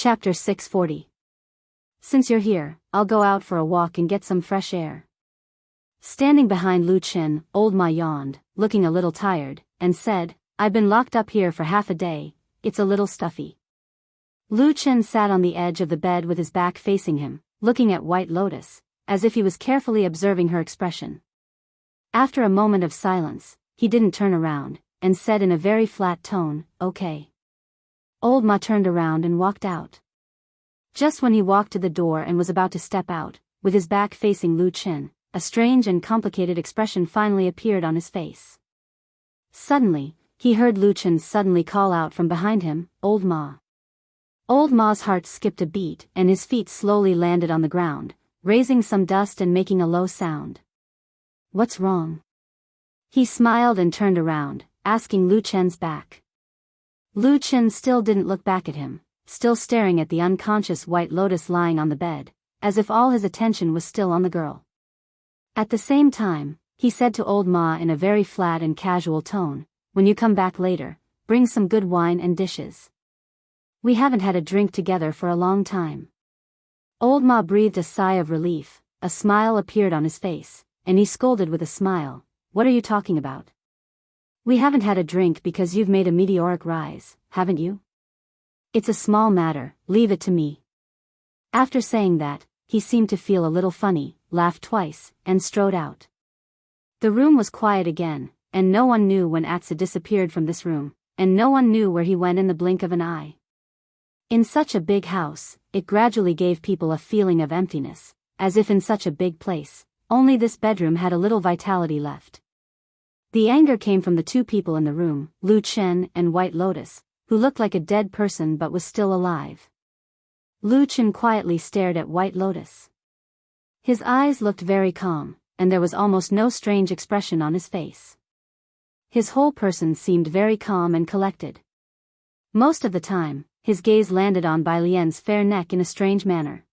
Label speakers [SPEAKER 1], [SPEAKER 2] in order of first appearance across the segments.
[SPEAKER 1] Chapter 640. Since you're here, I'll go out for a walk and get some fresh air. Standing behind Lu Chen, old Ma yawned, looking a little tired, and said, I've been locked up here for half a day, it's a little stuffy. Lu Chen sat on the edge of the bed with his back facing him, looking at White Lotus, as if he was carefully observing her expression. After a moment of silence, he didn't turn around, and said in a very flat tone, okay. Old Ma turned around and walked out. Just when he walked to the door and was about to step out, with his back facing Lu Chen, a strange and complicated expression finally appeared on his face. Suddenly, he heard Lu Chen suddenly call out from behind him, Old Ma. Old Ma's heart skipped a beat and his feet slowly landed on the ground, raising some dust and making a low sound. What's wrong? He smiled and turned around, asking Lu Chen's back. Lu Chen still didn't look back at him, still staring at the unconscious White Lotus lying on the bed, as if all his attention was still on the girl. At the same time, he said to Old Ma in a very flat and casual tone, when you come back later, bring some good wine and dishes. We haven't had a drink together for a long time. Old Ma breathed a sigh of relief, a smile appeared on his face, and he scolded with a smile, what are you talking about? We haven't had a drink because you've made a meteoric rise, haven't you? It's a small matter, leave it to me. After saying that, he seemed to feel a little funny, laughed twice, and strode out. The room was quiet again, and no one knew when Atsa disappeared from this room, and no one knew where he went in the blink of an eye. In such a big house, it gradually gave people a feeling of emptiness, as if in such a big place, only this bedroom had a little vitality left. The anger came from the two people in the room, Lu Chen and White Lotus, who looked like a dead person but was still alive. Lu Chen quietly stared at White Lotus. His eyes looked very calm, and there was almost no strange expression on his face. His whole person seemed very calm and collected. Most of the time, his gaze landed on Bai Lian's fair neck in a strange manner.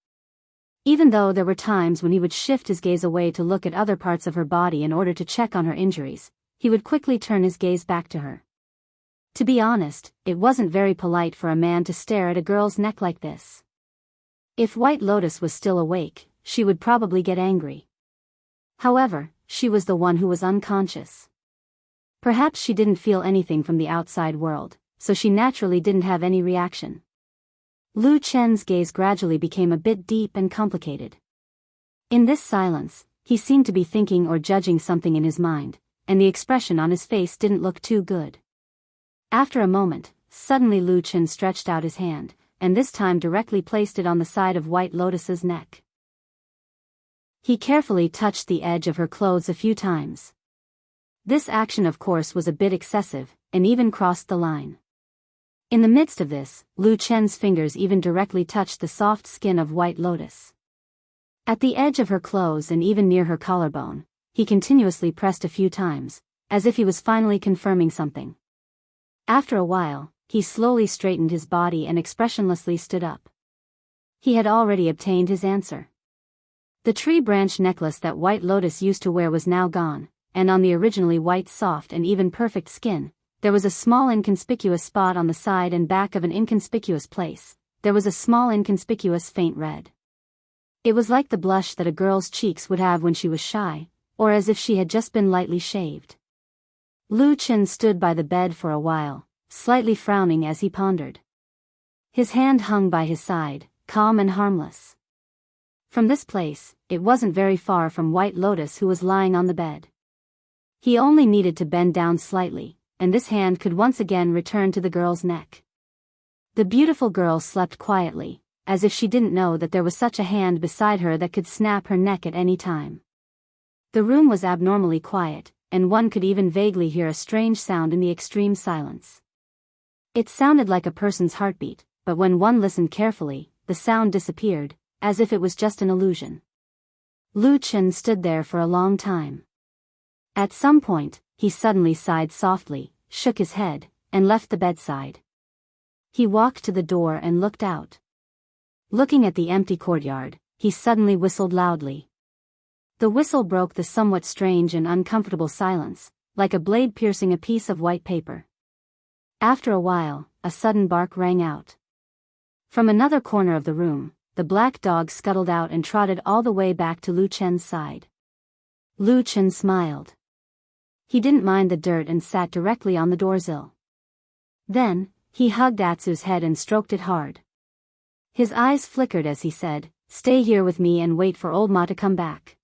[SPEAKER 1] Even though there were times when he would shift his gaze away to look at other parts of her body in order to check on her injuries, he would quickly turn his gaze back to her. To be honest, it wasn't very polite for a man to stare at a girl's neck like this. If White Lotus was still awake, she would probably get angry. However, she was the one who was unconscious. Perhaps she didn't feel anything from the outside world, so she naturally didn't have any reaction. Lu Chen's gaze gradually became a bit deep and complicated. In this silence, he seemed to be thinking or judging something in his mind, and the expression on his face didn't look too good. After a moment, suddenly Lu Chen stretched out his hand, and this time directly placed it on the side of White Lotus's neck. He carefully touched the edge of her clothes a few times. This action of course was a bit excessive, and even crossed the line. In the midst of this, Lu Chen's fingers even directly touched the soft skin of White Lotus. At the edge of her clothes and even near her collarbone, he continuously pressed a few times, as if he was finally confirming something. After a while, he slowly straightened his body and expressionlessly stood up. He had already obtained his answer. The tree branch necklace that White Lotus used to wear was now gone, and on the originally white soft and even perfect skin, there was a small inconspicuous spot on the side and back of an inconspicuous place, there was a small inconspicuous faint red. It was like the blush that a girl's cheeks would have when she was shy, or as if she had just been lightly shaved. Lu Chen stood by the bed for a while, slightly frowning as he pondered. His hand hung by his side, calm and harmless. From this place, it wasn't very far from White Lotus who was lying on the bed. He only needed to bend down slightly, and this hand could once again return to the girl's neck. The beautiful girl slept quietly, as if she didn't know that there was such a hand beside her that could snap her neck at any time. The room was abnormally quiet, and one could even vaguely hear a strange sound in the extreme silence. It sounded like a person's heartbeat, but when one listened carefully, the sound disappeared, as if it was just an illusion. Lu Chen stood there for a long time. At some point, he suddenly sighed softly, shook his head, and left the bedside. He walked to the door and looked out. Looking at the empty courtyard, he suddenly whistled loudly. The whistle broke the somewhat strange and uncomfortable silence, like a blade piercing a piece of white paper. After a while, a sudden bark rang out. From another corner of the room, the black dog scuttled out and trotted all the way back to Lu Chen's side. Lu Chen smiled. He didn't mind the dirt and sat directly on the doorsill. Then, he hugged Atsu's head and stroked it hard. His eyes flickered as he said, "Stay here with me and wait for old Ma to come back."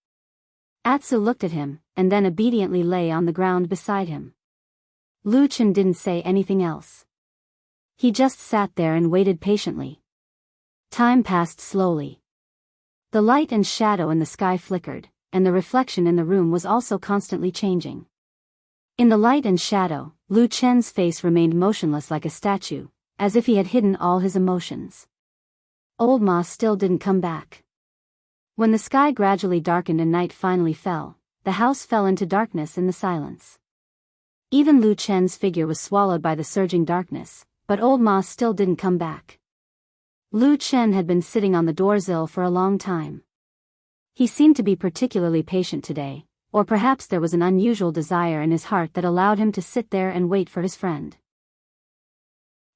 [SPEAKER 1] Atsu looked at him, and then obediently lay on the ground beside him. Lu Chen didn't say anything else. He just sat there and waited patiently. Time passed slowly. The light and shadow in the sky flickered, and the reflection in the room was also constantly changing. In the light and shadow, Lu Chen's face remained motionless like a statue, as if he had hidden all his emotions. Old Ma still didn't come back. When the sky gradually darkened and night finally fell, the house fell into darkness in the silence. Even Lu Chen's figure was swallowed by the surging darkness, but old Ma still didn't come back. Lu Chen had been sitting on the doorsill for a long time. He seemed to be particularly patient today, or perhaps there was an unusual desire in his heart that allowed him to sit there and wait for his friend.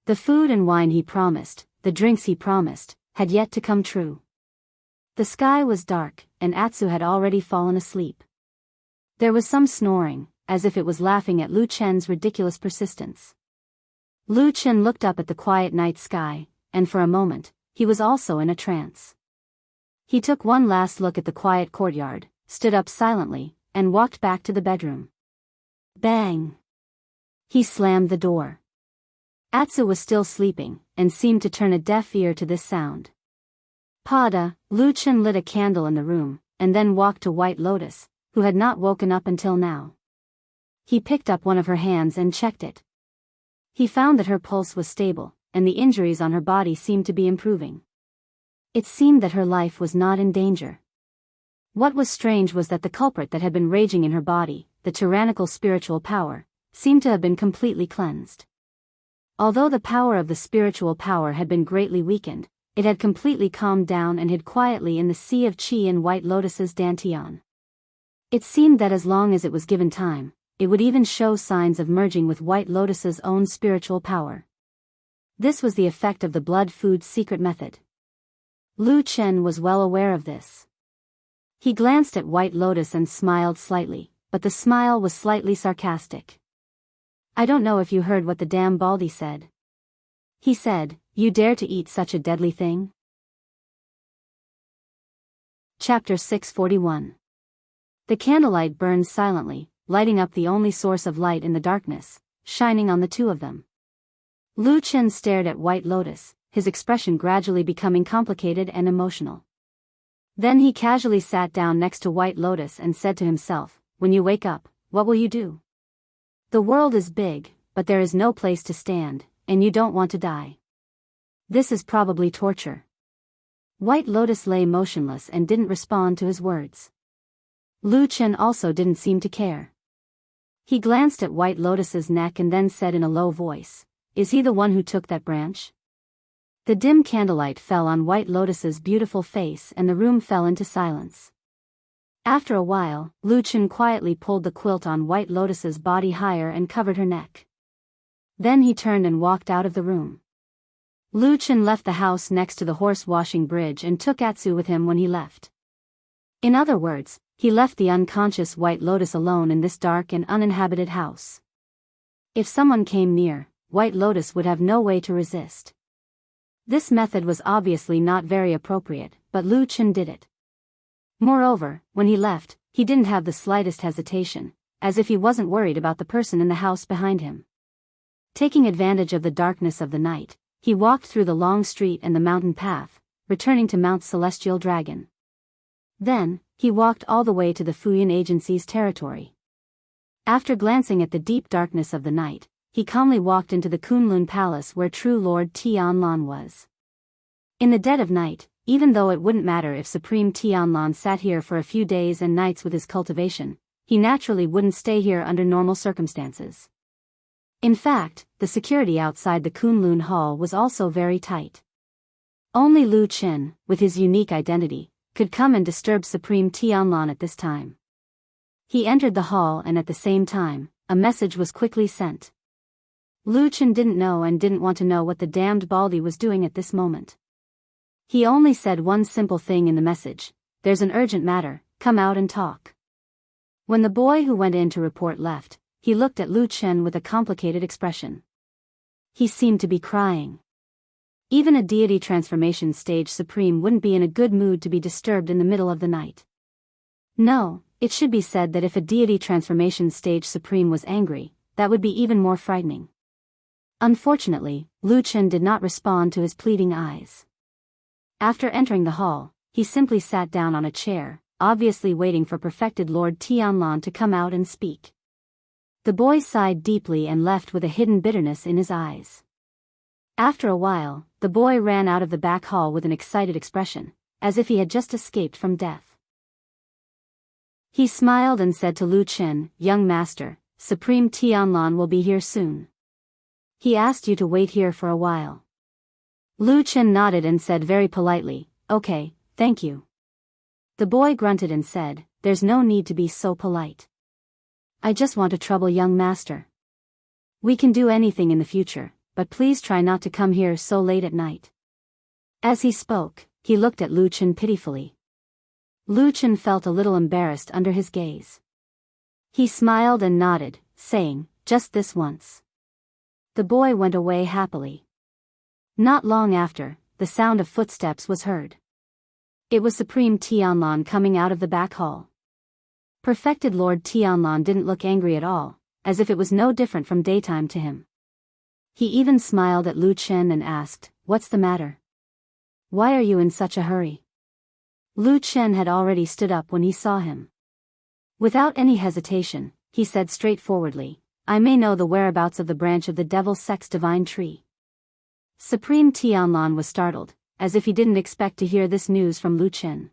[SPEAKER 1] The food and wine he promised, the drinks he promised, had yet to come true. The sky was dark, and Atsu had already fallen asleep. There was some snoring, as if it was laughing at Lu Chen's ridiculous persistence. Lu Chen looked up at the quiet night sky, and for a moment, he was also in a trance. He took one last look at the quiet courtyard, stood up silently, and walked back to the bedroom. Bang! He slammed the door. Atsu was still sleeping, and seemed to turn a deaf ear to this sound. Pada, Lu Chen lit a candle in the room, and then walked to White Lotus, who had not woken up until now. He picked up one of her hands and checked it. He found that her pulse was stable, and the injuries on her body seemed to be improving. It seemed that her life was not in danger. What was strange was that the culprit that had been raging in her body, the tyrannical spiritual power, seemed to have been completely cleansed. Although the power of the spiritual power had been greatly weakened, it had completely calmed down and hid quietly in the sea of qi in White Lotus's dantian. It seemed that as long as it was given time, it would even show signs of merging with White Lotus's own spiritual power. This was the effect of the blood food's secret method. Lu Chen was well aware of this. He glanced at White Lotus and smiled slightly, but the smile was slightly sarcastic. "I don't know if you heard what the damn Baldy said." He said, "You dare to eat such a deadly thing?" Chapter 641. The candlelight burned silently, lighting up the only source of light in the darkness, shining on the two of them. Lu Chen stared at White Lotus, his expression gradually becoming complicated and emotional. Then he casually sat down next to White Lotus and said to himself, "When you wake up, what will you do? The world is big, but there is no place to stand, and you don't want to die. This is probably torture." White Lotus lay motionless and didn't respond to his words. Lu Chen also didn't seem to care. He glanced at White Lotus's neck and then said in a low voice, "Is he the one who took that branch?" The dim candlelight fell on White Lotus's beautiful face and the room fell into silence. After a while, Lu Chen quietly pulled the quilt on White Lotus's body higher and covered her neck. Then he turned and walked out of the room. Lu Chen left the house next to the horse-washing bridge and took Atsu with him when he left. In other words, he left the unconscious White Lotus alone in this dark and uninhabited house. If someone came near, White Lotus would have no way to resist. This method was obviously not very appropriate, but Lu Chen did it. Moreover, when he left, he didn't have the slightest hesitation, as if he wasn't worried about the person in the house behind him. Taking advantage of the darkness of the night, he walked through the long street and the mountain path, returning to Mount Celestial Dragon. Then, he walked all the way to the Fuyan Agency's territory. After glancing at the deep darkness of the night, he calmly walked into the Kunlun Palace where true Lord Tianlan was. In the dead of night, even though it wouldn't matter if Supreme Tianlan sat here for a few days and nights with his cultivation, he naturally wouldn't stay here under normal circumstances. In fact, the security outside the Kunlun Hall was also very tight. Only Lu Chen, with his unique identity, could come and disturb Supreme Tianlan at this time. He entered the hall and at the same time, a message was quickly sent. Lu Chen didn't know and didn't want to know what the damned Baldy was doing at this moment. He only said one simple thing in the message: "There's an urgent matter, come out and talk." When the boy who went in to report left, he looked at Lu Chen with a complicated expression. He seemed to be crying. Even a deity transformation stage supreme wouldn't be in a good mood to be disturbed in the middle of the night. No, it should be said that if a deity transformation stage supreme was angry, that would be even more frightening. Unfortunately, Lu Chen did not respond to his pleading eyes. After entering the hall, he simply sat down on a chair, obviously waiting for perfected Lord Tianlan to come out and speak. The boy sighed deeply and left with a hidden bitterness in his eyes. After a while, the boy ran out of the back hall with an excited expression, as if he had just escaped from death. He smiled and said to Lu Chen, "Young master, Supreme Tianlan will be here soon. He asked you to wait here for a while." Lu Chen nodded and said very politely, "Okay, thank you." The boy grunted and said, "There's no need to be so polite. I just want to trouble young master. We can do anything in the future, but please try not to come here so late at night." As he spoke, he looked at Lu Chen pitifully. Lu Chen felt a little embarrassed under his gaze. He smiled and nodded, saying, "Just this once." The boy went away happily. Not long after, the sound of footsteps was heard. It was Supreme Tianlan coming out of the back hall. Perfected Lord Tianlan didn't look angry at all, as if it was no different from daytime to him. He even smiled at Lu Chen and asked, "What's the matter? Why are you in such a hurry?" Lu Chen had already stood up when he saw him. Without any hesitation, he said straightforwardly, "I may know the whereabouts of the branch of the Devil Sex Divine Tree." Supreme Tianlan was startled, as if he didn't expect to hear this news from Lu Chen.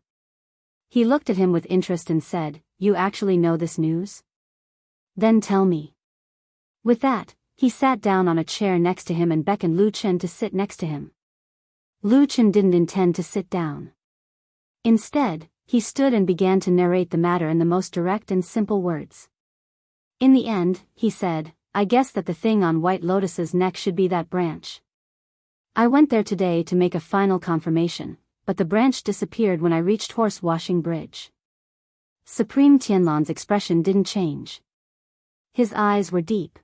[SPEAKER 1] He looked at him with interest and said, "You actually know this news? Then tell me." With that, he sat down on a chair next to him and beckoned Lu Chen to sit next to him. Lu Chen didn't intend to sit down. Instead, he stood and began to narrate the matter in the most direct and simple words. In the end, he said, "I guess that the thing on White Lotus's neck should be that branch. I went there today to make a final confirmation, but the branch disappeared when I reached Horse Washing Bridge." Supreme Tianlan's expression didn't change. His eyes were deep.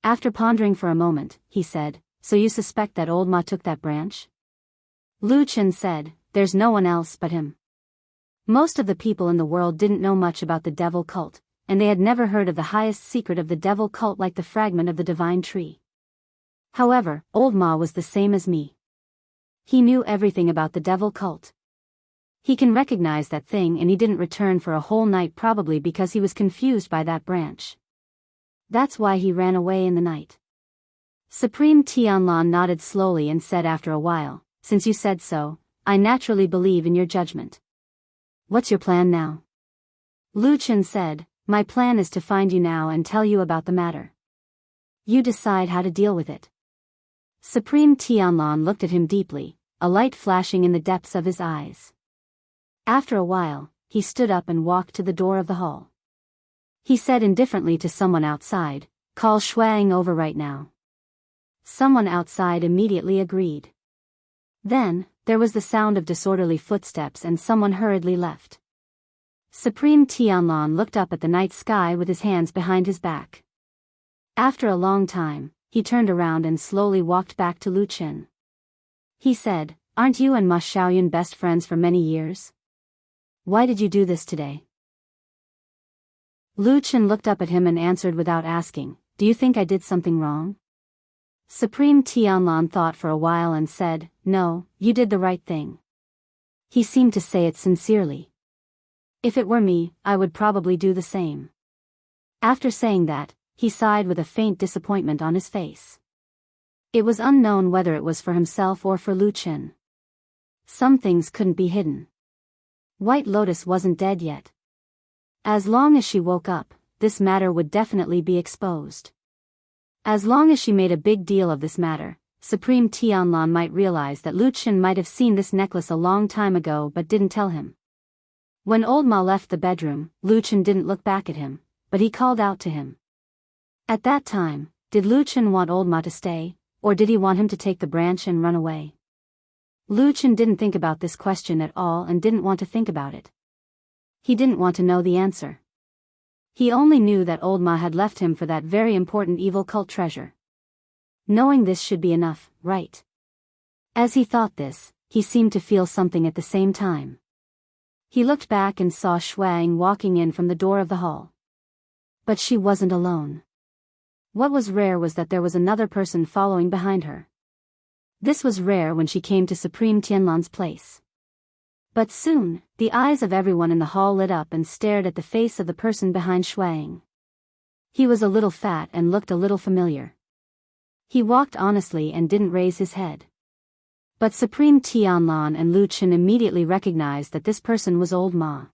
[SPEAKER 1] After pondering for a moment, he said, "So you suspect that old Ma took that branch?" Lu Chen said, "There's no one else but him." Most of the people in the world didn't know much about the devil cult, and they had never heard of the highest secret of the devil cult like the fragment of the divine tree. However, old Ma was the same as me. He knew everything about the devil cult. He can recognize that thing, and he didn't return for a whole night, probably because he was confused by that branch. That's why he ran away in the night. Supreme Tianlan nodded slowly and said after a while, "Since you said so, I naturally believe in your judgment. What's your plan now?" Lu Chen said, "My plan is to find you now and tell you about the matter. You decide how to deal with it." Supreme Tianlan looked at him deeply, a light flashing in the depths of his eyes. After a while, he stood up and walked to the door of the hall. He said indifferently to someone outside, "Call Shuang over right now." Someone outside immediately agreed. Then, there was the sound of disorderly footsteps and someone hurriedly left. Supreme Tianlan looked up at the night sky with his hands behind his back. After a long time, he turned around and slowly walked back to Lu Chen. He said, "Aren't you and Ma Xiaoyun best friends for many years? Why did you do this today?" Lu Chen looked up at him and answered without asking, "Do you think I did something wrong?" Supreme Tianlan thought for a while and said, "No, you did the right thing." He seemed to say it sincerely. "If it were me, I would probably do the same." After saying that, he sighed with a faint disappointment on his face. It was unknown whether it was for himself or for Lu Chen. Some things couldn't be hidden. White Lotus wasn't dead yet. As long as she woke up, this matter would definitely be exposed. As long as she made a big deal of this matter, Supreme Tianlan might realize that Lu Chen might have seen this necklace a long time ago but didn't tell him. When old Ma left the bedroom, Lu Chen didn't look back at him, but he called out to him. At that time, did Lu Chen want old Ma to stay, or did he want him to take the branch and run away? Lu Chen didn't think about this question at all and didn't want to think about it. He didn't want to know the answer. He only knew that old Ma had left him for that very important evil cult treasure. Knowing this should be enough, right? As he thought this, he seemed to feel something at the same time. He looked back and saw Shuang walking in from the door of the hall. But she wasn't alone. What was rare was that there was another person following behind her. This was rare when she came to Supreme Tianlan's place. But soon, the eyes of everyone in the hall lit up and stared at the face of the person behind Shuang. He was a little fat and looked a little familiar. He walked honestly and didn't raise his head. But Supreme Tianlan and Lu Chen immediately recognized that this person was old Ma.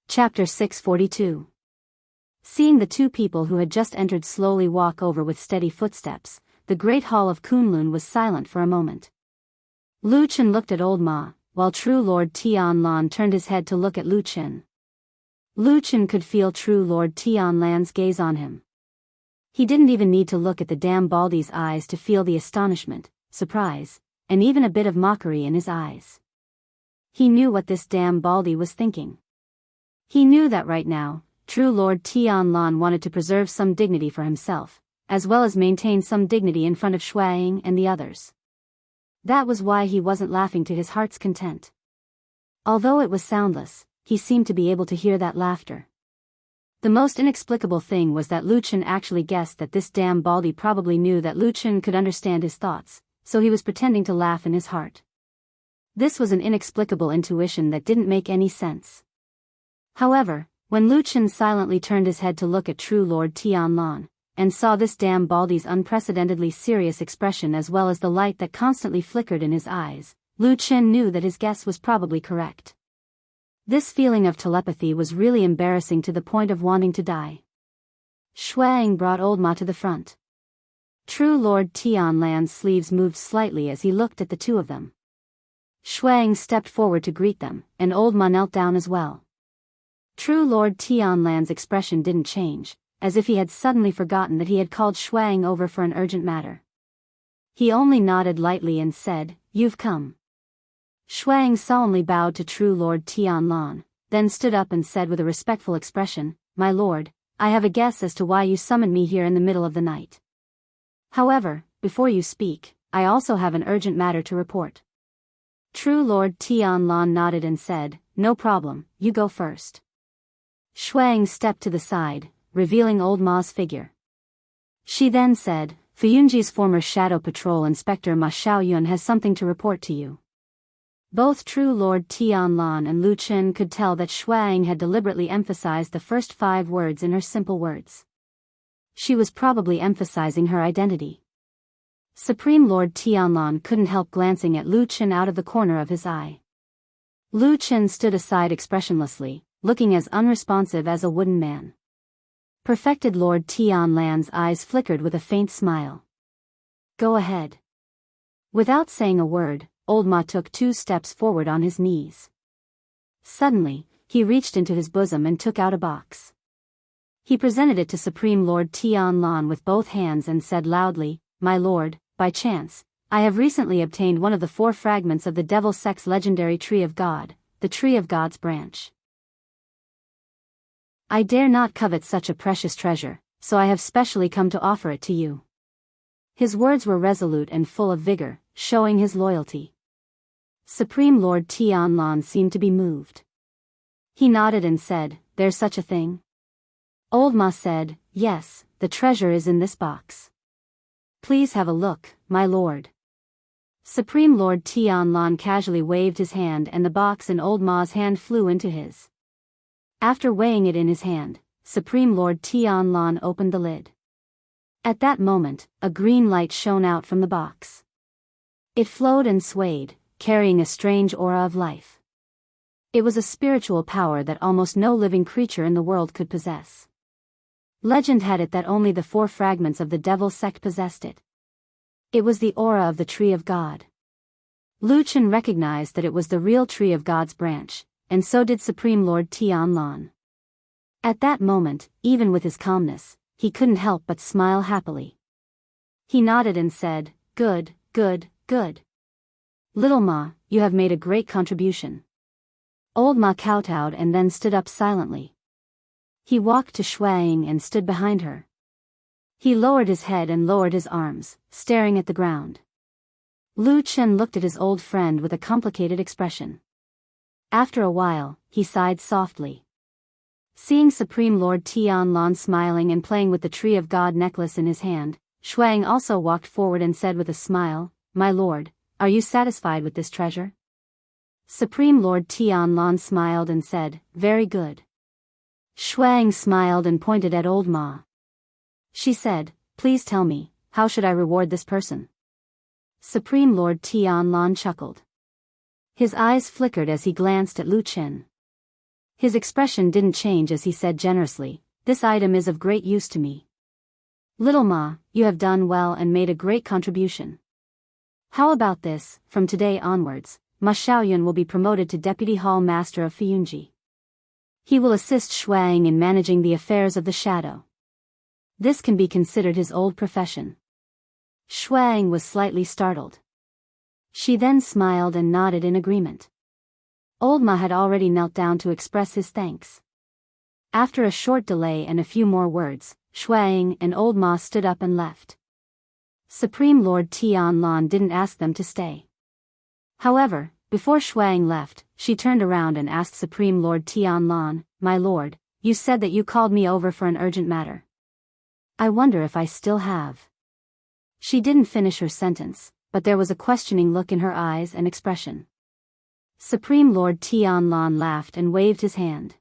[SPEAKER 1] Chapter 642. Seeing the two people who had just entered slowly walk over with steady footsteps, the great hall of Kunlun was silent for a moment. Lu Chen looked at old Ma, while true Lord Tianlan turned his head to look at Lu Chen. Lu Chen could feel true Lord Tianlan's gaze on him. He didn't even need to look at the damn Baldy's eyes to feel the astonishment, surprise, and even a bit of mockery in his eyes. He knew what this damn Baldy was thinking. He knew that right now, true Lord Tianlan wanted to preserve some dignity for himself, as well as maintain some dignity in front of Shuang and the others. That was why he wasn't laughing to his heart's content. Although it was soundless, he seemed to be able to hear that laughter. The most inexplicable thing was that Lu Chen actually guessed that this damn Baldy probably knew that Lu Chen could understand his thoughts, so he was pretending to laugh in his heart. This was an inexplicable intuition that didn't make any sense. However, when Lu Chen silently turned his head to look at true Lord Tianlan, and saw this damn Baldy's unprecedentedly serious expression as well as the light that constantly flickered in his eyes, Lu Chen knew that his guess was probably correct. This feeling of telepathy was really embarrassing to the point of wanting to die. Shuang brought old Ma to the front. True Lord Tianlan's sleeves moved slightly as he looked at the two of them. Shuang stepped forward to greet them, and old Ma knelt down as well. True Lord Tianlan's expression didn't change, as if he had suddenly forgotten that he had called Shuang over for an urgent matter. He only nodded lightly and said, "You've come." Shuang solemnly bowed to true Lord Tianlan, then stood up and said with a respectful expression, "My lord, I have a guess as to why you summoned me here in the middle of the night. However, before you speak, I also have an urgent matter to report." True Lord Tianlan nodded and said, "No problem, you go first." Shuang stepped to the side, revealing old Ma's figure. She then said, "Fuyunji's former Shadow Patrol Inspector Ma Xiaoyun has something to report to you." Both true Lord Tianlan and Lu Chen could tell that Shuang had deliberately emphasized the first 5 words in her simple words. She was probably emphasizing her identity. Supreme Lord Tianlan couldn't help glancing at Lu Chen out of the corner of his eye. Lu Chen stood aside expressionlessly, looking as unresponsive as a wooden man. Perfected Lord Tianlan's eyes flickered with a faint smile. "Go ahead." Without saying a word, old Ma took 2 steps forward on his knees. Suddenly, he reached into his bosom and took out a box. He presented it to Supreme Lord Tianlan with both hands and said loudly, "My lord, by chance, I have recently obtained one of the 4 fragments of the Devil Sect's legendary Tree of God, the Tree of God's branch. I dare not covet such a precious treasure, so I have specially come to offer it to you." His words were resolute and full of vigor, showing his loyalty. Supreme Lord Tianlan seemed to be moved. He nodded and said, "There's such a thing?" Old Ma said, "Yes, the treasure is in this box. Please have a look, my lord." Supreme Lord Tianlan casually waved his hand and the box in old Ma's hand flew into his. After weighing it in his hand, Supreme Lord Tianlan opened the lid. At that moment, a green light shone out from the box. It flowed and swayed, carrying a strange aura of life. It was a spiritual power that almost no living creature in the world could possess. Legend had it that only the 4 fragments of the Devil Sect possessed it. It was the aura of the Tree of God. Lu Chen recognized that it was the real Tree of God's branch, and so did Supreme Lord Tianlan. At that moment, even with his calmness, he couldn't help but smile happily. He nodded and said, "Good, Good, good. Little Ma, you have made a great contribution. Old Ma kowtowed and then stood up silently. He walked to Shuang and stood behind her. He lowered his head and lowered his arms, staring at the ground. Lu Chen looked at his old friend with a complicated expression. After a while, he sighed softly. Seeing Supreme Lord Tianlan smiling and playing with the Tree of God necklace in his hand, Shuang also walked forward and said with a smile, "My lord, are you satisfied with this treasure?" Supreme Lord Tianlan smiled and said, "Very good." Shuang smiled and pointed at Old Ma. She said, "Please tell me, how should I reward this person?" Supreme Lord Tianlan chuckled. His eyes flickered as he glanced at Lu Chen. His expression didn't change as he said generously, "This item is of great use to me. Little Ma, you have done well and made a great contribution. How about this, from today onwards, Ma Xiaoyun will be promoted to Deputy Hall Master of Fuyunji. He will assist Shuang in managing the affairs of the shadow. This can be considered his old profession." Shuang was slightly startled. She then smiled and nodded in agreement. Old Ma had already knelt down to express his thanks. After a short delay and a few more words, Shuang and Old Ma stood up and left. Supreme Lord Tianlan didn't ask them to stay. However, before Shuang left, she turned around and asked Supreme Lord Tianlan, "My lord, you said that you called me over for an urgent matter. I wonder if I still have." She didn't finish her sentence, but there was a questioning look in her eyes and expression. Supreme Lord Tianlan laughed and waved his hand.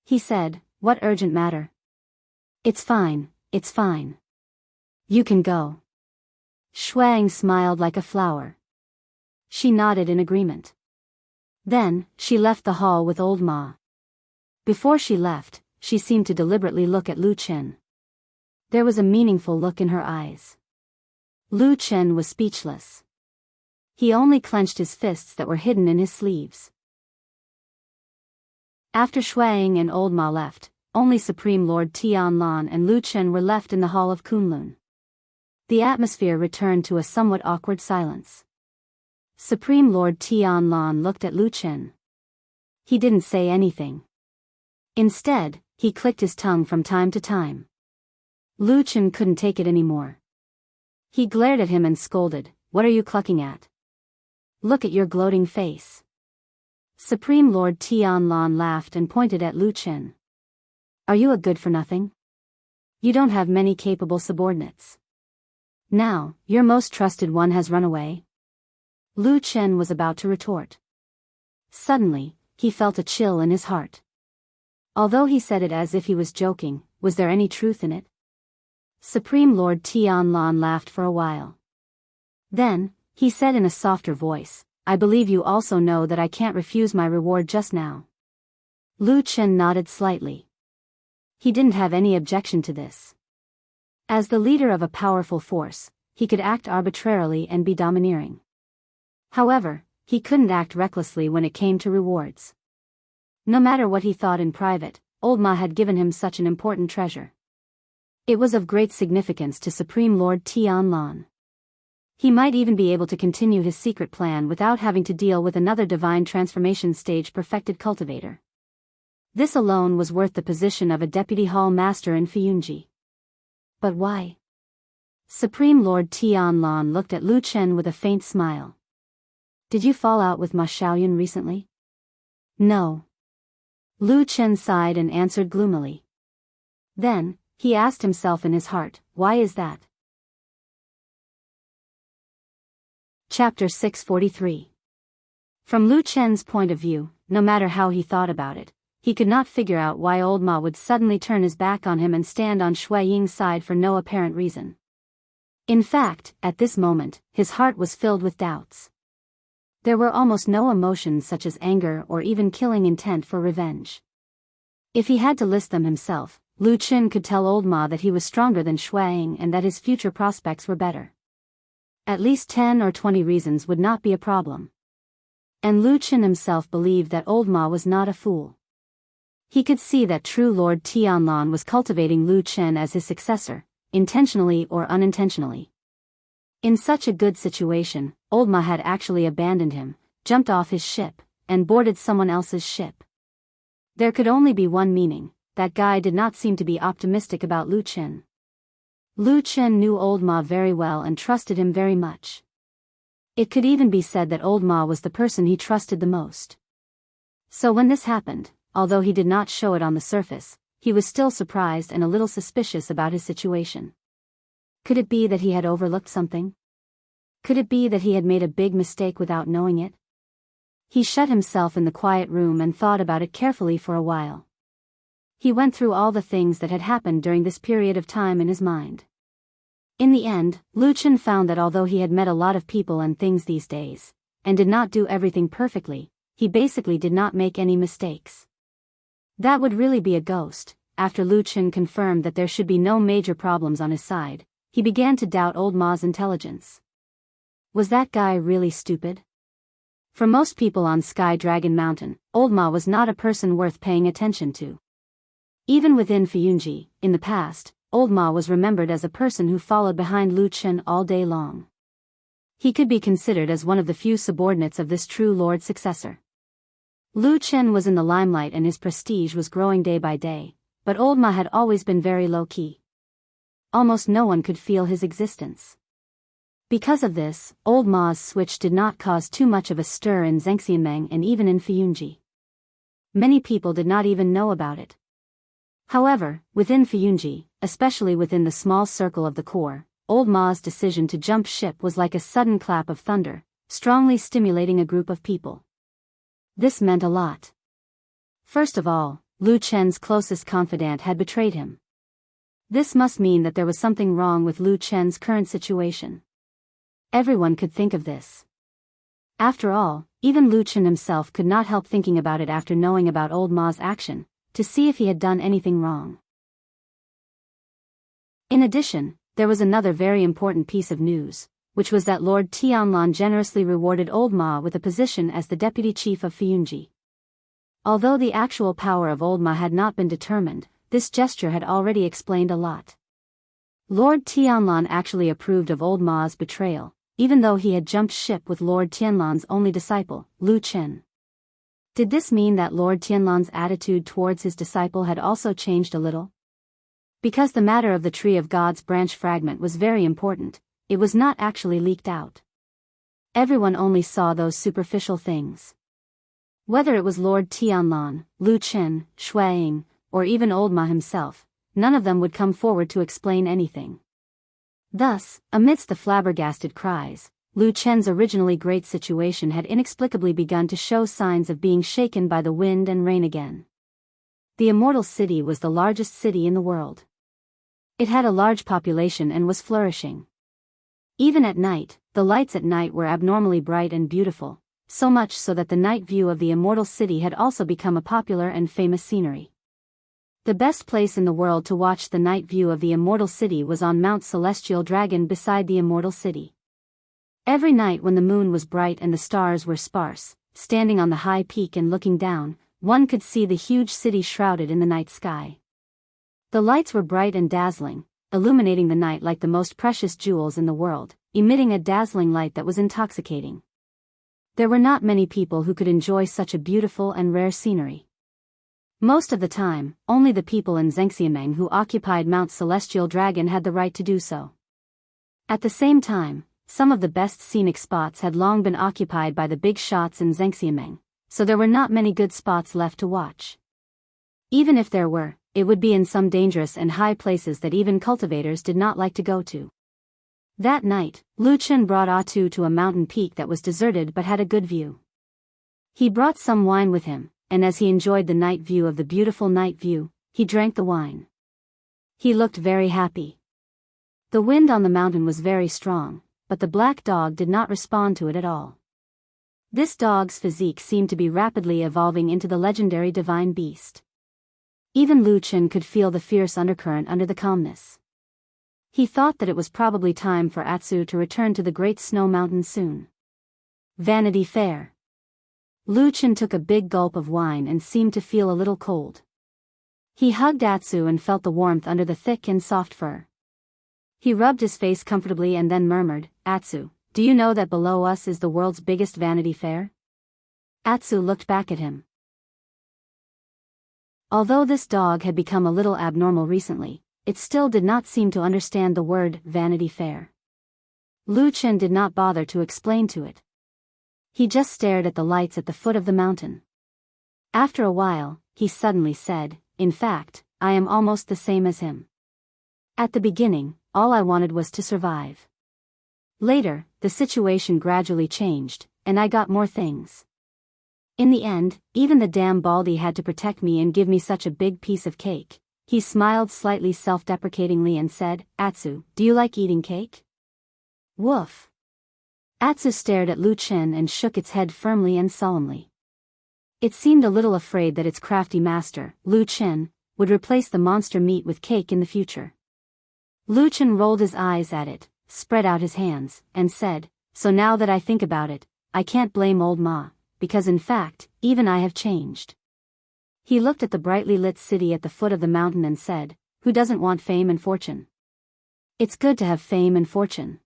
[SPEAKER 1] He said, "What urgent matter?" It's fine, it's fine. You can go." Shuang smiled like a flower. She nodded in agreement. Then, she left the hall with Old Ma. Before she left, she seemed to deliberately look at Lu Chen. There was a meaningful look in her eyes. Lu Chen was speechless. He only clenched his fists that were hidden in his sleeves. After Shuang and Old Ma left, only Supreme Lord Tianlan and Lu Chen were left in the hall of Kunlun. The atmosphere returned to a somewhat awkward silence. Supreme Lord Tianlan looked at Lu Chen. He didn't say anything. Instead, he clicked his tongue from time to time. Lu Chen couldn't take it anymore. He glared at him and scolded, "What are you clucking at? Look at your gloating face." Supreme Lord Tianlan laughed and pointed at Lu Chen. "Are you a good-for-nothing? You don't have many capable subordinates. Now, your most trusted one has run away?" Lu Chen was about to retort. Suddenly, he felt a chill in his heart. Although he said it as if he was joking, was there any truth in it? Supreme Lord Tianlan laughed for a while. Then, he said in a softer voice, "I believe you also know that I can't refuse my reward just now." Lu Chen nodded slightly. He didn't have any objection to this. As the leader of a powerful force, he could act arbitrarily and be domineering. However, he couldn't act recklessly when it came to rewards. No matter what he thought in private, Old Ma had given him such an important treasure. It was of great significance to Supreme Lord Tianlan. He might even be able to continue his secret plan without having to deal with another divine transformation stage perfected cultivator. This alone was worth the position of a deputy hall master in Fuyunji. But why? Supreme Lord Tianlan looked at Lu Chen with a faint smile. "Did you fall out with Ma Xiaoyun recently?" "No." Lu Chen sighed and answered gloomily. Then, he asked himself in his heart, "Why is that?" Chapter 643. From Lu Chen's point of view, no matter how he thought about it, he could not figure out why Old Ma would suddenly turn his back on him and stand on Shui Ying's side for no apparent reason. In fact, at this moment, his heart was filled with doubts. There were almost no emotions such as anger or even killing intent for revenge. If he had to list them himself, Lu Chen could tell Old Ma that he was stronger than Shuang and that his future prospects were better. At least 10 or 20 reasons would not be a problem. And Lu Chen himself believed that Old Ma was not a fool. He could see that true Lord Tianlan was cultivating Lu Chen as his successor, intentionally or unintentionally. In such a good situation, old Ma had actually abandoned him, jumped off his ship, and boarded someone else's ship. There could only be one meaning: that guy did not seem to be optimistic about Lu Chen. Lu Chen knew old Ma very well and trusted him very much. It could even be said that old Ma was the person he trusted the most. So when this happened, although he did not show it on the surface, he was still surprised and a little suspicious about his situation. Could it be that he had overlooked something? Could it be that he had made a big mistake without knowing it? He shut himself in the quiet room and thought about it carefully for a while. He went through all the things that had happened during this period of time in his mind. In the end, Lu Chen found that although he had met a lot of people and things these days, and did not do everything perfectly, he basically did not make any mistakes. That would really be a ghost. After Lu Chen confirmed that there should be no major problems on his side, he began to doubt old Ma's intelligence. Was that guy really stupid? For most people on Sky Dragon Mountain, old Ma was not a person worth paying attention to. Even within Fuyunji, in the past, old Ma was remembered as a person who followed behind Lu Chen all day long. He could be considered as one of the few subordinates of this true lord's successor. Lu Chen was in the limelight and his prestige was growing day by day, but old Ma had always been very low-key. Almost no one could feel his existence. Because of this, old Ma's switch did not cause too much of a stir in Zhengxianmeng and even in Fuyunji. Many people did not even know about it. However, within Fuyunji, especially within the small circle of the core, old Ma's decision to jump ship was like a sudden clap of thunder, strongly stimulating a group of people. This meant a lot. First of all, Lu Chen's closest confidant had betrayed him. This must mean that there was something wrong with Lu Chen's current situation. Everyone could think of this. After all, even Lu Chen himself could not help thinking about it after knowing about old Ma's action, to see if he had done anything wrong. In addition, there was another very important piece of news, which was that Lord Tianlan generously rewarded old Ma with a position as the deputy chief of Fuyunji. Although the actual power of old Ma had not been determined, this gesture had already explained a lot. Lord Tianlan actually approved of old Ma's betrayal, even though he had jumped ship with Lord Tianlan's only disciple, Lu Chen. Did this mean that Lord Tianlan's attitude towards his disciple had also changed a little? Because the matter of the Tree of God's branch fragment was very important, it was not actually leaked out. Everyone only saw those superficial things. Whether it was Lord Tianlan, Lu Chen, Shuaying, or even old Ma himself, none of them would come forward to explain anything. Thus, amidst the flabbergasted cries, Lu Chen's originally great situation had inexplicably begun to show signs of being shaken by the wind and rain again. The Immortal City was the largest city in the world. It had a large population and was flourishing. Even at night, the lights at night were abnormally bright and beautiful, so much so that the night view of the Immortal City had also become a popular and famous scenery. The best place in the world to watch the night view of the Immortal City was on Mount Celestial Dragon beside the Immortal City. Every night when the moon was bright and the stars were sparse, standing on the high peak and looking down, one could see the huge city shrouded in the night sky. The lights were bright and dazzling, illuminating the night like the most precious jewels in the world, emitting a dazzling light that was intoxicating. There were not many people who could enjoy such a beautiful and rare scenery. Most of the time, only the people in Zhengxianmeng who occupied Mount Celestial Dragon had the right to do so. At the same time, some of the best scenic spots had long been occupied by the big shots in Zhengxianmeng, so there were not many good spots left to watch. Even if there were, it would be in some dangerous and high places that even cultivators did not like to go to. That night, Lu Chen brought Atu to a mountain peak that was deserted but had a good view. He brought some wine with him, and as he enjoyed the night view of the beautiful night view, he drank the wine. He looked very happy. The wind on the mountain was very strong, but the black dog did not respond to it at all. This dog's physique seemed to be rapidly evolving into the legendary divine beast. Even Lu Chen could feel the fierce undercurrent under the calmness. He thought that it was probably time for Atsu to return to the Great Snow Mountain soon. Vanity Fair. Lu Chen took a big gulp of wine and seemed to feel a little cold. He hugged Atsu and felt the warmth under the thick and soft fur. He rubbed his face comfortably and then murmured, Atsu, do you know that below us is the world's biggest Vanity Fair? Atsu looked back at him. Although this dog had become a little abnormal recently, it still did not seem to understand the word Vanity Fair. Lu Chen did not bother to explain to it. He just stared at the lights at the foot of the mountain. After a while, he suddenly said, in fact, I am almost the same as him. At the beginning, all I wanted was to survive. Later, the situation gradually changed, and I got more things. In the end, even the damn Baldy had to protect me and give me such a big piece of cake. He smiled slightly self-deprecatingly and said, Atsu, do you like eating cake? Woof. Atsu stared at Lu Chen and shook its head firmly and solemnly. It seemed a little afraid that its crafty master, Lu Chen, would replace the monster meat with cake in the future. Lu Chen rolled his eyes at it, spread out his hands, and said, so now that I think about it, I can't blame old Ma, because in fact, even I have changed. He looked at the brightly lit city at the foot of the mountain and said, who doesn't want fame and fortune? It's good to have fame and fortune.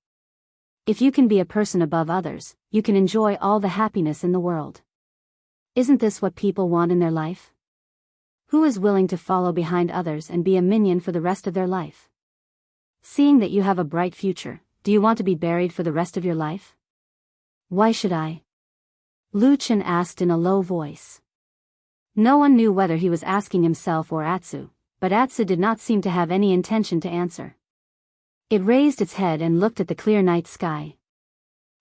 [SPEAKER 1] If you can be a person above others, you can enjoy all the happiness in the world. Isn't this what people want in their life? Who is willing to follow behind others and be a minion for the rest of their life? Seeing that you have a bright future, do you want to be buried for the rest of your life? Why should I? Lu Chen asked in a low voice. No one knew whether he was asking himself or Atsu, but Atsu did not seem to have any intention to answer. It raised its head and looked at the clear night sky.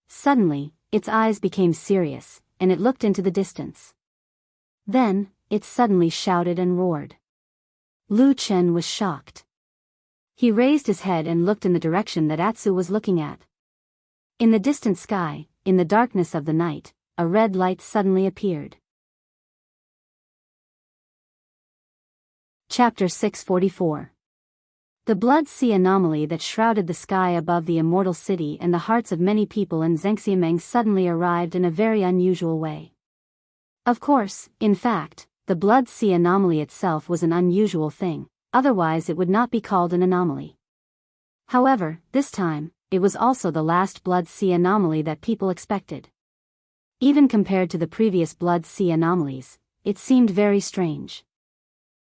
[SPEAKER 1] Suddenly, its eyes became serious, and it looked into the distance. Then, it suddenly shouted and roared. Lu Chen was shocked. He raised his head and looked in the direction that Atsu was looking at. In the distant sky, in the darkness of the night, a red light suddenly appeared. Chapter 644. The Blood Sea anomaly that shrouded the sky above the immortal city and the hearts of many people in Zhengxiameng suddenly arrived in a very unusual way. Of course, in fact, the Blood Sea anomaly itself was an unusual thing, otherwise it would not be called an anomaly. However, this time, it was also the last Blood Sea anomaly that people expected. Even compared to the previous Blood Sea anomalies, it seemed very strange.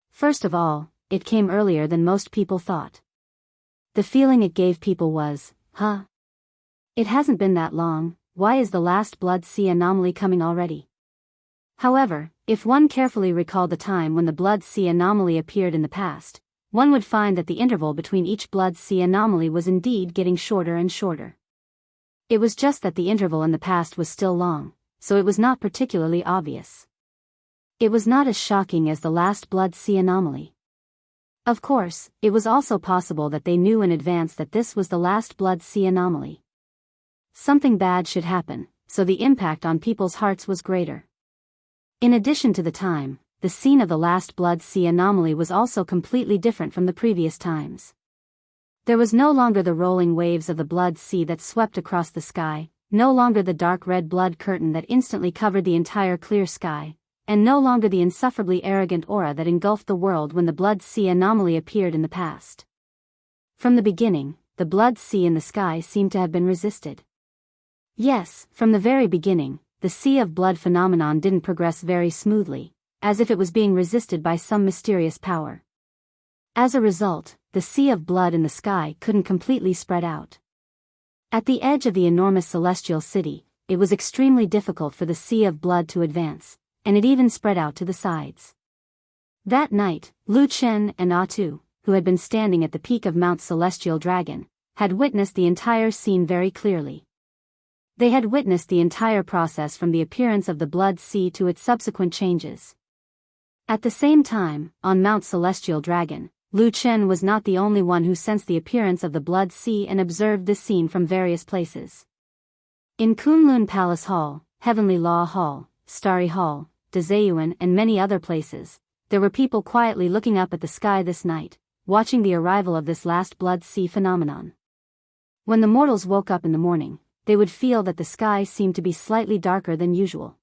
[SPEAKER 1] First of all, it came earlier than most people thought. The feeling it gave people was, it hasn't been that long, why is the last Blood Sea anomaly coming already? However, if one carefully recalled the time when the Blood Sea anomaly appeared in the past, one would find that the interval between each Blood Sea anomaly was indeed getting shorter and shorter. It was just that the interval in the past was still long, so it was not particularly obvious. It was not as shocking as the last Blood Sea anomaly. Of course, it was also possible that they knew in advance that this was the last Blood Sea anomaly. Something bad should happen, so the impact on people's hearts was greater. In addition to the time, the scene of the last Blood Sea anomaly was also completely different from the previous times. There was no longer the rolling waves of the Blood Sea that swept across the sky, no longer the dark red blood curtain that instantly covered the entire clear sky, and no longer the insufferably arrogant aura that engulfed the world when the Blood Sea anomaly appeared in the past. From the beginning, the Blood Sea in the sky seemed to have been resisted. Yes, from the very beginning, the Sea of Blood phenomenon didn't progress very smoothly, as if it was being resisted by some mysterious power. As a result, the Sea of Blood in the sky couldn't completely spread out. At the edge of the enormous celestial city, it was extremely difficult for the Sea of Blood to advance, and it even spread out to the sides. That night, Lu Chen and Atu, who had been standing at the peak of Mount Celestial Dragon, had witnessed the entire scene very clearly. They had witnessed the entire process from the appearance of the Blood Sea to its subsequent changes. At the same time, on Mount Celestial Dragon, Lu Chen was not the only one who sensed the appearance of the Blood Sea and observed this scene from various places. In Kunlun Palace Hall, Heavenly Law Hall, Starry Hall, Dezayuan and many other places, there were people quietly looking up at the sky this night, watching the arrival of this last Blood Sea phenomenon. When the mortals woke up in the morning, they would feel that the sky seemed to be slightly darker than usual.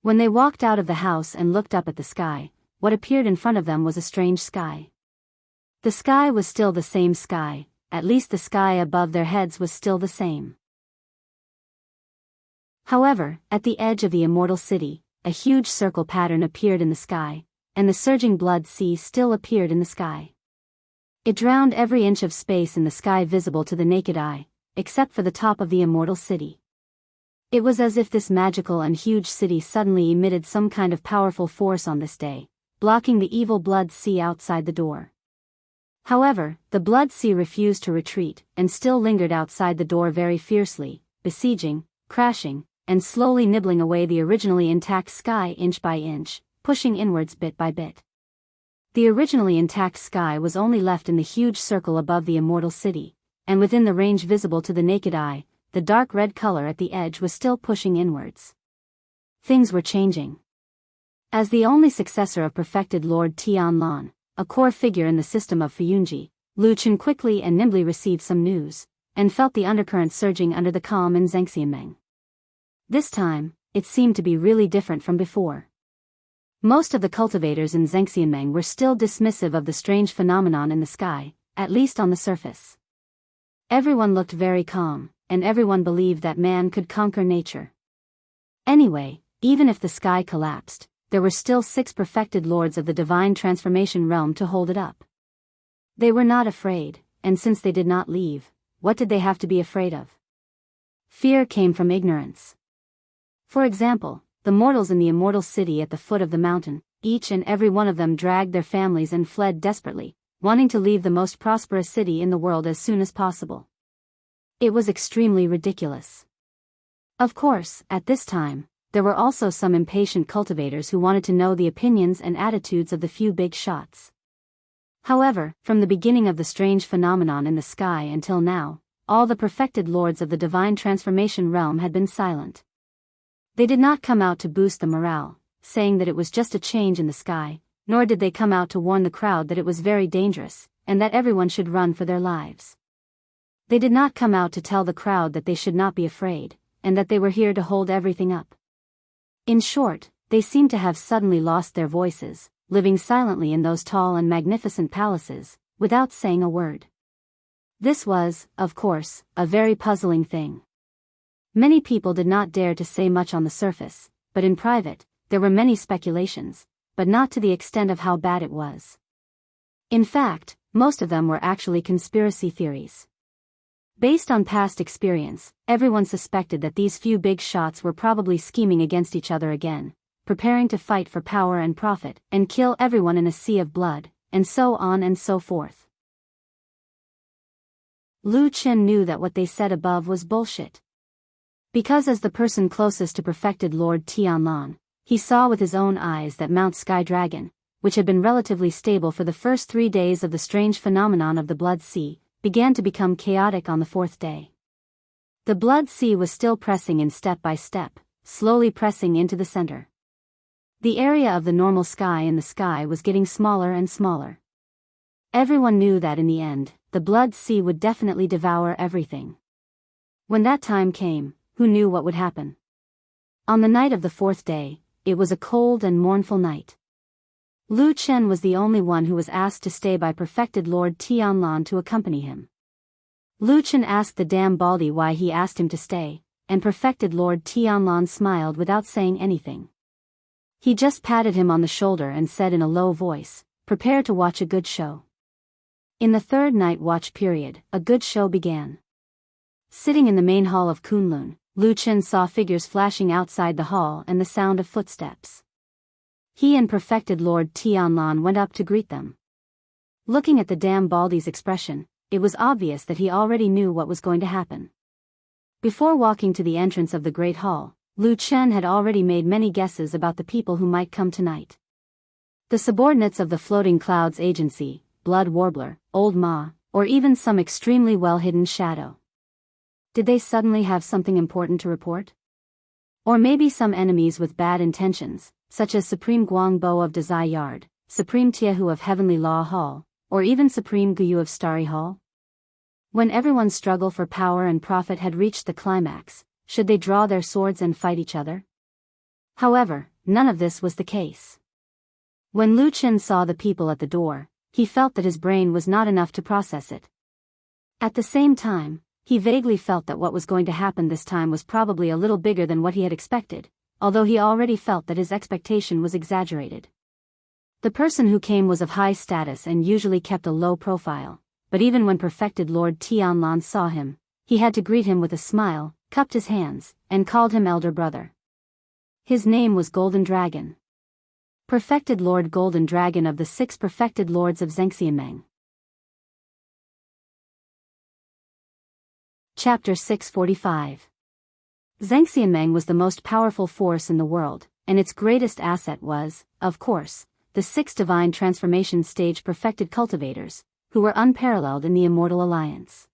[SPEAKER 1] When they walked out of the house and looked up at the sky, what appeared in front of them was a strange sky. The sky was still the same sky, at least the sky above their heads was still the same. However, at the edge of the immortal city, a huge circle pattern appeared in the sky, and the surging blood sea still appeared in the sky. It drowned every inch of space in the sky visible to the naked eye, except for the top of the immortal city. It was as if this magical and huge city suddenly emitted some kind of powerful force on this day, blocking the evil blood sea outside the door. However, the blood sea refused to retreat, and still lingered outside the door very fiercely, besieging, crashing, and slowly nibbling away the originally intact sky inch by inch, pushing inwards bit by bit. The originally intact sky was only left in the huge circle above the immortal city, and within the range visible to the naked eye, the dark red color at the edge was still pushing inwards. Things were changing. As the only successor of perfected Lord Tianlan, a core figure in the system of Fuyunji, Lu Chen quickly and nimbly received some news, and felt the undercurrent surging under the calm in Xianxia. This time, it seemed to be really different from before. Most of the cultivators in Xianxia were still dismissive of the strange phenomenon in the sky, at least on the surface. Everyone looked very calm, and everyone believed that man could conquer nature. Anyway, even if the sky collapsed, there were still 6 perfected lords of the divine transformation realm to hold it up. They were not afraid, and since they did not leave, what did they have to be afraid of? Fear came from ignorance. For example, the mortals in the immortal city at the foot of the mountain, each and every one of them dragged their families and fled desperately, wanting to leave the most prosperous city in the world as soon as possible. It was extremely ridiculous. Of course, at this time, there were also some impatient cultivators who wanted to know the opinions and attitudes of the few big shots. However, from the beginning of the strange phenomenon in the sky until now, all the perfected lords of the divine transformation realm had been silent. They did not come out to boost the morale, saying that it was just a change in the sky, nor did they come out to warn the crowd that it was very dangerous, and that everyone should run for their lives. They did not come out to tell the crowd that they should not be afraid, and that they were here to hold everything up. In short, they seemed to have suddenly lost their voices, living silently in those tall and magnificent palaces, without saying a word. This was, of course, a very puzzling thing. Many people did not dare to say much on the surface, but in private, there were many speculations, but not to the extent of how bad it was. In fact, most of them were actually conspiracy theories. Based on past experience, everyone suspected that these few big shots were probably scheming against each other again, preparing to fight for power and profit, and kill everyone in a sea of blood, and so on and so forth. Lu Chen knew that what they said above was bullshit. Because as the person closest to perfected Lord Tianlan, he saw with his own eyes that Mount Sky Dragon, which had been relatively stable for the first 3 days of the strange phenomenon of the Blood Sea, began to become chaotic on the 4th day. The Blood Sea was still pressing in step by step, slowly pressing into the center. The area of the normal sky in the sky was getting smaller and smaller. Everyone knew that in the end, the Blood Sea would definitely devour everything. When that time came, who knew what would happen? On the night of the 4th day, it was a cold and mournful night. Lu Chen was the only one who was asked to stay by perfected Lord Tianlan to accompany him. Lu Chen asked the damn baldy why he asked him to stay, and perfected Lord Tianlan smiled without saying anything. He just patted him on the shoulder and said in a low voice, "Prepare to watch a good show." In the 3rd night watch period, a good show began. Sitting in the main hall of Kunlun, Lu Chen saw figures flashing outside the hall and the sound of footsteps. He and perfected Lord Tianlan went up to greet them. Looking at the damn baldy's expression, it was obvious that he already knew what was going to happen. Before walking to the entrance of the Great Hall, Lu Chen had already made many guesses about the people who might come tonight. The subordinates of the Floating Clouds Agency, Blood Warbler, Old Ma, or even some extremely well-hidden shadow. Did they suddenly have something important to report? Or maybe some enemies with bad intentions, such as Supreme Guangbo of Dazai Yard, Supreme Tiehu of Heavenly Law Hall, or even Supreme Guyu of Starry Hall? When everyone's struggle for power and profit had reached the climax, should they draw their swords and fight each other? However, none of this was the case. When Lu Chen saw the people at the door, he felt that his brain was not enough to process it. At the same time, he vaguely felt that what was going to happen this time was probably a little bigger than what he had expected, although he already felt that his expectation was exaggerated. The person who came was of high status and usually kept a low profile, but even when perfected Lord Tianlan saw him, he had to greet him with a smile, cupped his hands, and called him elder brother. His name was Golden Dragon. Perfected Lord Golden Dragon of the 6 perfected lords of Xianxia. Chapter 645. Xianxia was the most powerful force in the world, and its greatest asset was, of course, the 6 divine transformation stage perfected cultivators, who were unparalleled in the Immortal Alliance.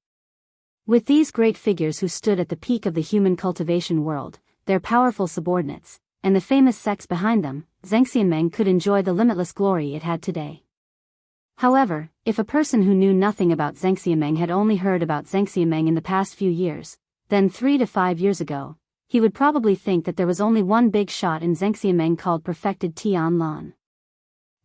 [SPEAKER 1] With these great figures who stood at the peak of the human cultivation world, their powerful subordinates, and the famous sects behind them, Xianxia could enjoy the limitless glory it had today. However, if a person who knew nothing about Xianxia had only heard about Xianxia in the past few years, then 3 to 5 years ago, he would probably think that there was only one big shot in Xianxia called Perfected Tianlan.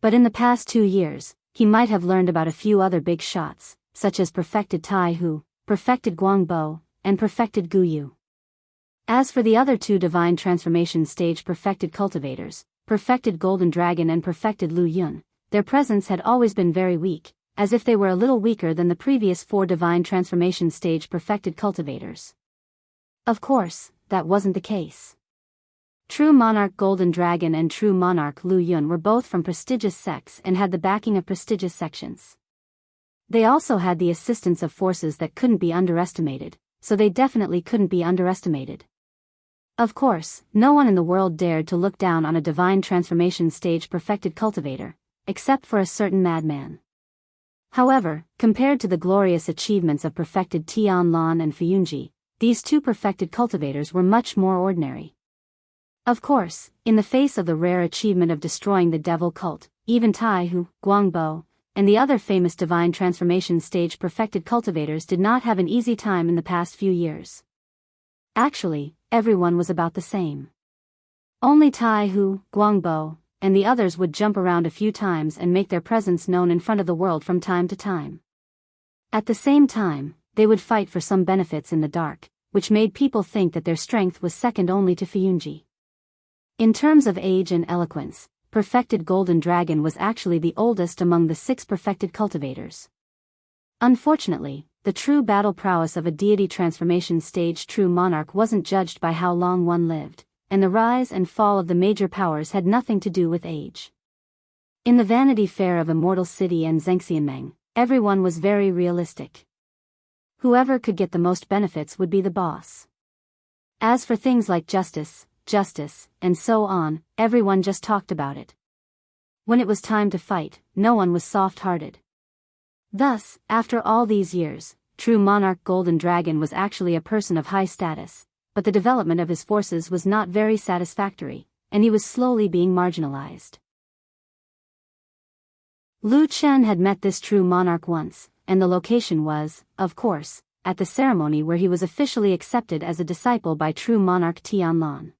[SPEAKER 1] But in the past 2 years, he might have learned about a few other big shots, such as Perfected Taihu, Perfected Guangbo, and Perfected Guyu. As for the other 2 divine transformation stage perfected cultivators, Perfected Golden Dragon and Perfected Lu Yun, their presence had always been very weak, as if they were a little weaker than the previous 4 divine transformation stage perfected cultivators. Of course, that wasn't the case. True Monarch Golden Dragon and True Monarch Lu Yun were both from prestigious sects and had the backing of prestigious sections. They also had the assistance of forces that couldn't be underestimated, so they definitely couldn't be underestimated. Of course, no one in the world dared to look down on a divine transformation stage perfected cultivator, except for a certain madman. However, compared to the glorious achievements of perfected Tianlan and Fuyunji, these 2 perfected cultivators were much more ordinary. Of course, in the face of the rare achievement of destroying the devil cult, even Taihu, Guangbo, and the other famous divine transformation stage perfected cultivators did not have an easy time in the past few years. Actually, everyone was about the same. Only Taihu, Guangbo, and the others would jump around a few times and make their presence known in front of the world from time to time. At the same time, they would fight for some benefits in the dark, which made people think that their strength was second only to Fuyunji. In terms of age and eloquence, Perfected Golden Dragon was actually the oldest among the 6 perfected cultivators. Unfortunately, the true battle prowess of a deity transformation stage true monarch wasn't judged by how long one lived, and the rise and fall of the major powers had nothing to do with age. In the Vanity Fair of Immortal City and Xianxia, everyone was very realistic. Whoever could get the most benefits would be the boss. As for things like justice, and so on, everyone just talked about it. When it was time to fight, no one was soft-hearted. Thus, after all these years, true monarch Golden Dragon was actually a person of high status, but the development of his forces was not very satisfactory, and he was slowly being marginalized. Lu Chen had met this true monarch once, and the location was, of course, at the ceremony where he was officially accepted as a disciple by true monarch Tianlan.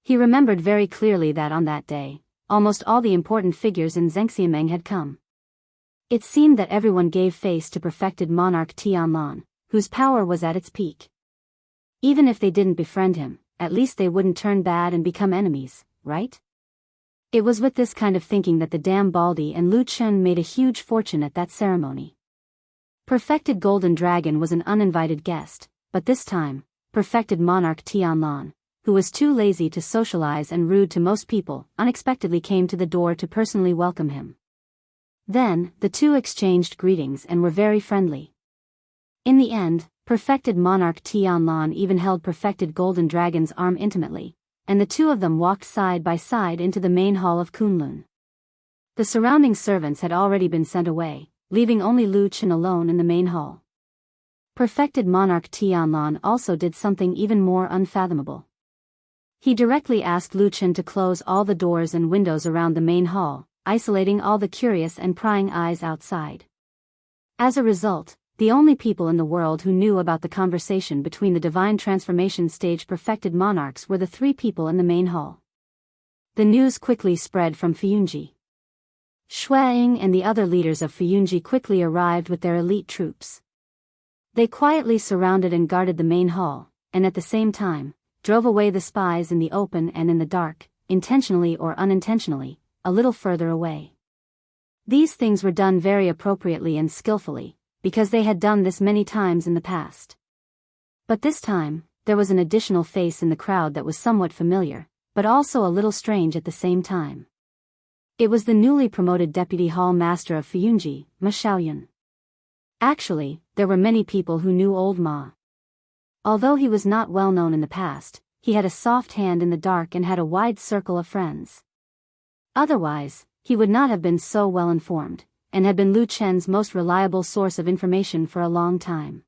[SPEAKER 1] He remembered very clearly that on that day, almost all the important figures in Xianxia had come. It seemed that everyone gave face to perfected monarch Tianlan, whose power was at its peak. Even if they didn't befriend him, at least they wouldn't turn bad and become enemies, right? It was with this kind of thinking that the damn Baldi and Lu Chen made a huge fortune at that ceremony. Perfected Golden Dragon was an uninvited guest, but this time, perfected monarch Tianlan, who was too lazy to socialize and rude to most people, unexpectedly came to the door to personally welcome him. Then, the 2 exchanged greetings and were very friendly. In the end, perfected monarch Tianlan even held perfected Golden Dragon's arm intimately, and the 2 of them walked side by side into the main hall of Kunlun. The surrounding servants had already been sent away, leaving only Lu Chen alone in the main hall. Perfected monarch Tianlan also did something even more unfathomable. He directly asked Lu Chen to close all the doors and windows around the main hall, isolating all the curious and prying eyes outside. As a result, the only people in the world who knew about the conversation between the divine transformation stage perfected monarchs were the 3 people in the main hall. The news quickly spread from Fuyunji. Shuang and the other leaders of Fuyunji quickly arrived with their elite troops. They quietly surrounded and guarded the main hall, and at the same time, drove away the spies in the open and in the dark, intentionally or unintentionally, a little further away. These things were done very appropriately and skillfully, because they had done this many times in the past. But this time, there was an additional face in the crowd that was somewhat familiar, but also a little strange at the same time. It was the newly promoted Deputy Hall Master of Fuyunji, Ma Xiaoyun. Actually, there were many people who knew old Ma. Although he was not well known in the past, he had a soft hand in the dark and had a wide circle of friends. Otherwise, he would not have been so well informed, and had been Lu Chen's most reliable source of information for a long time.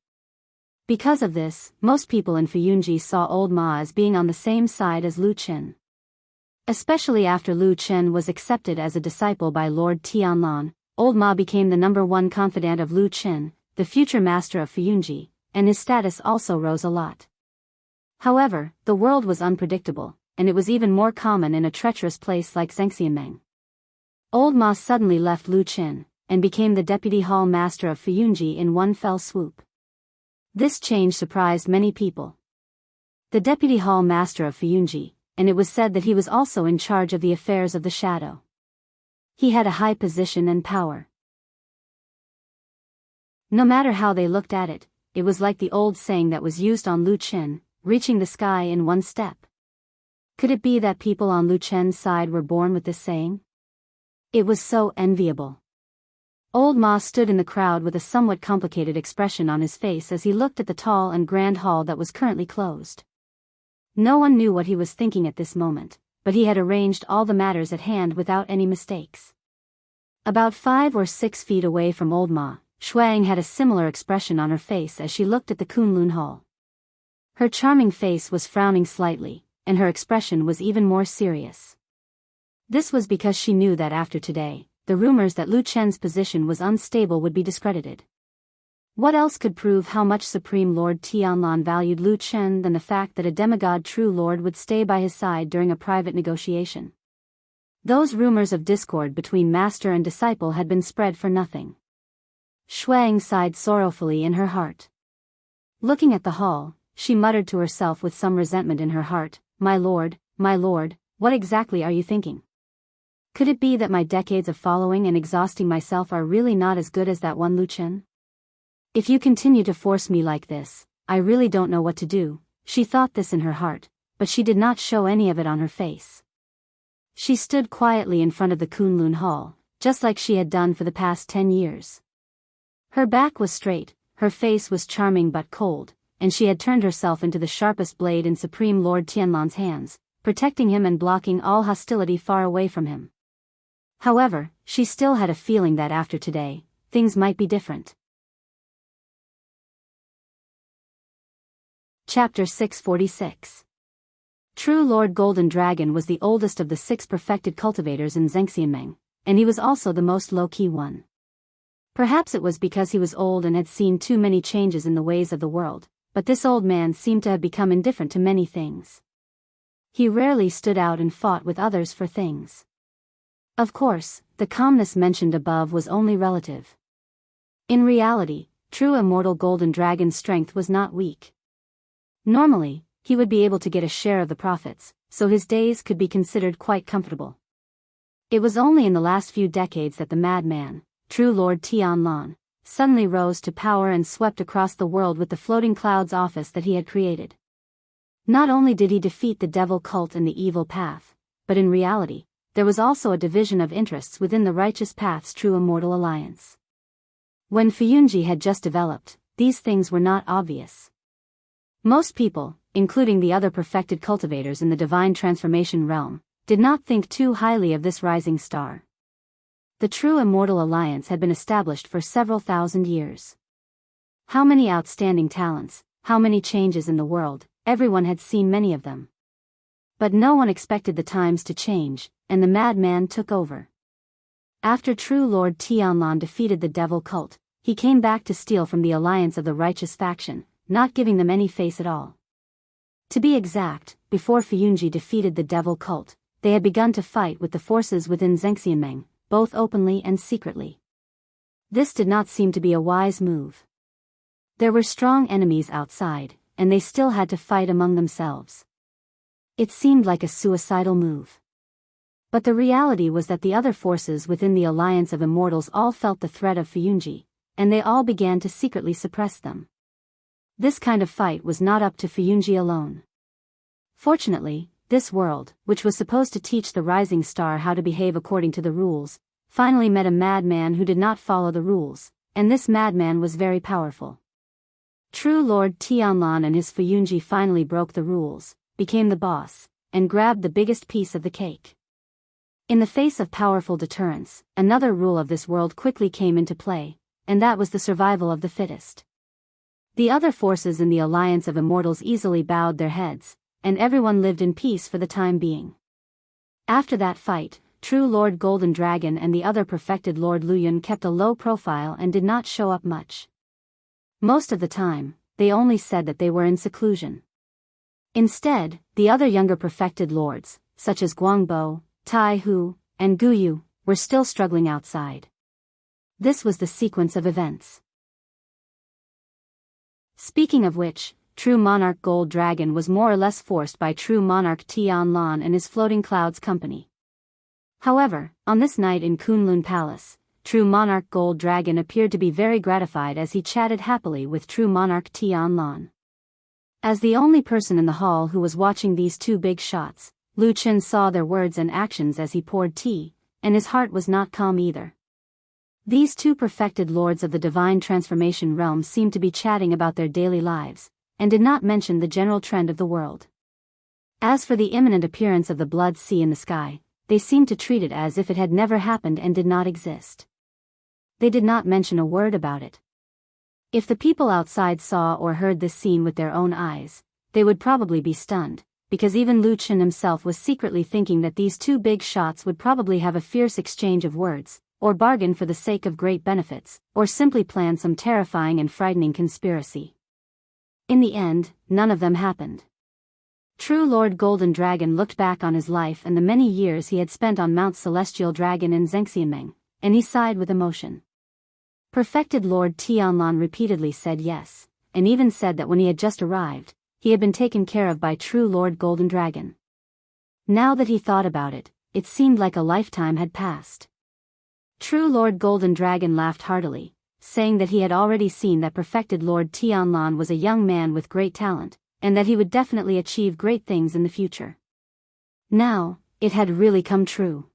[SPEAKER 1] Because of this, most people in Fuyunji saw old Ma as being on the same side as Lu Chen. Especially after Lu Chen was accepted as a disciple by Lord Tianlan, old Ma became the #1 confidant of Lu Chen, the future master of Fuyunji, and his status also rose a lot. However, the world was unpredictable, and it was even more common in a treacherous place like Xianxia. Old Ma suddenly left Lu Chen, and became the Deputy Hall Master of Fuyunji in one fell swoop. This change surprised many people. The Deputy Hall Master of Fuyunji, and it was said that he was also in charge of the affairs of the shadow. He had a high position and power. No matter how they looked at it, it was like the old saying that was used on Lu Chen, reaching the sky in one step. Could it be that people on Lu Chen's side were born with this saying? It was so enviable. Old Ma stood in the crowd with a somewhat complicated expression on his face as he looked at the tall and grand hall that was currently closed. No one knew what he was thinking at this moment, but he had arranged all the matters at hand without any mistakes. About 5 or 6 feet away from old Ma, Shuang had a similar expression on her face as she looked at the Kunlun Hall. Her charming face was frowning slightly, and her expression was even more serious. This was because she knew that after today, the rumors that Lu Chen's position was unstable would be discredited. What else could prove how much Supreme Lord Tianlan valued Lu Chen than the fact that a demigod true lord would stay by his side during a private negotiation? Those rumors of discord between master and disciple had been spread for nothing. Shuang sighed sorrowfully in her heart. Looking at the hall, she muttered to herself with some resentment in her heart, my lord, what exactly are you thinking? Could it be that my decades of following and exhausting myself are really not as good as that one Lu Chen? If you continue to force me like this, I really don't know what to do. She thought this in her heart, but she did not show any of it on her face. She stood quietly in front of the Kunlun Hall, just like she had done for the past 10 years. Her back was straight, her face was charming but cold, and she had turned herself into the sharpest blade in Supreme Lord Tianlan's hands, protecting him and blocking all hostility far away from him. However, she still had a feeling that after today, things might be different. Chapter 646. True Lord Golden Dragon was the oldest of the 6 perfected cultivators in Zhengxianmeng, and he was also the most low-key one. Perhaps it was because he was old and had seen too many changes in the ways of the world, but this old man seemed to have become indifferent to many things. He rarely stood out and fought with others for things. Of course, the calmness mentioned above was only relative. In reality, true immortal Golden Dragon's strength was not weak. Normally, he would be able to get a share of the profits, so his days could be considered quite comfortable. It was only in the last few decades that the madman, true Lord Tianlan, suddenly rose to power and swept across the world with the floating clouds office that he had created. Not only did he defeat the devil cult and the evil path, but in reality, there was also a division of interests within the righteous path's true immortal alliance. When Fuyunji had just developed, these things were not obvious. Most people, including the other perfected cultivators in the divine transformation realm, did not think too highly of this rising star. The true immortal alliance had been established for several thousand years. How many outstanding talents, how many changes in the world, everyone had seen many of them. But no one expected the times to change, and the madman took over. After true Lord Tianlan defeated the devil cult, he came back to steal from the alliance of the righteous faction, not giving them any face at all. To be exact, before Fuyunji defeated the devil cult, they had begun to fight with the forces within Zhengxianmeng, both openly and secretly. This did not seem to be a wise move. There were strong enemies outside, and they still had to fight among themselves. It seemed like a suicidal move. But the reality was that the other forces within the Alliance of Immortals all felt the threat of Fuyunji, and they all began to secretly suppress them. This kind of fight was not up to Fuyunji alone. Fortunately, this world, which was supposed to teach the rising star how to behave according to the rules, finally met a madman who did not follow the rules, and this madman was very powerful. True Lord Tianlan and his Fuyunji finally broke the rules, became the boss, and grabbed the biggest piece of the cake. In the face of powerful deterrence, another rule of this world quickly came into play, and that was the survival of the fittest. The other forces in the Alliance of Immortals easily bowed their heads, and everyone lived in peace for the time being. After that fight, True Lord Golden Dragon and the other perfected Lord Luyun kept a low profile and did not show up much. Most of the time, they only said that they were in seclusion. Instead, the other younger perfected lords, such as Guangbo, Tai Hu, and Guyu, were still struggling outside. This was the sequence of events. Speaking of which, True Monarch Gold Dragon was more or less forced by True Monarch Tianlan and his Floating Clouds company. However, on this night in Kunlun Palace, True Monarch Gold Dragon appeared to be very gratified as he chatted happily with True Monarch Tianlan. As the only person in the hall who was watching these two big shots, Lu Chen saw their words and actions as he poured tea, and his heart was not calm either. These two perfected lords of the divine transformation realm seemed to be chatting about their daily lives, and did not mention the general trend of the world. As for the imminent appearance of the blood sea in the sky, they seemed to treat it as if it had never happened and did not exist. They did not mention a word about it. If the people outside saw or heard this scene with their own eyes, they would probably be stunned, because even Lu Chen himself was secretly thinking that these two big shots would probably have a fierce exchange of words, or bargain for the sake of great benefits, or simply plan some terrifying and frightening conspiracy. In the end, none of them happened. True Lord Golden Dragon looked back on his life and the many years he had spent on Mount Celestial Dragon in Zhengxianmeng, and he sighed with emotion. Perfected Lord Tianlan repeatedly said yes, and even said that when he had just arrived, he had been taken care of by True Lord Golden Dragon. Now that he thought about it, it seemed like a lifetime had passed. True Lord Golden Dragon laughed heartily, saying that he had already seen that perfected Lord Tianlan was a young man with great talent, and that he would definitely achieve great things in the future. Now, it had really come true.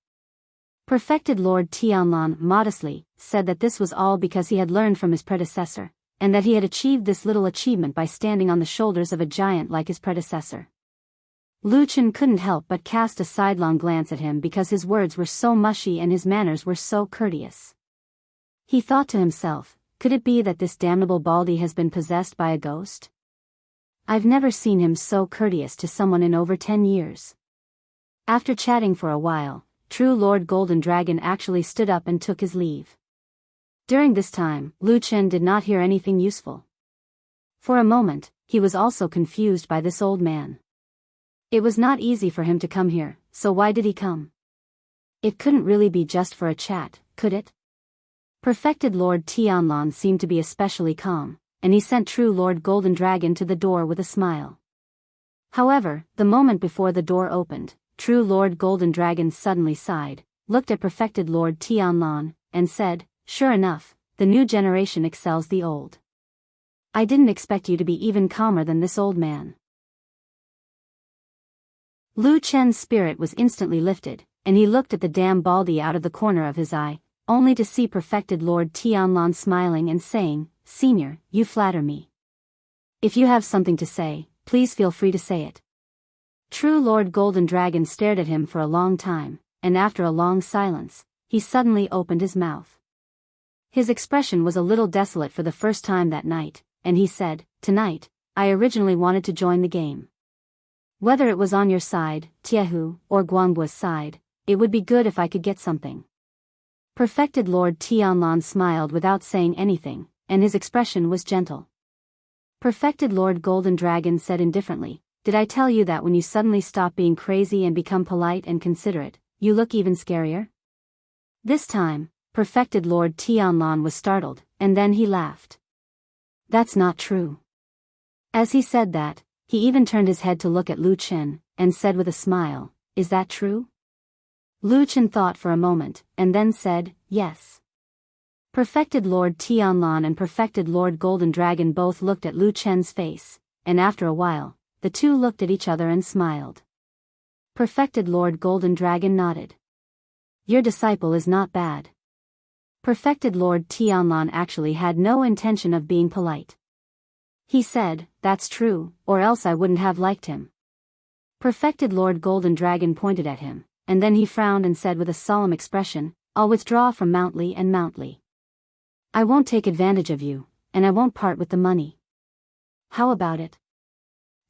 [SPEAKER 1] Perfected Lord Tianlan modestly said that this was all because he had learned from his predecessor, and that he had achieved this little achievement by standing on the shoulders of a giant like his predecessor. Lu Chen couldn't help but cast a sidelong glance at him because his words were so mushy and his manners were so courteous. He thought to himself, could it be that this damnable Baldy has been possessed by a ghost? I've never seen him so courteous to someone in over 10 years. After chatting for a while, True Lord Golden Dragon actually stood up and took his leave. During this time, Lu Chen did not hear anything useful. For a moment, he was also confused by this old man. It was not easy for him to come here, so why did he come? It couldn't really be just for a chat, could it? Perfected Lord Tianlan seemed to be especially calm, and he sent True Lord Golden Dragon to the door with a smile. However, the moment before the door opened, True Lord Golden Dragon suddenly sighed, looked at Perfected Lord Tianlan, and said, "Sure enough, the new generation excels the old. I didn't expect you to be even calmer than this old man." Lu Chen's spirit was instantly lifted, and he looked at the damn Baldy out of the corner of his eye, only to see Perfected Lord Tianlan smiling and saying, "Senior, you flatter me. If you have something to say, please feel free to say it." True Lord Golden Dragon stared at him for a long time, and after a long silence, he suddenly opened his mouth. His expression was a little desolate for the first time that night, and he said, "Tonight, I originally wanted to join the game. Whether it was on your side, Tiehu, or Guangbu's side, it would be good if I could get something." Perfected Lord Tianlan smiled without saying anything, and his expression was gentle. Perfected Lord Golden Dragon said indifferently, "Did I tell you that when you suddenly stop being crazy and become polite and considerate, you look even scarier?" This time, Perfected Lord Tianlan was startled, and then he laughed. That's not true. As he said that, he even turned his head to look at Lu Chen, and said with a smile, Is that true? Lu Chen thought for a moment, and then said, Yes. Perfected Lord Tianlan and Perfected Lord Golden Dragon both looked at Lu Chen's face, and after a while, the two looked at each other and smiled. Perfected Lord Golden Dragon nodded. Your disciple is not bad. Perfected Lord Tianlan actually had no intention of being polite. He said, That's true, or else I wouldn't have liked him. Perfected Lord Golden Dragon pointed at him, and then he frowned and said with a solemn expression, I'll withdraw from Mount Li and Mount Li. I won't take advantage of you, and I won't part with the money. How about it?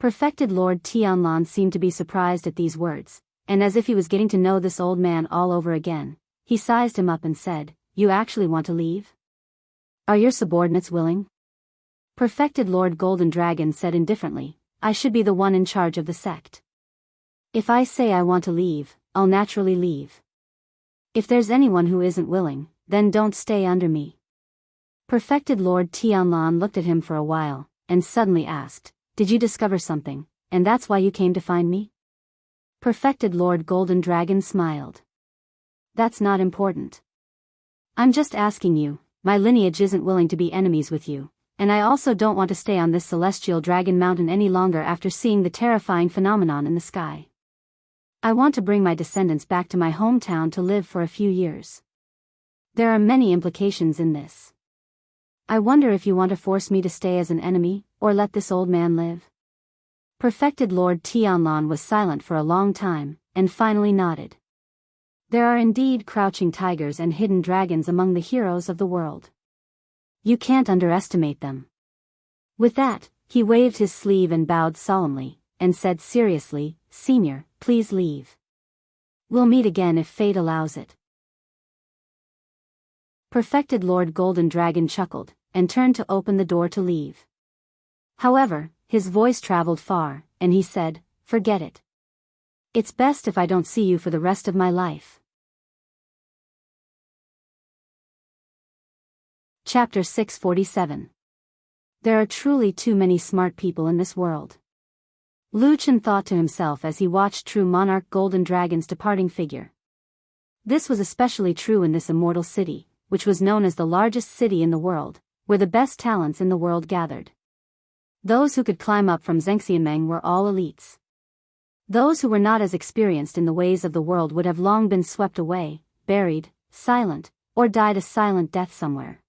[SPEAKER 1] Perfected Lord Tianlan seemed to be surprised at these words, and as if he was getting to know this old man all over again, he sized him up and said, You actually want to leave? Are your subordinates willing? Perfected Lord Golden Dragon said indifferently, I should be the one in charge of the sect. If I say I want to leave, I'll naturally leave. If there's anyone who isn't willing, then don't stay under me. Perfected Lord Tianlan looked at him for a while, and suddenly asked, Did you discover something, and that's why you came to find me? Perfected Lord Golden Dragon smiled. That's not important. I'm just asking you, my lineage isn't willing to be enemies with you, and I also don't want to stay on this celestial dragon mountain any longer after seeing the terrifying phenomenon in the sky. I want to bring my descendants back to my hometown to live for a few years. There are many implications in this. I wonder if you want to force me to stay as an enemy, or let this old man live? Perfected Lord Tianlan was silent for a long time, and finally nodded. There are indeed crouching tigers and hidden dragons among the heroes of the world. You can't underestimate them. With that, he waved his sleeve and bowed solemnly, and said seriously, Senior, please leave. We'll meet again if fate allows it. Perfected Lord Golden Dragon chuckled, and turned to open the door to leave. However, his voice traveled far, and he said, Forget it. It's best if I don't see you for the rest of my life. Chapter 647. There are truly too many smart people in this world. Lu Chen thought to himself as he watched True Monarch Golden Dragon's departing figure. This was especially true in this immortal city, which was known as the largest city in the world, where the best talents in the world gathered. Those who could climb up from Xianxia were all elites. Those who were not as experienced in the ways of the world would have long been swept away, buried, silent, or died a silent death somewhere.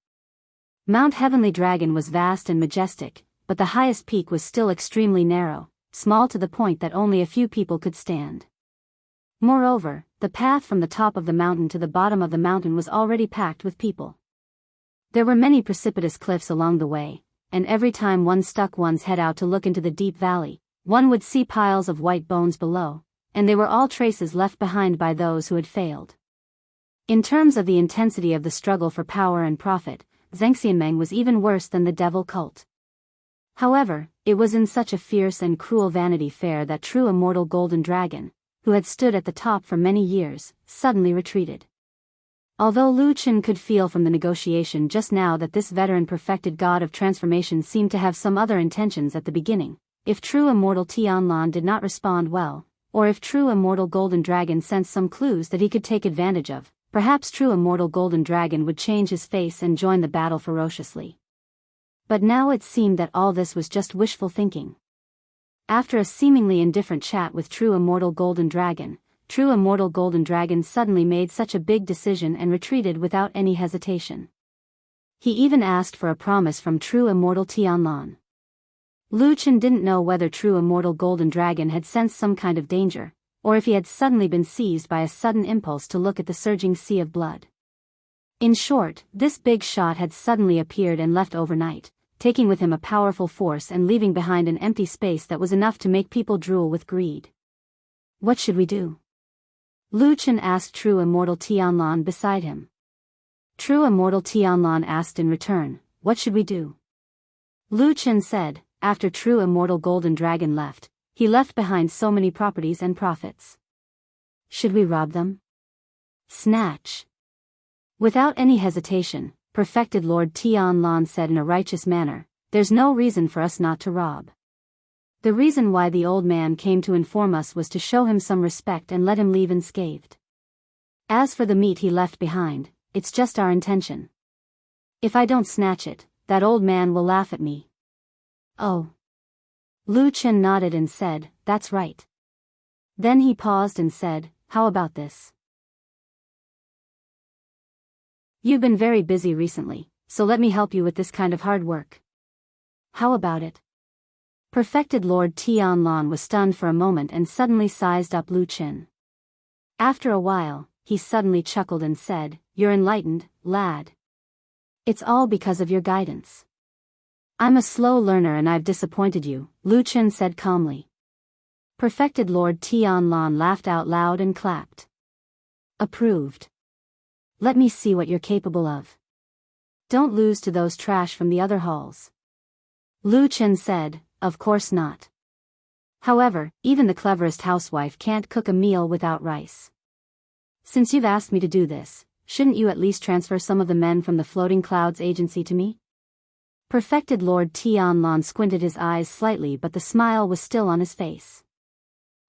[SPEAKER 1] Mount Heavenly Dragon was vast and majestic, but the highest peak was still extremely narrow, small to the point that only a few people could stand. Moreover, the path from the top of the mountain to the bottom of the mountain was already packed with people. There were many precipitous cliffs along the way, and every time one stuck one's head out to look into the deep valley, one would see piles of white bones below, and they were all traces left behind by those who had failed. In terms of the intensity of the struggle for power and profit, Xianxia was even worse than the devil cult. However, it was in such a fierce and cruel Vanity Fair that True Immortal Golden Dragon, who had stood at the top for many years, suddenly retreated. Although Lu Chen could feel from the negotiation just now that this veteran perfected god of transformation seemed to have some other intentions at the beginning, if True Immortal Tianlan did not respond well, or if True Immortal Golden Dragon sensed some clues that he could take advantage of, perhaps True Immortal Golden Dragon would change his face and join the battle ferociously. But now it seemed that all this was just wishful thinking. After a seemingly indifferent chat with True Immortal Golden Dragon, True Immortal Golden Dragon suddenly made such a big decision and retreated without any hesitation. He even asked for a promise from True Immortal Tianlan. Lu Chen didn't know whether True Immortal Golden Dragon had sensed some kind of danger, or if he had suddenly been seized by a sudden impulse to look at the surging sea of blood. In short, this big shot had suddenly appeared and left overnight, taking with him a powerful force and leaving behind an empty space that was enough to make people drool with greed. What should we do? Lu Chen asked True Immortal Tianlan beside him. True Immortal Tianlan asked in return, What should we do? Lu Chen said, After True Immortal Golden Dragon left, he left behind so many properties and profits. Should we rob them? Snatch. Without any hesitation, Perfected Lord Tianlan said in a righteous manner, there's no reason for us not to rob. The reason why the old man came to inform us was to show him some respect and let him leave unscathed. As for the meat he left behind, it's just our intention. If I don't snatch it, that old man will laugh at me. Oh. Lu Chen nodded and said, that's right. Then he paused and said, how about this? You've been very busy recently, so let me help you with this kind of hard work. How about it? Perfected Lord Tianlan was stunned for a moment and suddenly sized up Lu Chen. After a while, he suddenly chuckled and said, you're enlightened, lad. It's all because of your guidance. I'm a slow learner and I've disappointed you, Lu Chen said calmly. Perfected Lord Tianlan laughed out loud and clapped. Approved. Let me see what you're capable of. Don't lose to those trash from the other halls. Lu Chen said, of course not. However, even the cleverest housewife can't cook a meal without rice. Since you've asked me to do this, shouldn't you at least transfer some of the men from the Floating Clouds agency to me? Perfected Lord Tianlan squinted his eyes slightly, but the smile was still on his face.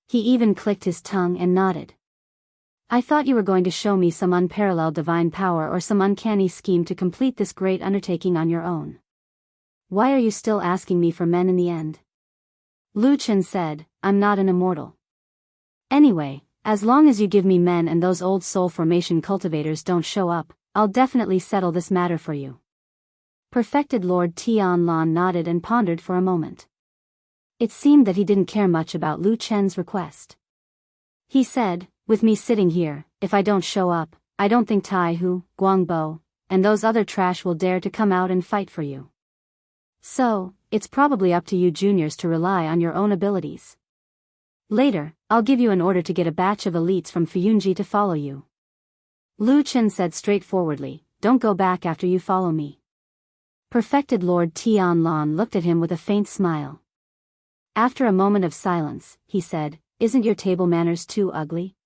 [SPEAKER 1] He even clicked his tongue and nodded. I thought you were going to show me some unparalleled divine power or some uncanny scheme to complete this great undertaking on your own. Why are you still asking me for men in the end? Lu Chen said, I'm not an immortal. Anyway, as long as you give me men and those old soul formation cultivators don't show up, I'll definitely settle this matter for you. Perfected Lord Tianlan nodded and pondered for a moment. It seemed that he didn't care much about Lu Chen's request. He said, with me sitting here, if I don't show up, I don't think Tai Hu, Guangbo, and those other trash will dare to come out and fight for you. So, it's probably up to you juniors to rely on your own abilities. Later, I'll give you an order to get a batch of elites from Fuyunji to follow you. Lu Chen said straightforwardly, don't go back after you follow me. Perfected Lord Tianlan looked at him with a faint smile. After a moment of silence, he said, isn't your table manners too ugly?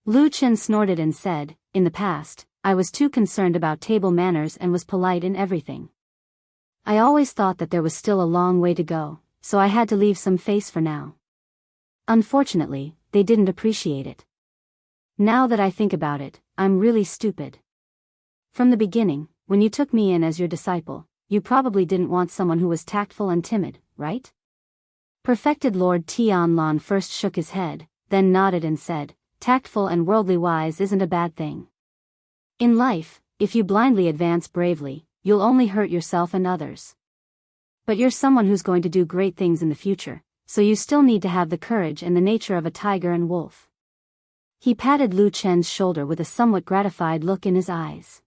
[SPEAKER 1] Lu Chen snorted and said, in the past, I was too concerned about table manners and was polite in everything. I always thought that there was still a long way to go, so I had to leave some face for now. Unfortunately, they didn't appreciate it. Now that I think about it, I'm really stupid. From the beginning, when you took me in as your disciple, you probably didn't want someone who was tactful and timid, right? Perfected Lord Tianlan first shook his head, then nodded and said, tactful and worldly wise isn't a bad thing. In life, if you blindly advance bravely, you'll only hurt yourself and others. But you're someone who's going to do great things in the future, so you still need to have the courage and the nature of a tiger and wolf. He patted Lu Chen's shoulder with a somewhat gratified look in his eyes.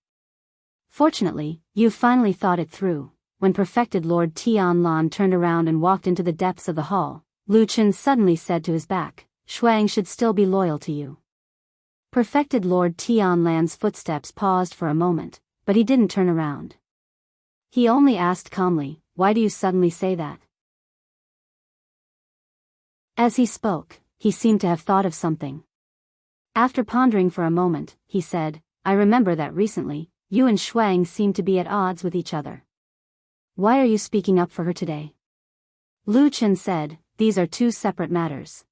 [SPEAKER 1] Fortunately, you've finally thought it through. When Perfected Lord Tianlan turned around and walked into the depths of the hall, Lu Chen suddenly said to his back, Shuang should still be loyal to you. Perfected Lord Tianlan's footsteps paused for a moment, but he didn't turn around. He only asked calmly, why do you suddenly say that? As he spoke, he seemed to have thought of something. After pondering for a moment, he said, I remember that recently, you and Shuang seemed to be at odds with each other. Why are you speaking up for her today? Lu Chen said, these are two separate matters.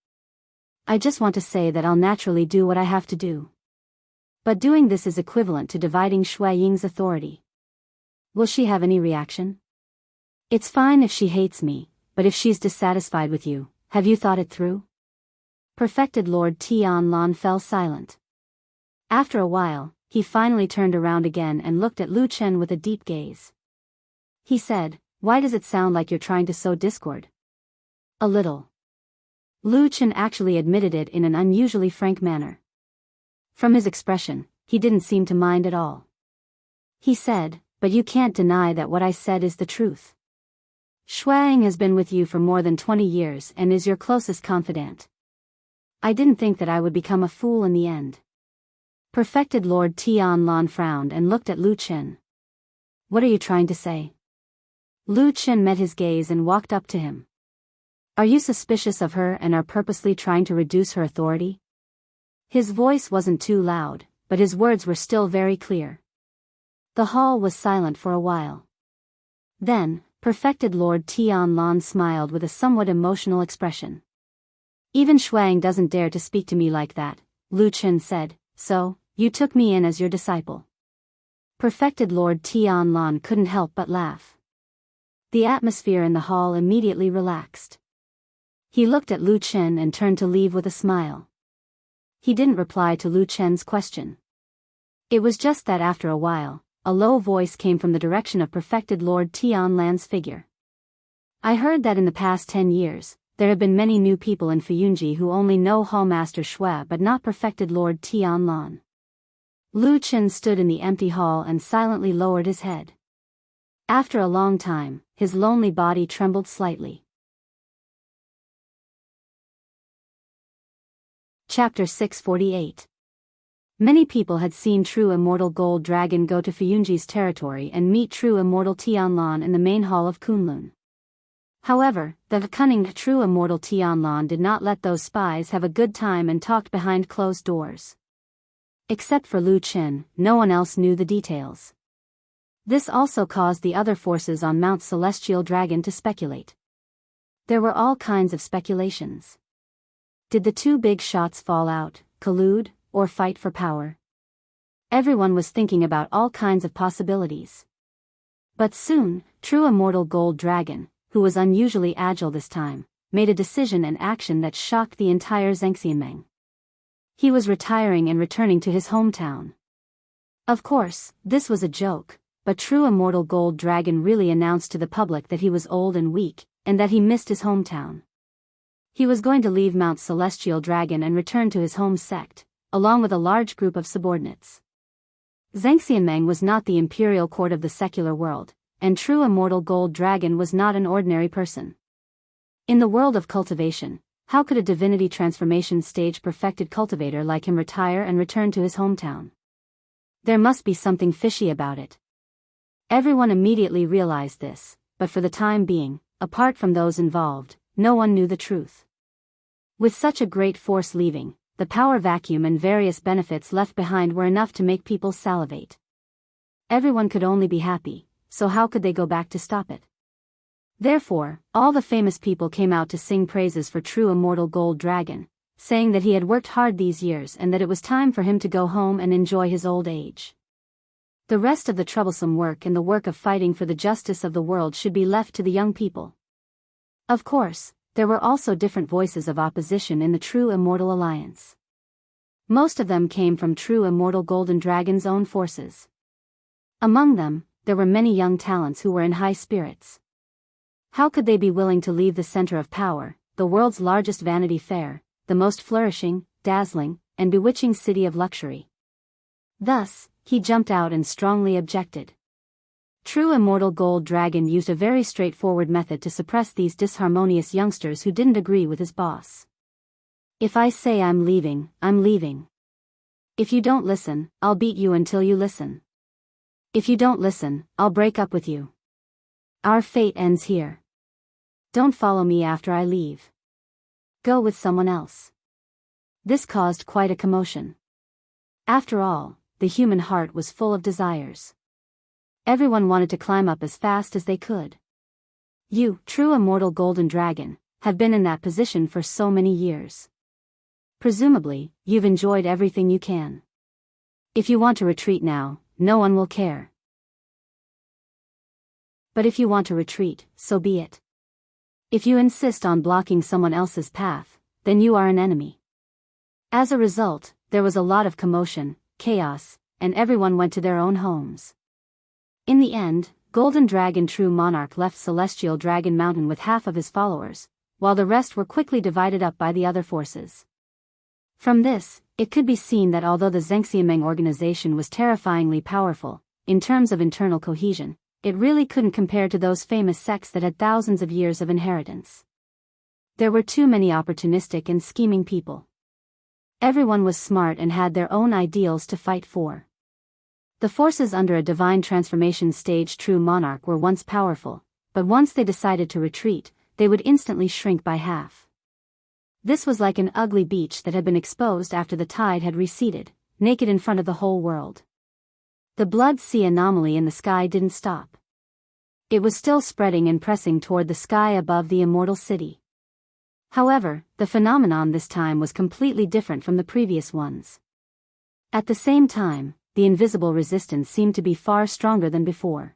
[SPEAKER 1] I just want to say that I'll naturally do what I have to do. But doing this is equivalent to dividing Shui Ying's authority. Will she have any reaction? It's fine if she hates me, but if she's dissatisfied with you, have you thought it through? Perfected Lord Tianlan fell silent. After a while, he finally turned around again and looked at Lu Chen with a deep gaze. He said, why does it sound like you're trying to sow discord? A little. Lu Chen actually admitted it in an unusually frank manner. From his expression, he didn't seem to mind at all. He said, but you can't deny that what I said is the truth. Shuang has been with you for more than 20 years and is your closest confidant. I didn't think that I would become a fool in the end. Perfected Lord Tianlan frowned and looked at Lu Chen. What are you trying to say? Lu Chen met his gaze and walked up to him. Are you suspicious of her and are purposely trying to reduce her authority? His voice wasn't too loud, but his words were still very clear. The hall was silent for a while. Then, Perfected Lord Tianlan smiled with a somewhat emotional expression. Even Shuang doesn't dare to speak to me like that, Lu Chen said, so, you took me in as your disciple. Perfected Lord Tianlan couldn't help but laugh. The atmosphere in the hall immediately relaxed. He looked at Lu Chen and turned to leave with a smile. He didn't reply to Lu Chen's question. It was just that after a while, a low voice came from the direction of Perfected Lord Tianlan's figure. I heard that in the past 10 years, there have been many new people in Fuyunji who only know Hallmaster Shui but not Perfected Lord Tianlan. Lu Chen stood in the empty hall and silently lowered his head. After a long time, his lonely body trembled slightly. Chapter 648. Many people had seen True Immortal Gold Dragon go to Fuyunji's territory and meet True Immortal Tianlan in the main hall of Kunlun. However, the cunning True Immortal Tianlan did not let those spies have a good time and talked behind closed doors. Except for Lu Chen, no one else knew the details. This also caused the other forces on Mount Celestial Dragon to speculate. There were all kinds of speculations. Did the two big shots fall out, collude, or fight for power? Everyone was thinking about all kinds of possibilities. But soon, True Immortal Gold Dragon, who was unusually agile this time, made a decision and action that shocked the entire Zhengxianmeng. He was retiring and returning to his hometown. Of course, this was a joke, but True Immortal Gold Dragon really announced to the public that he was old and weak, and that he missed his hometown. He was going to leave Mount Celestial Dragon and return to his home sect, along with a large group of subordinates. Zhengxianmeng was not the imperial court of the secular world, and True Immortal Gold Dragon was not an ordinary person. In the world of cultivation, how could a divinity transformation stage perfected cultivator like him retire and return to his hometown? There must be something fishy about it. Everyone immediately realized this, but for the time being, apart from those involved, no one knew the truth. With such a great force leaving, the power vacuum and various benefits left behind were enough to make people salivate. Everyone could only be happy, so how could they go back to stop it? Therefore, all the famous people came out to sing praises for True Immortal Gold Dragon, saying that he had worked hard these years and that it was time for him to go home and enjoy his old age. The rest of the troublesome work and the work of fighting for the justice of the world should be left to the young people. Of course, there were also different voices of opposition in the True Immortal Alliance. Most of them came from True Immortal Golden Dragon's own forces. Among them, there were many young talents who were in high spirits. How could they be willing to leave the center of power, the world's largest Vanity Fair, the most flourishing, dazzling, and bewitching city of luxury? Thus, he jumped out and strongly objected. True Immortal Gold Dragon used a very straightforward method to suppress these disharmonious youngsters who didn't agree with his boss. If I say I'm leaving, I'm leaving. If you don't listen, I'll beat you until you listen. If you don't listen, I'll break up with you. Our fate ends here. Don't follow me after I leave. Go with someone else. This caused quite a commotion. After all, the human heart was full of desires. Everyone wanted to climb up as fast as they could. You, True Immortal Golden Dragon, have been in that position for so many years. Presumably, you've enjoyed everything you can. If you want to retreat now, no one will care. But if you want to retreat, so be it. If you insist on blocking someone else's path, then you are an enemy. As a result, there was a lot of commotion, chaos, and everyone went to their own homes. In the end, Golden Dragon True Monarch left Celestial Dragon Mountain with half of his followers, while the rest were quickly divided up by the other forces. From this, it could be seen that although the Zhengxianmeng organization was terrifyingly powerful, in terms of internal cohesion, it really couldn't compare to those famous sects that had thousands of years of inheritance. There were too many opportunistic and scheming people. Everyone was smart and had their own ideals to fight for. The forces under a divine transformation stage True Monarch were once powerful, but once they decided to retreat, they would instantly shrink by half. This was like an ugly beach that had been exposed after the tide had receded, naked in front of the whole world. The blood sea anomaly in the sky didn't stop. It was still spreading and pressing toward the sky above the immortal city. However, the phenomenon this time was completely different from the previous ones. At the same time, the invisible resistance seemed to be far stronger than before.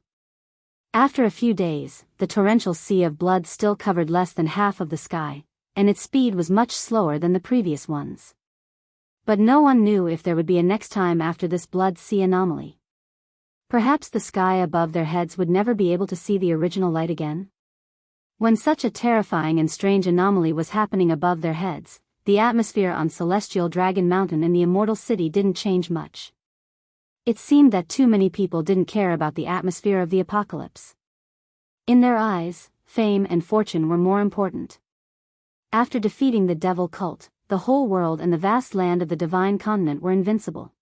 [SPEAKER 1] After a few days, the torrential sea of blood still covered less than half of the sky, and its speed was much slower than the previous ones. But no one knew if there would be a next time after this blood sea anomaly. Perhaps the sky above their heads would never be able to see the original light again? When such a terrifying and strange anomaly was happening above their heads, the atmosphere on Celestial Dragon Mountain and the Immortal City didn't change much. It seemed that too many people didn't care about the atmosphere of the apocalypse. In their eyes, fame and fortune were more important. After defeating the devil cult, the whole world and the vast land of the divine continent were invincible.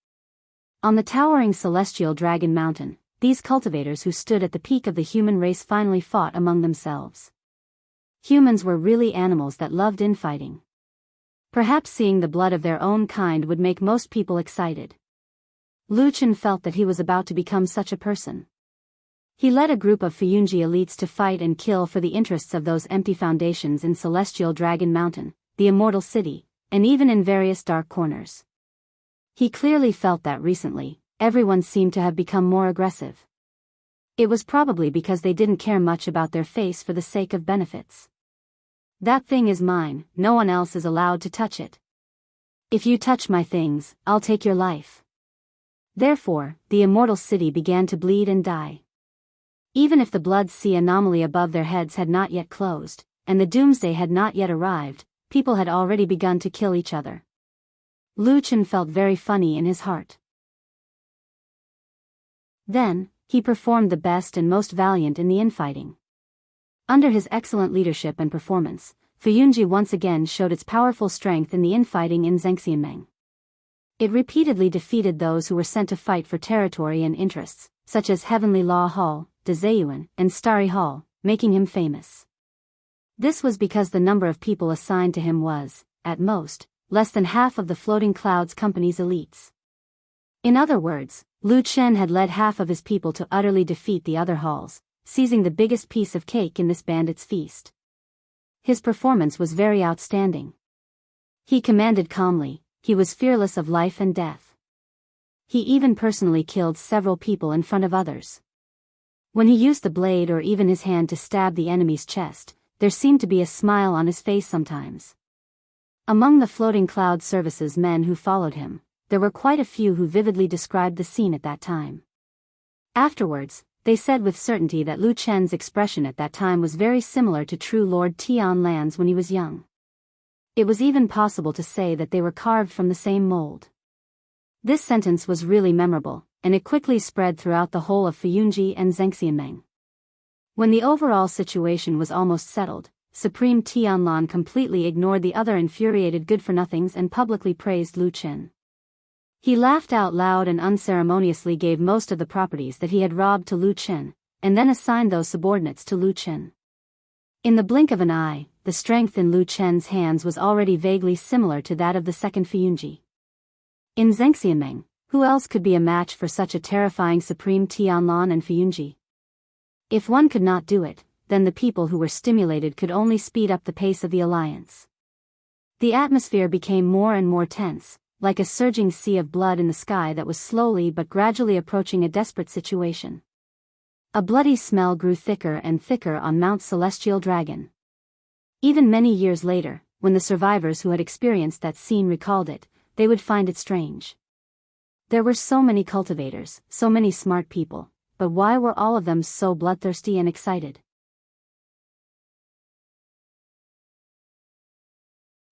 [SPEAKER 1] On the towering Celestial Dragon Mountain, these cultivators who stood at the peak of the human race finally fought among themselves. Humans were really animals that loved infighting. Perhaps seeing the blood of their own kind would make most people excited. Lu Chen felt that he was about to become such a person. He led a group of Fuyunji elites to fight and kill for the interests of those empty foundations in Celestial Dragon Mountain, the Immortal City, and even in various dark corners. He clearly felt that recently, everyone seemed to have become more aggressive. It was probably because they didn't care much about their face for the sake of benefits. That thing is mine, no one else is allowed to touch it. If you touch my things, I'll take your life. Therefore, the Immortal City began to bleed and die. Even if the blood sea anomaly above their heads had not yet closed, and the doomsday had not yet arrived, people had already begun to kill each other. Lu Chen felt very funny in his heart. Then, he performed the best and most valiant in the infighting. Under his excellent leadership and performance, Fuyunji once again showed its powerful strength in the infighting in Zhengxianmeng. It repeatedly defeated those who were sent to fight for territory and interests, such as Heavenly Law Hall, De Zayuan, and Starry Hall, making him famous. This was because the number of people assigned to him was, at most, less than half of the Floating Clouds Company's elites. In other words, Lu Chen had led half of his people to utterly defeat the other halls, seizing the biggest piece of cake in this bandit's feast. His performance was very outstanding. He commanded calmly, he was fearless of life and death. He even personally killed several people in front of others. When he used the blade or even his hand to stab the enemy's chest, there seemed to be a smile on his face sometimes. Among the Floating Cloud Services men who followed him, there were quite a few who vividly described the scene at that time. Afterwards, they said with certainty that Lu Chen's expression at that time was very similar to true Lord Tian Lan's when he was young. It was even possible to say that they were carved from the same mold. This sentence was really memorable, and it quickly spread throughout the whole of Fuyunji and Zhengxianmeng. When the overall situation was almost settled, Supreme Tianlan completely ignored the other infuriated good-for-nothings and publicly praised Lu Chen. He laughed out loud and unceremoniously gave most of the properties that he had robbed to Lu Chen, and then assigned those subordinates to Lu Chen. In the blink of an eye, the strength in Lu Chen's hands was already vaguely similar to that of the second Fuyunji. In Zhengxianmeng, who else could be a match for such a terrifying Supreme Tianlan and Fuyunji? If one could not do it, then the people who were stimulated could only speed up the pace of the alliance. The atmosphere became more and more tense, like a surging sea of blood in the sky that was slowly but gradually approaching a desperate situation. A bloody smell grew thicker and thicker on Mount Celestial Dragon. Even many years later, when the survivors who had experienced that scene recalled it, they would find it strange. There were so many cultivators, so many smart people, but why were all of them so bloodthirsty and excited?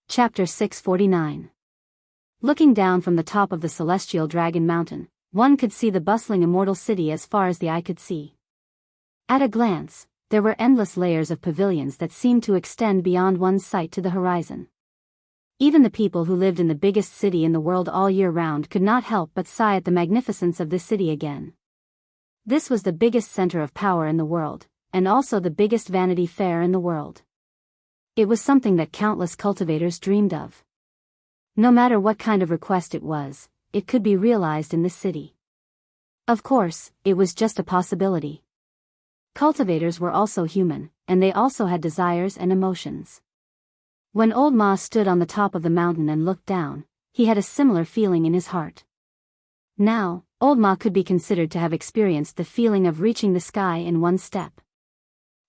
[SPEAKER 1] Chapter 649. Looking down from the top of the Celestial Dragon Mountain, one could see the bustling immortal city as far as the eye could see. At a glance, there were endless layers of pavilions that seemed to extend beyond one's sight to the horizon. Even the people who lived in the biggest city in the world all year round could not help but sigh at the magnificence of this city again. This was the biggest center of power in the world, and also the biggest Vanity Fair in the world. It was something that countless cultivators dreamed of. No matter what kind of request it was, it could be realized in this city. Of course, it was just a possibility. Cultivators were also human, and they also had desires and emotions. When Old Ma stood on the top of the mountain and looked down, he had a similar feeling in his heart. Now, Old Ma could be considered to have experienced the feeling of reaching the sky in one step.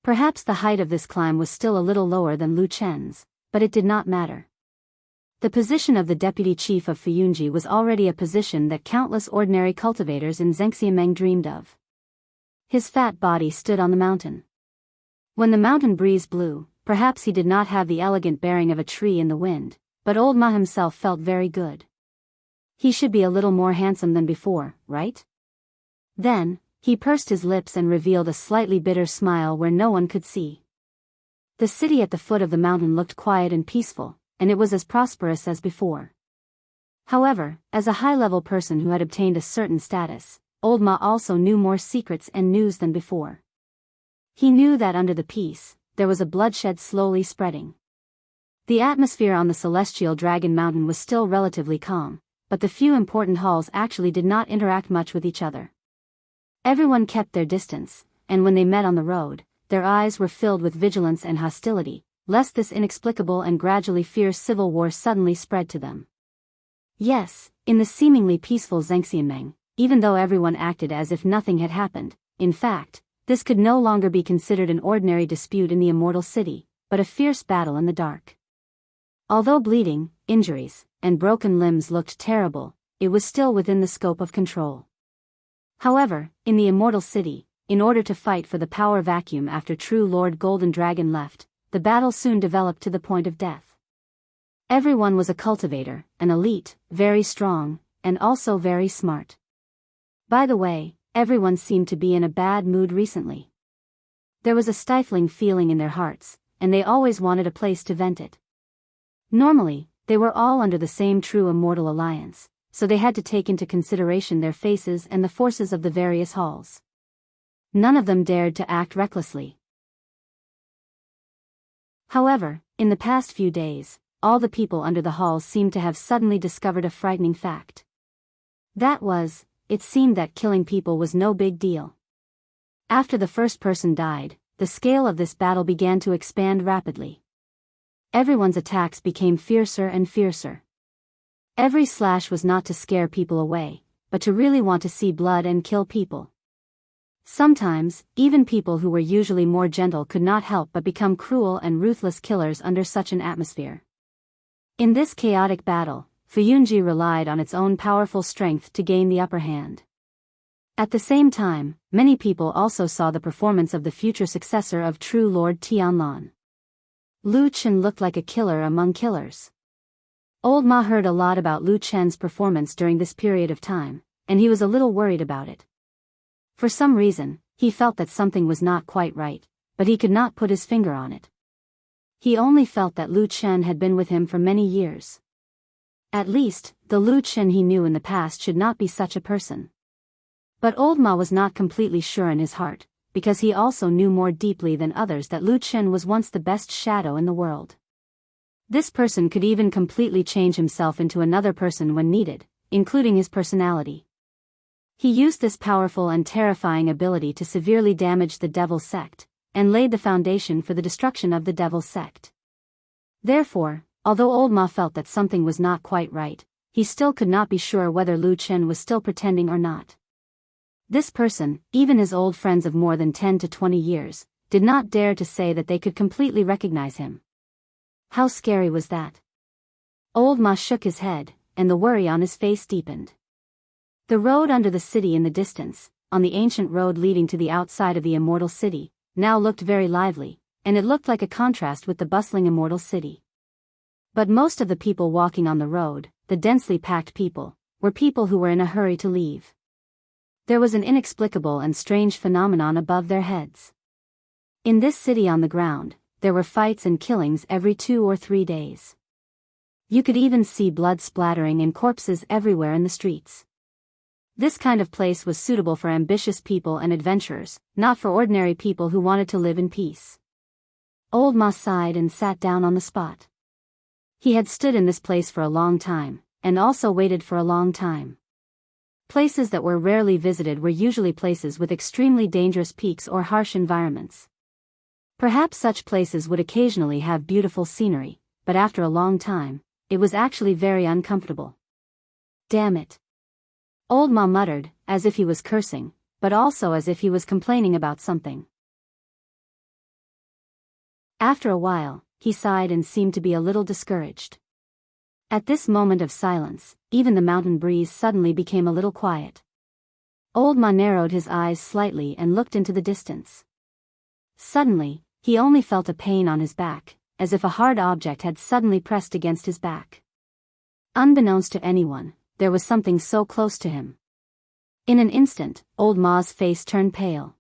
[SPEAKER 1] Perhaps the height of this climb was still a little lower than Lu Chen's, but it did not matter. The position of the deputy chief of Fuyunji was already a position that countless ordinary cultivators in Zhengxiameng dreamed of. His fat body stood on the mountain. When the mountain breeze blew, perhaps he did not have the elegant bearing of a tree in the wind, but Old Ma himself felt very good. He should be a little more handsome than before, right? Then, he pursed his lips and revealed a slightly bitter smile where no one could see. The city at the foot of the mountain looked quiet and peaceful, and it was as prosperous as before. However, as a high-level person who had obtained a certain status, Old Ma also knew more secrets and news than before. He knew that under the peace, there was a bloodshed slowly spreading. The atmosphere on the celestial Dragon Mountain was still relatively calm, but the few important halls actually did not interact much with each other. Everyone kept their distance, and when they met on the road, their eyes were filled with vigilance and hostility, lest this inexplicable and gradually fierce civil war suddenly spread to them. Yes, in the seemingly peaceful Zhengxiameng, even though everyone acted as if nothing had happened, in fact, this could no longer be considered an ordinary dispute in the immortal city, but a fierce battle in the dark. Although bleeding, injuries, and broken limbs looked terrible, it was still within the scope of control. However, in the immortal city, in order to fight for the power vacuum after true Lord Golden Dragon left, the battle soon developed to the point of death. Everyone was a cultivator, an elite, very strong, and also very smart. By the way, everyone seemed to be in a bad mood recently. There was a stifling feeling in their hearts, and they always wanted a place to vent it. Normally, they were all under the same true immortal alliance, so they had to take into consideration their faces and the forces of the various halls. None of them dared to act recklessly. However, in the past few days, all the people under the halls seemed to have suddenly discovered a frightening fact. That was, it seemed that killing people was no big deal. After the first person died, the scale of this battle began to expand rapidly. Everyone's attacks became fiercer and fiercer. Every slash was not to scare people away, but to really want to see blood and kill people. Sometimes, even people who were usually more gentle could not help but become cruel and ruthless killers under such an atmosphere. In this chaotic battle, Fuyunji relied on its own powerful strength to gain the upper hand. At the same time, many people also saw the performance of the future successor of true Lord Tianlan. Lu Chen looked like a killer among killers. Old Ma heard a lot about Lu Chen's performance during this period of time, and he was a little worried about it. For some reason, he felt that something was not quite right, but he could not put his finger on it. He only felt that Lu Chen had been with him for many years. At least, the Lu Chen he knew in the past should not be such a person. But Old Ma was not completely sure in his heart, because he also knew more deeply than others that Lu Chen was once the best shadow in the world. This person could even completely change himself into another person when needed, including his personality. He used this powerful and terrifying ability to severely damage the Devil Sect, and laid the foundation for the destruction of the Devil Sect. Therefore, although Old Ma felt that something was not quite right, he still could not be sure whether Lu Chen was still pretending or not. This person, even his old friends of more than 10 to 20 years, did not dare to say that they could completely recognize him. How scary was that? Old Ma shook his head, and the worry on his face deepened. The road under the city in the distance, on the ancient road leading to the outside of the immortal city, now looked very lively, and it looked like a contrast with the bustling immortal city. But most of the people walking on the road, the densely packed people, were people who were in a hurry to leave. There was an inexplicable and strange phenomenon above their heads. In this city on the ground, there were fights and killings every 2 or 3 days. You could even see blood splattering and corpses everywhere in the streets. This kind of place was suitable for ambitious people and adventurers, not for ordinary people who wanted to live in peace. Old Ma sighed and sat down on the spot. He had stood in this place for a long time, and also waited for a long time. Places that were rarely visited were usually places with extremely dangerous peaks or harsh environments. Perhaps such places would occasionally have beautiful scenery, but after a long time, it was actually very uncomfortable. Damn it. Old Ma muttered, as if he was cursing, but also as if he was complaining about something. After a while, he sighed and seemed to be a little discouraged. At this moment of silence, even the mountain breeze suddenly became a little quiet. Old Ma narrowed his eyes slightly and looked into the distance. Suddenly, he only felt a pain on his back, as if a hard object had suddenly pressed against his back. Unbeknownst to anyone, there was something so close to him. In an instant, Old Ma's face turned pale.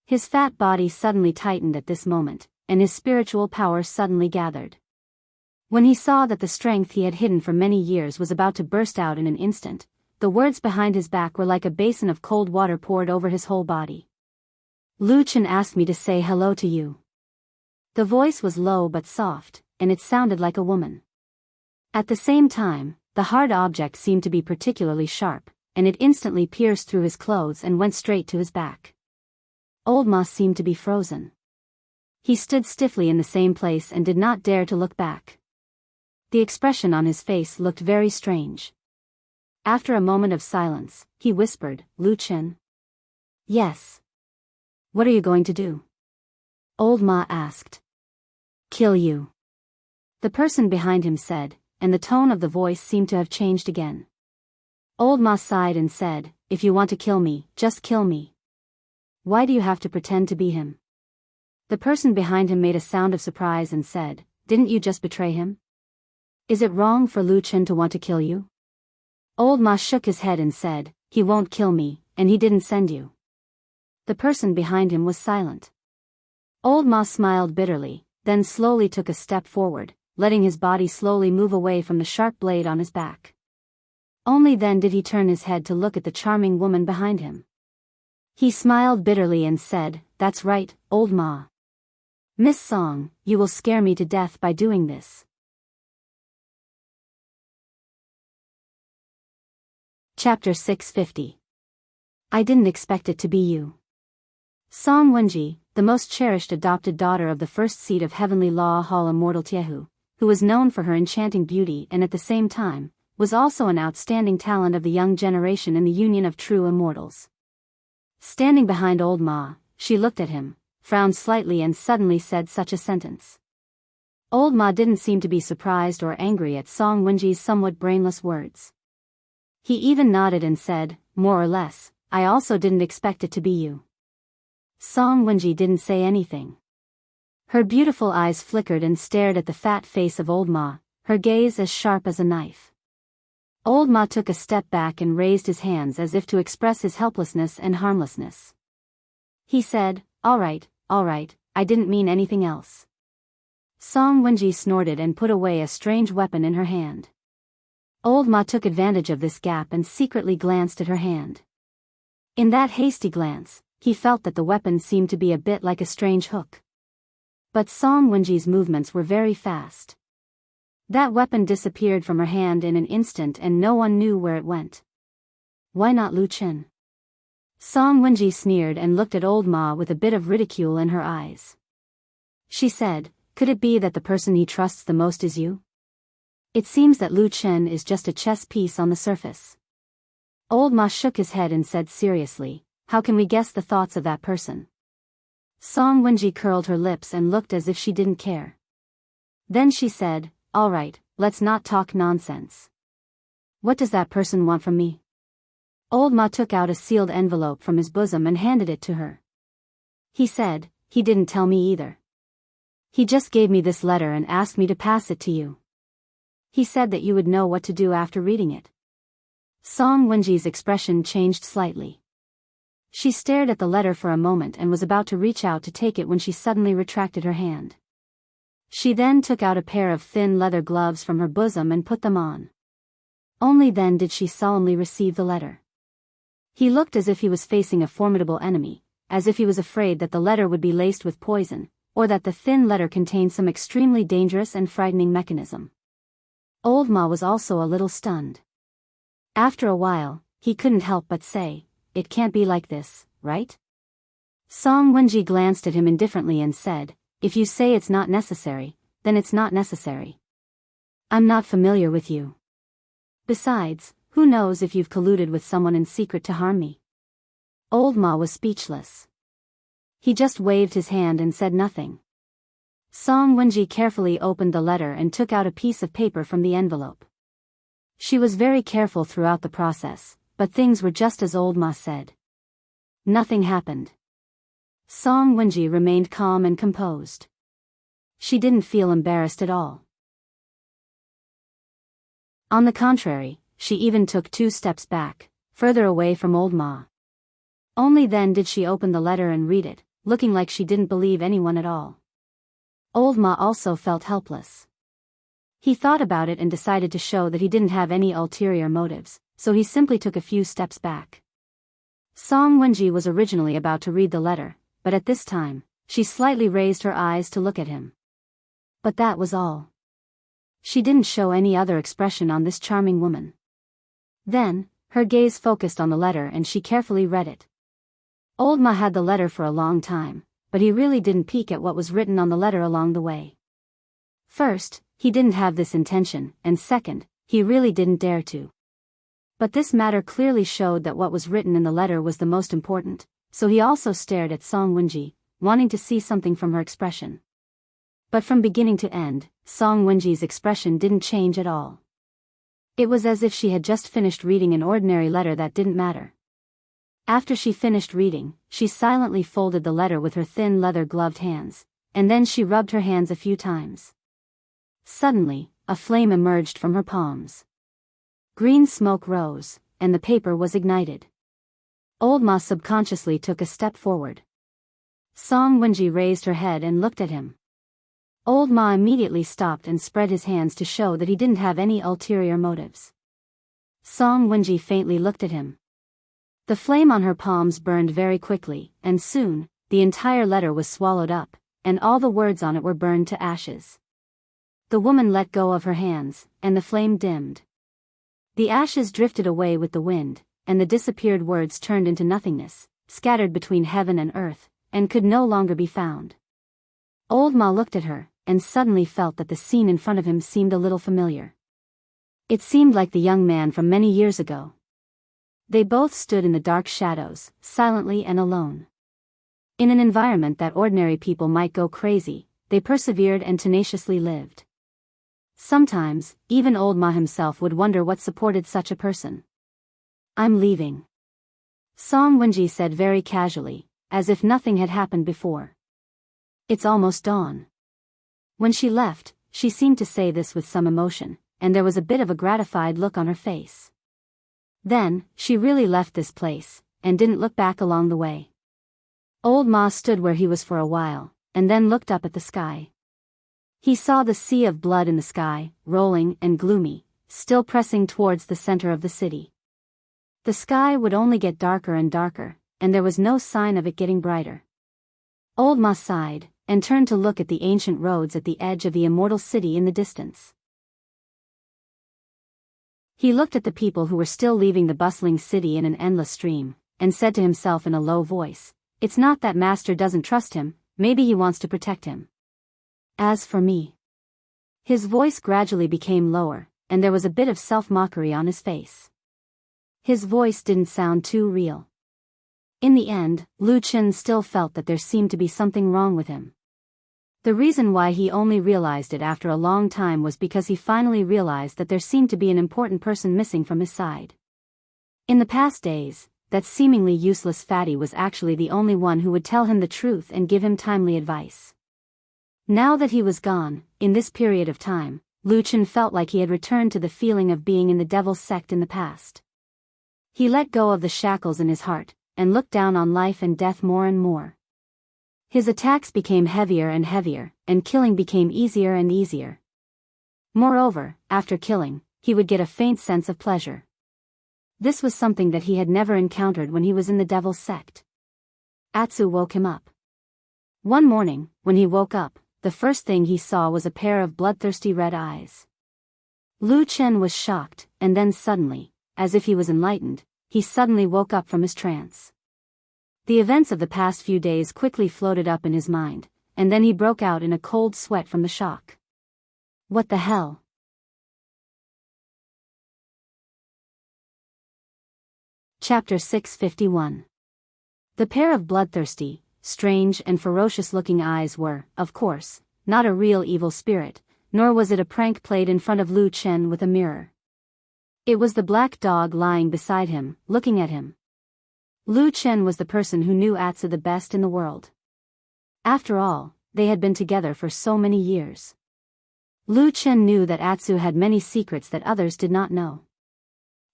[SPEAKER 1] His fat body suddenly tightened at this moment, and his spiritual power suddenly gathered. When he saw that the strength he had hidden for many years was about to burst out in an instant, the words behind his back were like a basin of cold water poured over his whole body. Lu Chen asked me to say hello to you. The voice was low but soft, and it sounded like a woman. At the same time, the hard object seemed to be particularly sharp, and it instantly pierced through his clothes and went straight to his back. Old Ma seemed to be frozen. He stood stiffly in the same place and did not dare to look back. The expression on his face looked very strange. After a moment of silence, he whispered, Lu Chen? Yes. What are you going to do? Old Ma asked. Kill you. The person behind him said, and the tone of the voice seemed to have changed again. Old Ma sighed and said, if you want to kill me, just kill me. Why do you have to pretend to be him? The person behind him made a sound of surprise and said, didn't you just betray him? Is it wrong for Lu Chen to want to kill you? Old Ma shook his head and said, he won't kill me, and he didn't send you. The person behind him was silent. Old Ma smiled bitterly, then slowly took a step forward, letting his body slowly move away from the sharp blade on his back. Only then did he turn his head to look at the charming woman behind him. He smiled bitterly and said, that's right, Old Ma. Miss Song, you will scare me to death by doing this. Chapter 650. I didn't expect it to be you. Song Wenji, the most cherished adopted daughter of the first seat of Heavenly Law Hall Immortal Jianghu, who was known for her enchanting beauty and at the same time, was also an outstanding talent of the young generation in the Union of True Immortals. Standing behind Old Ma, she looked at him, frowned slightly and suddenly said such a sentence. Old Ma didn't seem to be surprised or angry at Song Wenji's somewhat brainless words. He even nodded and said, more or less, I also didn't expect it to be you. Song Wenji didn't say anything. Her beautiful eyes flickered and stared at the fat face of Old Ma, her gaze as sharp as a knife. Old Ma took a step back and raised his hands as if to express his helplessness and harmlessness. He said, all right, I didn't mean anything else. Song Wenji snorted and put away a strange weapon in her hand. Old Ma took advantage of this gap and secretly glanced at her hand. In that hasty glance, he felt that the weapon seemed to be a bit like a strange hook. But Song Wenji's movements were very fast. That weapon disappeared from her hand in an instant and no one knew where it went. Why not Lu Chen? Song Wenji sneered and looked at Old Ma with a bit of ridicule in her eyes. She said, could it be that the person he trusts the most is you? It seems that Lu Chen is just a chess piece on the surface. Old Ma shook his head and said seriously, how can we guess the thoughts of that person? Song Wenji curled her lips and looked as if she didn't care. Then she said, all right, let's not talk nonsense. What does that person want from me? Old Ma took out a sealed envelope from his bosom and handed it to her. He said, he didn't tell me either. He just gave me this letter and asked me to pass it to you. He said that you would know what to do after reading it. Song Wenji's expression changed slightly. She stared at the letter for a moment and was about to reach out to take it when she suddenly retracted her hand. She then took out a pair of thin leather gloves from her bosom and put them on. Only then did she solemnly receive the letter. He looked as if he was facing a formidable enemy, as if he was afraid that the letter would be laced with poison, or that the thin letter contained some extremely dangerous and frightening mechanism. Old Ma was also a little stunned. After a while, he couldn't help but say, "It can't be like this, right?" Song Wenji glanced at him indifferently and said, "If you say it's not necessary, then it's not necessary. I'm not familiar with you. Besides, who knows if you've colluded with someone in secret to harm me?" Old Ma was speechless. He just waved his hand and said nothing. Song Wenji carefully opened the letter and took out a piece of paper from the envelope. She was very careful throughout the process, but things were just as Old Ma said. Nothing happened. Song Wenji remained calm and composed. She didn't feel embarrassed at all. On the contrary, she even took 2 steps back, further away from Old Ma. Only then did she open the letter and read it, looking like she didn't believe anyone at all. Old Ma also felt helpless. He thought about it and decided to show that he didn't have any ulterior motives, so he simply took a few steps back. Song Wenji was originally about to read the letter, but at this time, she slightly raised her eyes to look at him. But that was all. She didn't show any other expression on this charming woman. Then, her gaze focused on the letter and she carefully read it. Old Ma had the letter for a long time, but he really didn't peek at what was written on the letter along the way. First, he didn't have this intention, and second, he really didn't dare to. But this matter clearly showed that what was written in the letter was the most important, so he also stared at Song Wenji, wanting to see something from her expression. But from beginning to end, Song Wenji's expression didn't change at all. It was as if she had just finished reading an ordinary letter that didn't matter. After she finished reading, she silently folded the letter with her thin leather-gloved hands, and then she rubbed her hands a few times. Suddenly, a flame emerged from her palms. Green smoke rose, and the paper was ignited. Old Ma subconsciously took a step forward. Song Wenji raised her head and looked at him. Old Ma immediately stopped and spread his hands to show that he didn't have any ulterior motives. Song Wenji faintly looked at him. The flame on her palms burned very quickly, and soon, the entire letter was swallowed up, and all the words on it were burned to ashes. The woman let go of her hands, and the flame dimmed. The ashes drifted away with the wind, and the disappeared words turned into nothingness, scattered between heaven and earth, and could no longer be found. Old Ma looked at her, and suddenly felt that the scene in front of him seemed a little familiar. It seemed like the young man from many years ago. They both stood in the dark shadows, silently and alone. In an environment that ordinary people might go crazy, they persevered and tenaciously lived. Sometimes, even Old Ma himself would wonder what supported such a person. "I'm leaving," Song Wenji said very casually, as if nothing had happened before. "It's almost dawn." When she left, she seemed to say this with some emotion, and there was a bit of a gratified look on her face. Then, she really left this place, and didn't look back along the way. Old Ma stood where he was for a while, and then looked up at the sky. He saw the sea of blood in the sky, rolling and gloomy, still pressing towards the center of the city. The sky would only get darker and darker, and there was no sign of it getting brighter. Old Ma sighed, and turned to look at the ancient roads at the edge of the immortal city in the distance. He looked at the people who were still leaving the bustling city in an endless stream, and said to himself in a low voice, "It's not that Master doesn't trust him, maybe he wants to protect him. As for me..." His voice gradually became lower, and there was a bit of self-mockery on his face. His voice didn't sound too real. In the end, Lu Chen still felt that there seemed to be something wrong with him. The reason why he only realized it after a long time was because he finally realized that there seemed to be an important person missing from his side. In the past days, that seemingly useless fatty was actually the only one who would tell him the truth and give him timely advice. Now that he was gone, in this period of time, Lu Chen felt like he had returned to the feeling of being in the devil's sect in the past. He let go of the shackles in his heart, and looked down on life and death more and more. His attacks became heavier and heavier, and killing became easier and easier. Moreover, after killing, he would get a faint sense of pleasure. This was something that he had never encountered when he was in the devil's sect. Atsu woke him up. One morning, when he woke up, the first thing he saw was a pair of bloodthirsty red eyes. Lu Chen was shocked, and then suddenly, as if he was enlightened, he suddenly woke up from his trance. The events of the past few days quickly floated up in his mind, and then he broke out in a cold sweat from the shock. What the hell? Chapter 651. The pair of bloodthirsty, strange and ferocious-looking eyes were, of course, not a real evil spirit, nor was it a prank played in front of Lu Chen with a mirror. It was the black dog lying beside him, looking at him. Lu Chen was the person who knew Atsu the best in the world. After all, they had been together for so many years. Lu Chen knew that Atsu had many secrets that others did not know.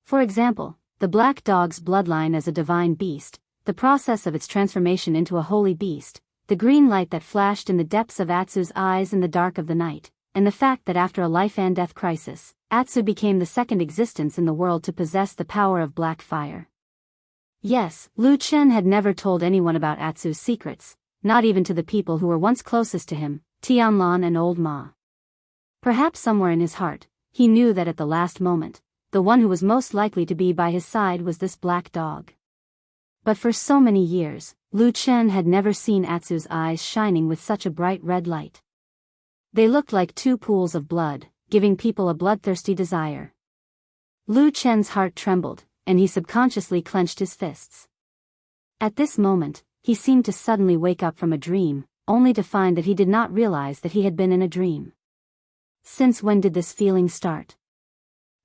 [SPEAKER 1] For example, the black dog's bloodline as a divine beast, the process of its transformation into a holy beast, the green light that flashed in the depths of Atsu's eyes in the dark of the night, and the fact that after a life-and-death crisis, Atsu became the second existence in the world to possess the power of black fire. Yes, Lu Chen had never told anyone about Atsu's secrets, not even to the people who were once closest to him, Tianlan and Old Ma. Perhaps somewhere in his heart, he knew that at the last moment, the one who was most likely to be by his side was this black dog. But for so many years, Lu Chen had never seen Atsu's eyes shining with such a bright red light. They looked like two pools of blood, giving people a bloodthirsty desire. Lu Chen's heart trembled, and he subconsciously clenched his fists. At this moment, he seemed to suddenly wake up from a dream, only to find that he did not realize that he had been in a dream. Since when did this feeling start?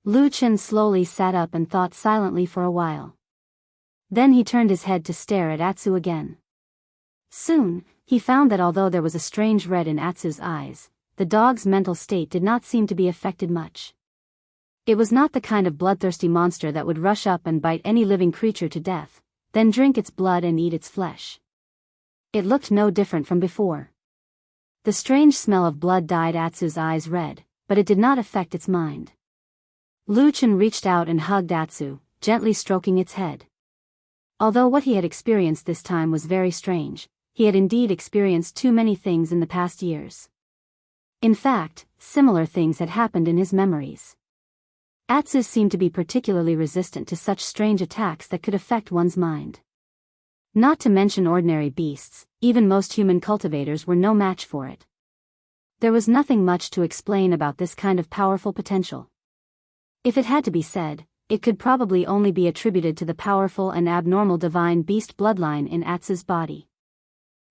[SPEAKER 1] Lu Chen slowly sat up and thought silently for a while. Then he turned his head to stare at Atsu again. Soon, he found that although there was a strange red in Atsu's eyes, the dog's mental state did not seem to be affected much. It was not the kind of bloodthirsty monster that would rush up and bite any living creature to death, then drink its blood and eat its flesh. It looked no different from before. The strange smell of blood dyed Atsu's eyes red, but it did not affect its mind. Lu Chen reached out and hugged Atsu, gently stroking its head. Although what he had experienced this time was very strange, he had indeed experienced too many things in the past years. In fact, similar things had happened in his memories. Atsu seemed to be particularly resistant to such strange attacks that could affect one's mind. Not to mention ordinary beasts, even most human cultivators were no match for it. There was nothing much to explain about this kind of powerful potential. If it had to be said, it could probably only be attributed to the powerful and abnormal divine beast bloodline in Atsu's body.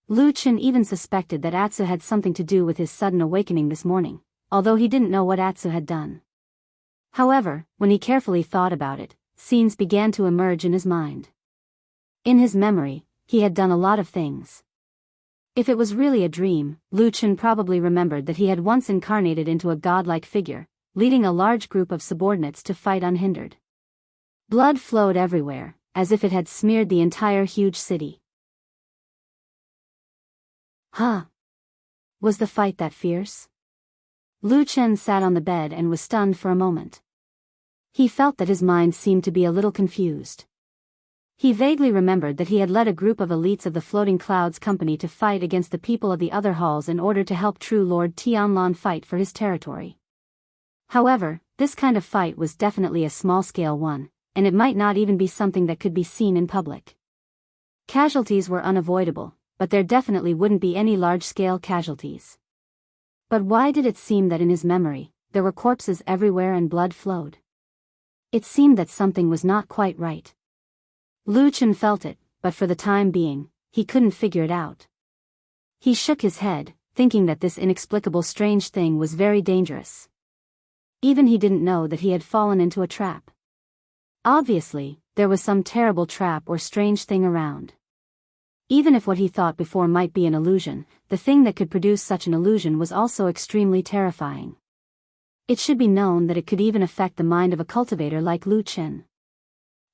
[SPEAKER 1] Lu Chen even suspected that Atsu had something to do with his sudden awakening this morning, although he didn't know what Atsu had done. However, when he carefully thought about it, scenes began to emerge in his mind. In his memory, he had done a lot of things. If it was really a dream, Lu Chen probably remembered that he had once incarnated into a godlike figure, leading a large group of subordinates to fight unhindered. Blood flowed everywhere, as if it had smeared the entire huge city. Huh? Was the fight that fierce? Lu Chen sat on the bed and was stunned for a moment. He felt that his mind seemed to be a little confused. He vaguely remembered that he had led a group of elites of the Floating Clouds Company to fight against the people of the other halls in order to help true Lord Tianlan fight for his territory. However, this kind of fight was definitely a small-scale one, and it might not even be something that could be seen in public. Casualties were unavoidable, but there definitely wouldn't be any large-scale casualties. But why did it seem that in his memory, there were corpses everywhere and blood flowed? It seemed that something was not quite right. Lu Chen felt it, but for the time being, he couldn't figure it out. He shook his head, thinking that this inexplicable strange thing was very dangerous. Even he didn't know that he had fallen into a trap. Obviously, there was some terrible trap or strange thing around. Even if what he thought before might be an illusion, the thing that could produce such an illusion was also extremely terrifying. It should be known that it could even affect the mind of a cultivator like Lu Chen.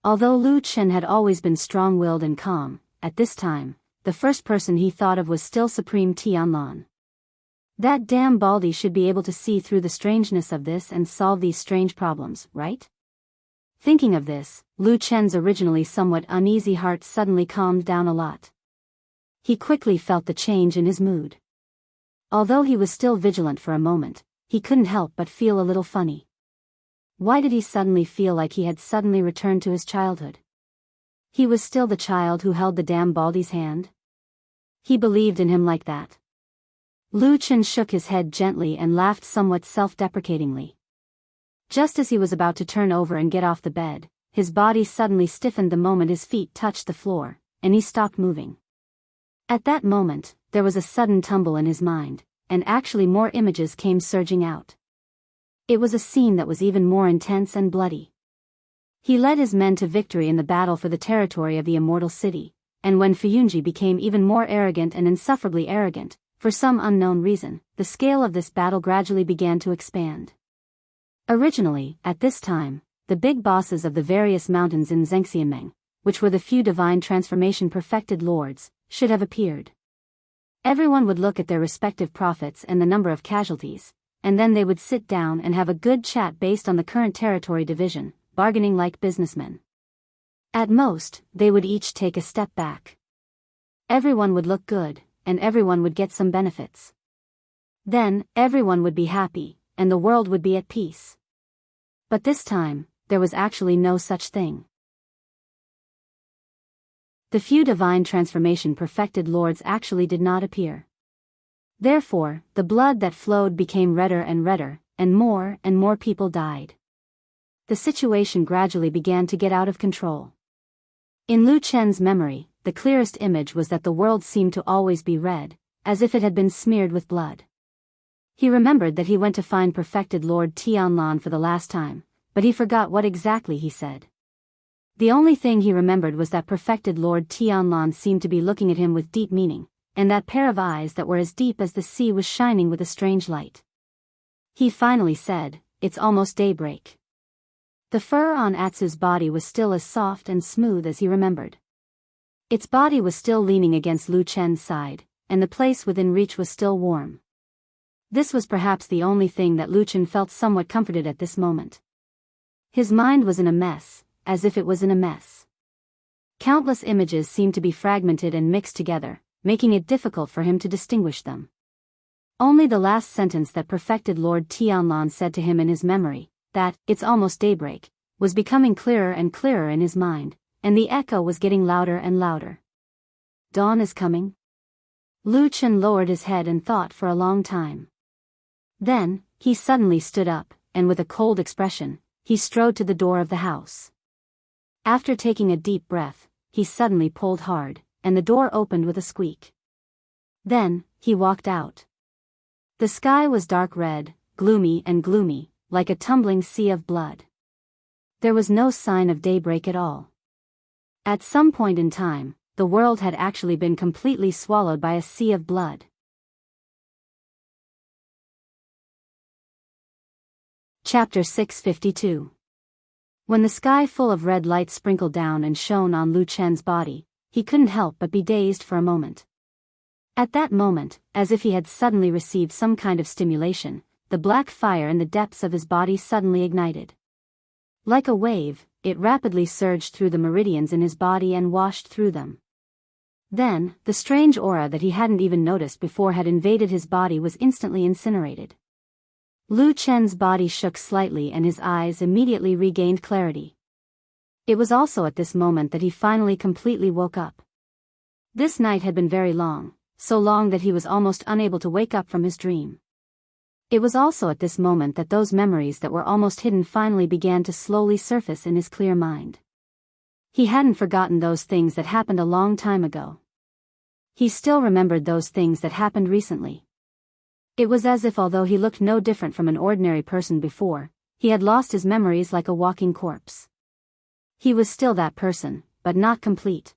[SPEAKER 1] Although Lu Chen had always been strong-willed and calm, at this time, the first person he thought of was still Supreme Tianlan. That damn baldy should be able to see through the strangeness of this and solve these strange problems, right? Thinking of this, Lu Chen's originally somewhat uneasy heart suddenly calmed down a lot. He quickly felt the change in his mood. Although he was still vigilant for a moment, he couldn't help but feel a little funny. Why did he suddenly feel like he had suddenly returned to his childhood? He was still the child who held the damn Baldy's hand? He believed in him like that. Lu Chen shook his head gently and laughed somewhat self-deprecatingly. Just as he was about to turn over and get off the bed, his body suddenly stiffened the moment his feet touched the floor, and he stopped moving. At that moment, there was a sudden tumble in his mind, and actually more images came surging out. It was a scene that was even more intense and bloody. He led his men to victory in the battle for the territory of the Immortal City, and when Fuyunji became even more arrogant and insufferably arrogant, for some unknown reason, the scale of this battle gradually began to expand. Originally, at this time, the big bosses of the various mountains in Zhengxiameng, which were the few divine transformation perfected lords, should have appeared. Everyone would look at their respective profits and the number of casualties, and then they would sit down and have a good chat based on the current territory division, bargaining like businessmen. At most, they would each take a step back. Everyone would look good, and everyone would get some benefits. Then, everyone would be happy, and the world would be at peace. But this time, there was actually no such thing. The few divine transformation perfected lords actually did not appear. Therefore, the blood that flowed became redder, and more people died. The situation gradually began to get out of control. In Lu Chen's memory, the clearest image was that the world seemed to always be red, as if it had been smeared with blood. He remembered that he went to find perfected Lord Tianlan for the last time, but he forgot what exactly he said. The only thing he remembered was that perfected Lord Tianlan seemed to be looking at him with deep meaning, and that pair of eyes that were as deep as the sea was shining with a strange light. He finally said, "It's almost daybreak." The fur on Atsu's body was still as soft and smooth as he remembered. Its body was still leaning against Lu Chen's side, and the place within reach was still warm. This was perhaps the only thing that Lu Chen felt somewhat comforted at this moment. His mind was in a mess, as if it was in a mess. Countless images seemed to be fragmented and mixed together, making it difficult for him to distinguish them. Only the last sentence that perfected Lord Tianlan said to him in his memory, that, "It's almost daybreak," was becoming clearer and clearer in his mind, and the echo was getting louder and louder. Dawn is coming? Lu Chen lowered his head and thought for a long time. Then, he suddenly stood up, and with a cold expression, he strode to the door of the house. After taking a deep breath, he suddenly pulled hard, and the door opened with a squeak. Then, he walked out. The sky was dark red, gloomy, like a tumbling sea of blood. There was no sign of daybreak at all. At some point in time, the world had actually been completely swallowed by a sea of blood. Chapter 652. When the sky full of red light sprinkled down and shone on Lu Chen's body, he couldn't help but be dazed for a moment. At that moment, as if he had suddenly received some kind of stimulation, the black fire in the depths of his body suddenly ignited. Like a wave, it rapidly surged through the meridians in his body and washed through them. Then, the strange aura that he hadn't even noticed before had invaded his body was instantly incinerated. Lu Chen's body shook slightly and his eyes immediately regained clarity. It was also at this moment that he finally completely woke up. This night had been very long, so long that he was almost unable to wake up from his dream. It was also at this moment that those memories that were almost hidden finally began to slowly surface in his clear mind. He hadn't forgotten those things that happened a long time ago. He still remembered those things that happened recently. It was as if although he looked no different from an ordinary person before, he had lost his memories like a walking corpse. He was still that person, but not complete.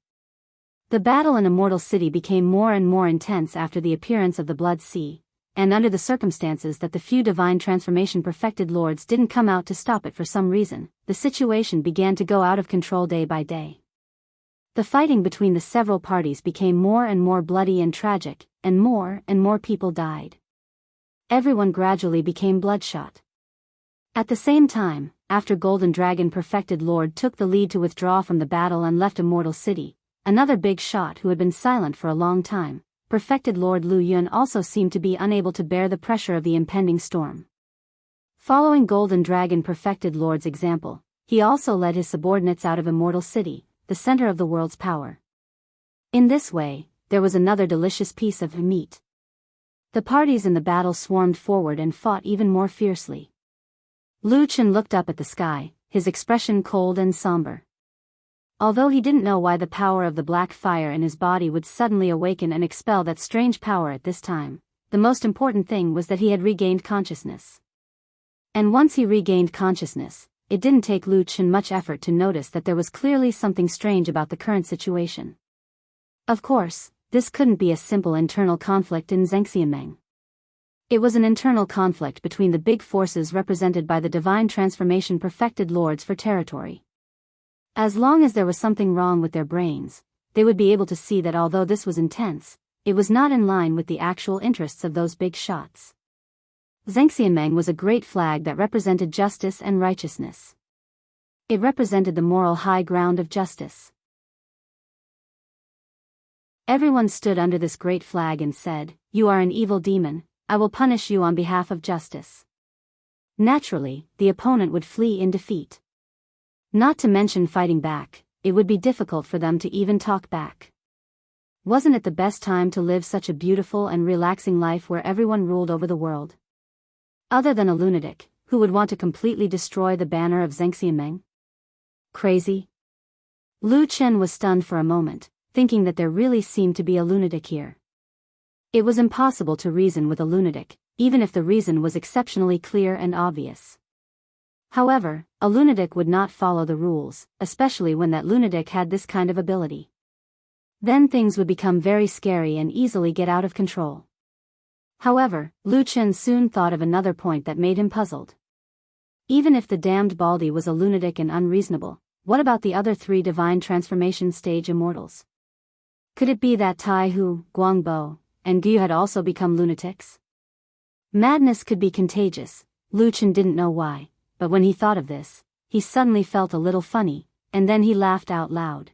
[SPEAKER 1] The battle in Immortal City became more and more intense after the appearance of the Blood Sea, and under the circumstances that the few divine transformation perfected lords didn't come out to stop it for some reason, the situation began to go out of control day by day. The fighting between the several parties became more and more bloody and tragic, and more people died. Everyone gradually became bloodshot. At the same time, after Golden Dragon perfected lord took the lead to withdraw from the battle and left Immortal City, another big shot who had been silent for a long time, perfected Lord Lu Yun also seemed to be unable to bear the pressure of the impending storm. Following Golden Dragon perfected Lord's example, he also led his subordinates out of Immortal City, the center of the world's power. In this way, there was another delicious piece of meat. The parties in the battle swarmed forward and fought even more fiercely. Lu Chen looked up at the sky, his expression cold and somber. Although he didn't know why the power of the black fire in his body would suddenly awaken and expel that strange power at this time, the most important thing was that he had regained consciousness. And once he regained consciousness, it didn't take Lu Chen much effort to notice that there was clearly something strange about the current situation. Of course, this couldn't be a simple internal conflict in Xianxia. It was an internal conflict between the big forces represented by the divine transformation perfected lords for territory. As long as there was something wrong with their brains, they would be able to see that although this was intense, it was not in line with the actual interests of those big shots. Xianxia was a great flag that represented justice and righteousness. It represented the moral high ground of justice. Everyone stood under this great flag and said, "You are an evil demon, I will punish you on behalf of justice." Naturally, the opponent would flee in defeat. Not to mention fighting back, it would be difficult for them to even talk back. Wasn't it the best time to live such a beautiful and relaxing life where everyone ruled over the world? Other than a lunatic, who would want to completely destroy the banner of Xianxia? Crazy? Lu Chen was stunned for a moment, thinking that there really seemed to be a lunatic here. It was impossible to reason with a lunatic, even if the reason was exceptionally clear and obvious. However, a lunatic would not follow the rules, especially when that lunatic had this kind of ability. Then things would become very scary and easily get out of control. However, Lu Chen soon thought of another point that made him puzzled. Even if the damned Baldy was a lunatic and unreasonable, what about the other 3 divine transformation stage immortals? Could it be that Tai Hu, Guangbo, and Gu had also become lunatics? Madness could be contagious, Lu Chen didn't know why, but when he thought of this, he suddenly felt a little funny, and then he laughed out loud.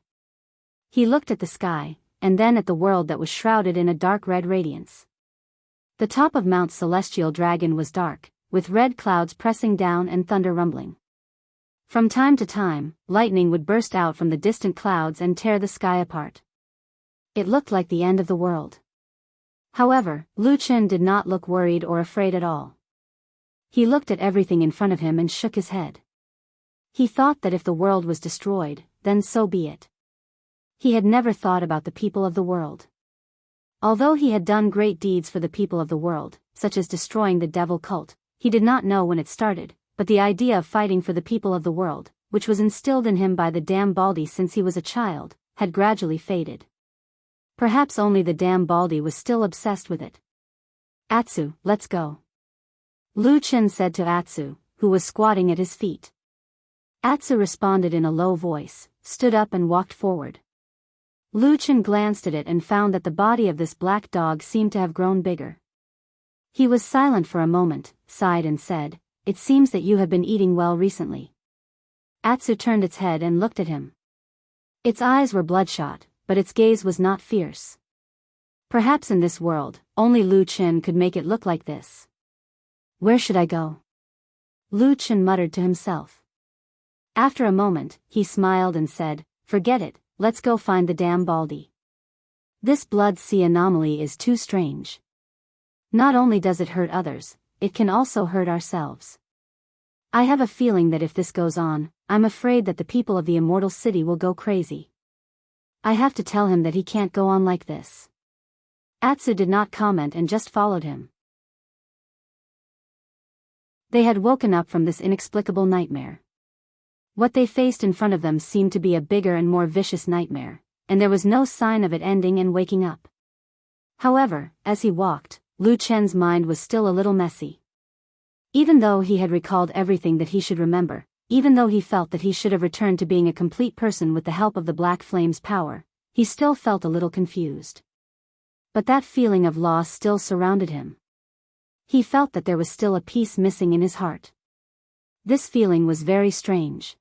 [SPEAKER 1] He looked at the sky, and then at the world that was shrouded in a dark red radiance. The top of Mount Celestial Dragon was dark, with red clouds pressing down and thunder rumbling. From time to time, lightning would burst out from the distant clouds and tear the sky apart. It looked like the end of the world. However, Lu Chen did not look worried or afraid at all. He looked at everything in front of him and shook his head. He thought that if the world was destroyed, then so be it. He had never thought about the people of the world. Although he had done great deeds for the people of the world, such as destroying the devil cult, he did not know when it started, but the idea of fighting for the people of the world, which was instilled in him by the damn Baldy since he was a child, had gradually faded. Perhaps only the damn Baldy was still obsessed with it. "Atsu, let's go," Lu Chen said to Atsu, who was squatting at his feet. Atsu responded in a low voice, stood up and walked forward. Lu Chen glanced at it and found that the body of this black dog seemed to have grown bigger. He was silent for a moment, sighed and said, "It seems that you have been eating well recently." Atsu turned its head and looked at him. Its eyes were bloodshot, but its gaze was not fierce. Perhaps in this world, only Lu Chen could make it look like this. "Where should I go?" Lu Chen muttered to himself. After a moment, he smiled and said, "Forget it, let's go find the damn Baldy. This blood sea anomaly is too strange. Not only does it hurt others, it can also hurt ourselves. I have a feeling that if this goes on, I'm afraid that the people of the immortal city will go crazy. I have to tell him that he can't go on like this." Atsu did not comment and just followed him. They had woken up from this inexplicable nightmare. What they faced in front of them seemed to be a bigger and more vicious nightmare, and there was no sign of it ending and waking up. However, as he walked, Lu Chen's mind was still a little messy. Even though he had recalled everything that he should remember, even though he felt that he should have returned to being a complete person with the help of the Black Flame's power, he still felt a little confused. But that feeling of loss still surrounded him. He felt that there was still a piece missing in his heart. This feeling was very strange.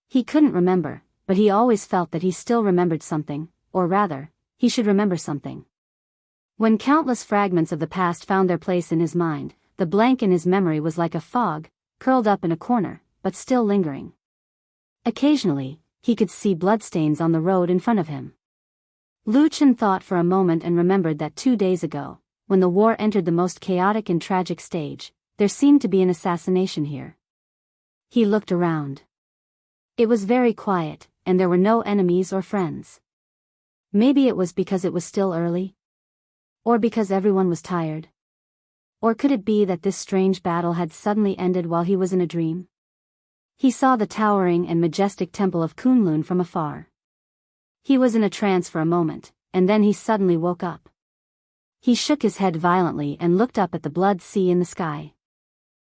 [SPEAKER 1] He couldn't remember, but he always felt that he still remembered something, or rather, he should remember something. When countless fragments of the past found their place in his mind, the blank in his memory was like a fog, curled up in a corner, but still lingering. Occasionally, he could see bloodstains on the road in front of him. Lu Chen thought for a moment and remembered that 2 days ago, when the war entered the most chaotic and tragic stage, there seemed to be an assassination here. He looked around. It was very quiet, and there were no enemies or friends. Maybe it was because it was still early? Or because everyone was tired? Or could it be that this strange battle had suddenly ended while he was in a dream? He saw the towering and majestic temple of Kunlun from afar. He was in a trance for a moment, and then he suddenly woke up. He shook his head violently and looked up at the blood sea in the sky.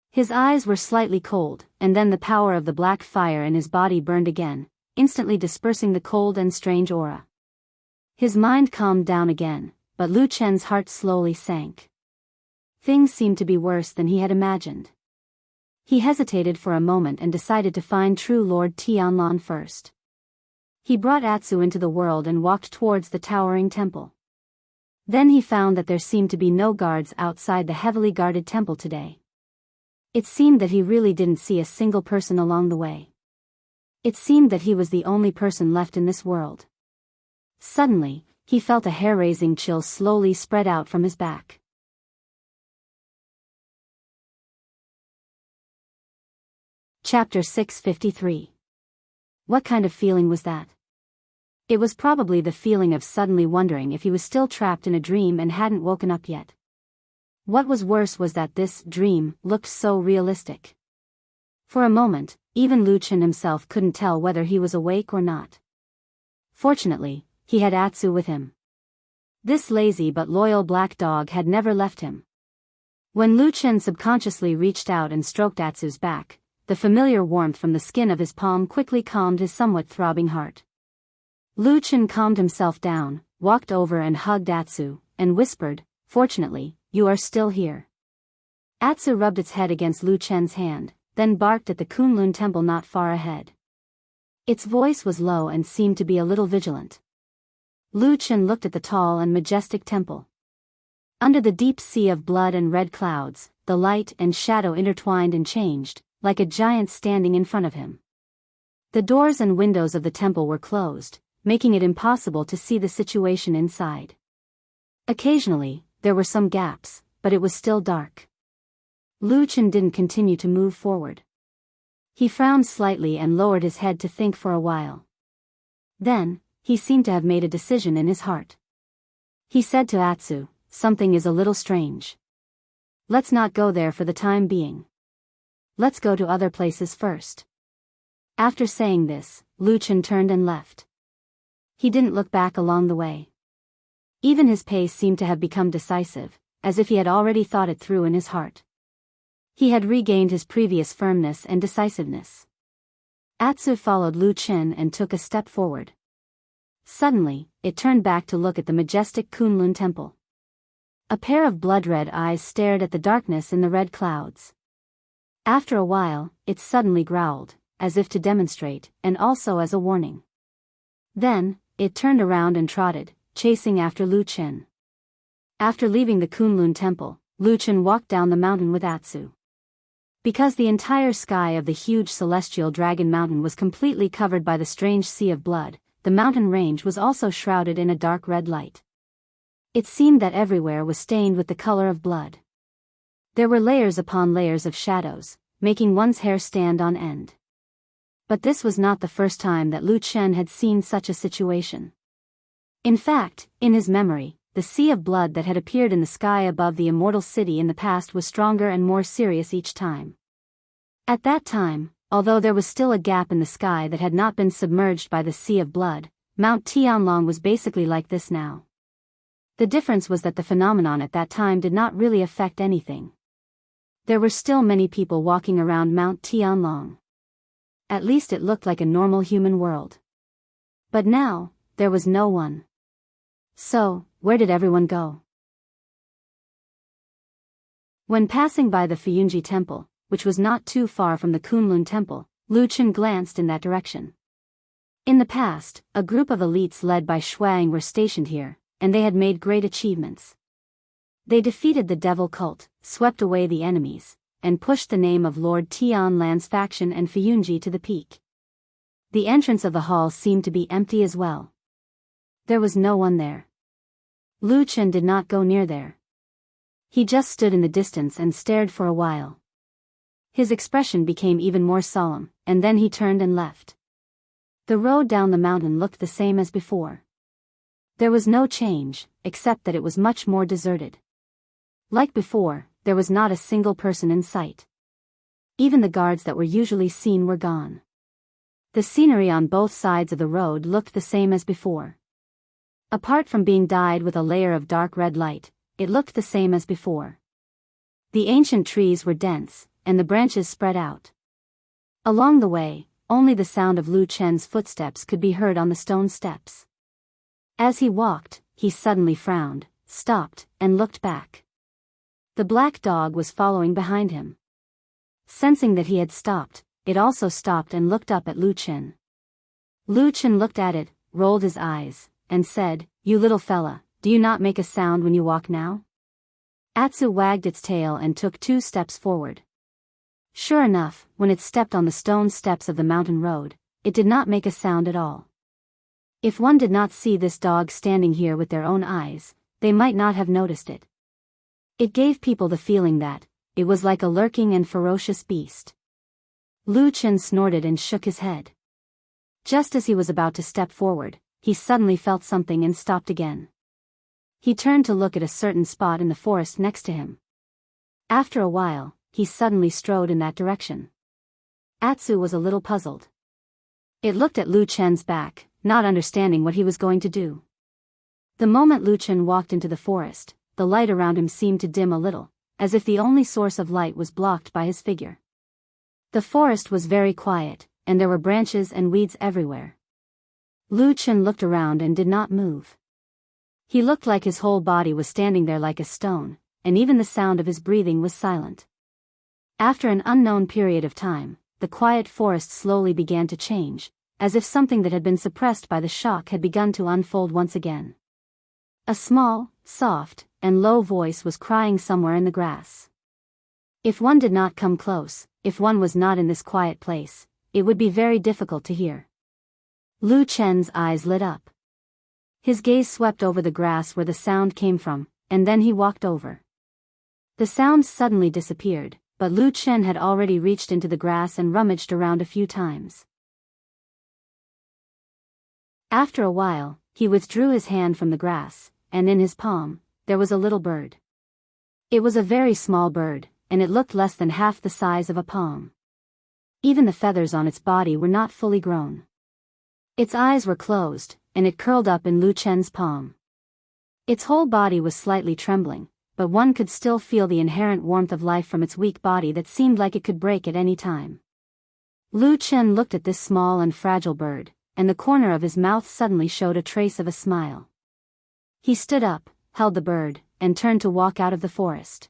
[SPEAKER 1] His eyes were slightly cold, and then the power of the black fire in his body burned again, instantly dispersing the cold and strange aura. His mind calmed down again, but Lu Chen's heart slowly sank. Things seemed to be worse than he had imagined. He hesitated for a moment and decided to find true Lord Tianlan first. He brought Atsu into the world and walked towards the towering temple. Then he found that there seemed to be no guards outside the heavily guarded temple today. It seemed that he really didn't see a single person along the way. It seemed that he was the only person left in this world. Suddenly, he felt a hair-raising chill slowly spread out from his back. Chapter 653. What kind of feeling was that? It was probably the feeling of suddenly wondering if he was still trapped in a dream and hadn't woken up yet. What was worse was that this dream looked so realistic. For a moment, even Lu Chen himself couldn't tell whether he was awake or not. Fortunately, he had Atsu with him. This lazy but loyal black dog had never left him. When Lu Chen subconsciously reached out and stroked Atsu's back, the familiar warmth from the skin of his palm quickly calmed his somewhat throbbing heart. Lu Chen calmed himself down, walked over and hugged Atsu, and whispered, "Fortunately, you are still here." Atsu rubbed its head against Lu Chen's hand, then barked at the Kunlun temple not far ahead. Its voice was low and seemed to be a little vigilant. Lu Chen looked at the tall and majestic temple. Under the deep sea of blood and red clouds, the light and shadow intertwined and changed, like a giant standing in front of him. The doors and windows of the temple were closed, making it impossible to see the situation inside. Occasionally, there were some gaps, but it was still dark. Lu Chen didn't continue to move forward. He frowned slightly and lowered his head to think for a while. Then, he seemed to have made a decision in his heart. He said to Atsu, "Something is a little strange. Let's not go there for the time being. Let's go to other places first." After saying this, Lu Chen turned and left. He didn't look back along the way. Even his pace seemed to have become decisive, as if he had already thought it through in his heart. He had regained his previous firmness and decisiveness. Atsu followed Lu Chen and took a step forward. Suddenly, it turned back to look at the majestic Kunlun temple. A pair of blood-red eyes stared at the darkness in the red clouds. After a while, it suddenly growled, as if to demonstrate, and also as a warning. Then, it turned around and trotted, chasing after Lu Chen. After leaving the Kunlun temple, Lu Chen walked down the mountain with Atsu. Because the entire sky of the huge celestial dragon mountain was completely covered by the strange sea of blood, the mountain range was also shrouded in a dark red light. It seemed that everywhere was stained with the color of blood. There were layers upon layers of shadows, making one's hair stand on end. But this was not the first time that Lu Chen had seen such a situation. In fact, in his memory, the sea of blood that had appeared in the sky above the immortal city in the past was stronger and more serious each time. At that time, although there was still a gap in the sky that had not been submerged by the sea of blood, Mount Tianlong was basically like this now. The difference was that the phenomenon at that time did not really affect anything. There were still many people walking around Mount Tianlong. At least it looked like a normal human world. But now, there was no one. So, where did everyone go? When passing by the Fuyunji temple, which was not too far from the Kunlun temple, Lu Chen glanced in that direction. In the past, a group of elites led by Shuang were stationed here, and they had made great achievements. They defeated the devil cult, swept away the enemies, and pushed the name of Lord Tianlan's faction and Fuyunji to the peak. The entrance of the hall seemed to be empty as well. There was no one there. Lu Chen did not go near there. He just stood in the distance and stared for a while. His expression became even more solemn, and then he turned and left. The road down the mountain looked the same as before. There was no change, except that it was much more deserted. Like before, there was not a single person in sight. Even the guards that were usually seen were gone. The scenery on both sides of the road looked the same as before. Apart from being dyed with a layer of dark red light, it looked the same as before. The ancient trees were dense, and the branches spread out. Along the way, only the sound of Lu Chen's footsteps could be heard on the stone steps. As he walked, he suddenly frowned, stopped, and looked back. The black dog was following behind him. Sensing that he had stopped, it also stopped and looked up at Lu Chen. Lu Chen looked at it, rolled his eyes, and said, "You little fella, do you not make a sound when you walk now?" Atsu wagged its tail and took 2 steps forward. Sure enough, when it stepped on the stone steps of the mountain road, it did not make a sound at all. If one did not see this dog standing here with their own eyes, they might not have noticed it. It gave people the feeling that it was like a lurking and ferocious beast. Lu Chen snorted and shook his head. Just as he was about to step forward, he suddenly felt something and stopped again. He turned to look at a certain spot in the forest next to him. After a while, he suddenly strode in that direction. Atsu was a little puzzled. It looked at Lu Chen's back, not understanding what he was going to do. The moment Lu Chen walked into the forest, the light around him seemed to dim a little, as if the only source of light was blocked by his figure. The forest was very quiet, and there were branches and weeds everywhere. Lu Chen looked around and did not move. He looked like his whole body was standing there like a stone, and even the sound of his breathing was silent. After an unknown period of time, the quiet forest slowly began to change, as if something that had been suppressed by the shock had begun to unfold once again. A small, soft, and low voice was crying somewhere in the grass. If one did not come close, if one was not in this quiet place, it would be very difficult to hear. Lu Chen's eyes lit up. His gaze swept over the grass where the sound came from, and then he walked over. The sound suddenly disappeared, but Lu Chen had already reached into the grass and rummaged around a few times. After a while, he withdrew his hand from the grass, and in his palm, there was a little bird. It was a very small bird, and it looked less than half the size of a palm. Even the feathers on its body were not fully grown. Its eyes were closed, and it curled up in Lu Chen's palm. Its whole body was slightly trembling, but one could still feel the inherent warmth of life from its weak body that seemed like it could break at any time. Lu Chen looked at this small and fragile bird, and the corner of his mouth suddenly showed a trace of a smile. He stood up, held the bird, and turned to walk out of the forest.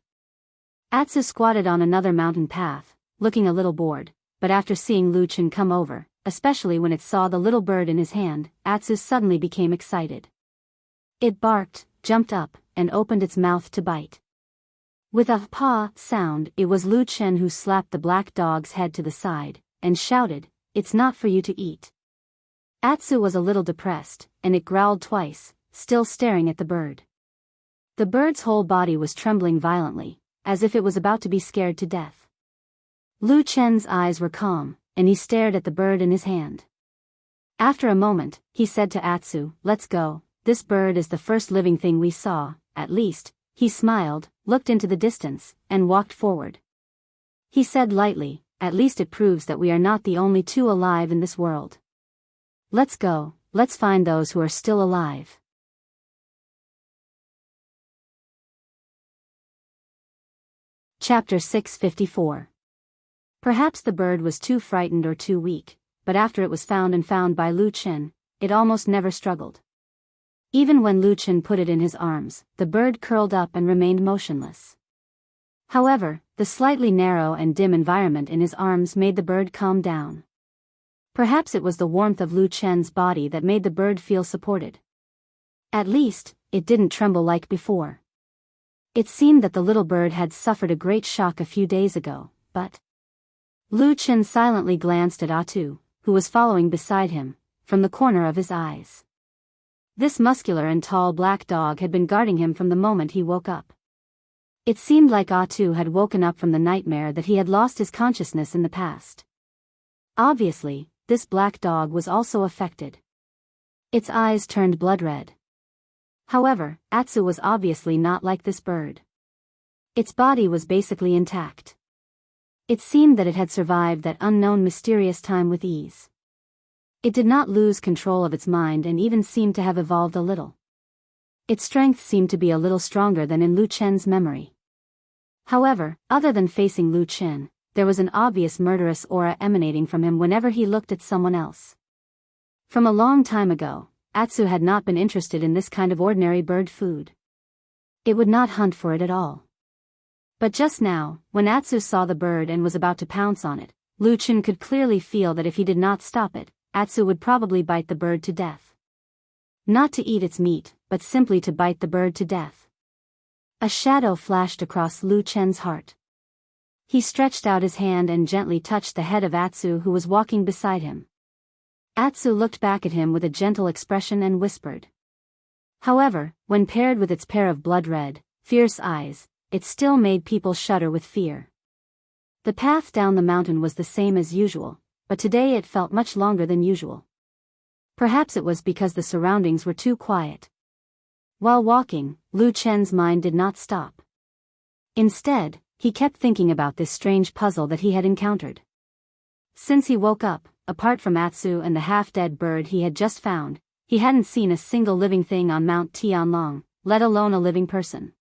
[SPEAKER 1] Atsu squatted on another mountain path, looking a little bored, but after seeing Lu Chen come over, especially when it saw the little bird in his hand, Atsu suddenly became excited. It barked, jumped up, and opened its mouth to bite. With a paw sound, it was Lu Chen who slapped the black dog's head to the side, and shouted, "It's not for you to eat." Atsu was a little depressed, and it growled twice, still staring at the bird. The bird's whole body was trembling violently, as if it was about to be scared to death. Lu Chen's eyes were calm, and he stared at the bird in his hand. After a moment, he said to Atsu, "Let's go, this bird is the first living thing we saw, at least." He smiled, looked into the distance, and walked forward. He said lightly, "At least it proves that we are not the only 2 alive in this world. Let's go, let's find those who are still alive." Chapter 654. Perhaps the bird was too frightened or too weak, but after it was found by Lu Chen, it almost never struggled. Even when Lu Chen put it in his arms, the bird curled up and remained motionless. However, the slightly narrow and dim environment in his arms made the bird calm down. Perhaps it was the warmth of Lu Chen's body that made the bird feel supported. At least, it didn't tremble like before. It seemed that the little bird had suffered a great shock a few days ago, but... Lu Chen silently glanced at Atsu, who was following beside him, from the corner of his eyes. This muscular and tall black dog had been guarding him from the moment he woke up. It seemed like Atsu had woken up from the nightmare that he had lost his consciousness in the past. Obviously, this black dog was also affected. Its eyes turned blood red. However, Atsu was obviously not like this bird. Its body was basically intact. It seemed that it had survived that unknown mysterious time with ease. It did not lose control of its mind and even seemed to have evolved a little. Its strength seemed to be a little stronger than in Lu Chen's memory. However, other than facing Lu Chen, there was an obvious murderous aura emanating from him whenever he looked at someone else. From a long time ago, Atsu had not been interested in this kind of ordinary bird food. It would not hunt for it at all. But just now, when Atsu saw the bird and was about to pounce on it, Lu Chen could clearly feel that if he did not stop it, Atsu would probably bite the bird to death. Not to eat its meat, but simply to bite the bird to death. A shadow flashed across Lu Chen's heart. He stretched out his hand and gently touched the head of Atsu, who was walking beside him. Atsu looked back at him with a gentle expression and whispered. However, when paired with its pair of blood-red, fierce eyes, it still made people shudder with fear. The path down the mountain was the same as usual, but today it felt much longer than usual. Perhaps it was because the surroundings were too quiet. While walking, Lu Chen's mind did not stop. Instead, he kept thinking about this strange puzzle that he had encountered. Since he woke up, apart from Atsu and the half-dead bird he had just found, he hadn't seen a single living thing on Mount Tianlong, let alone a living person.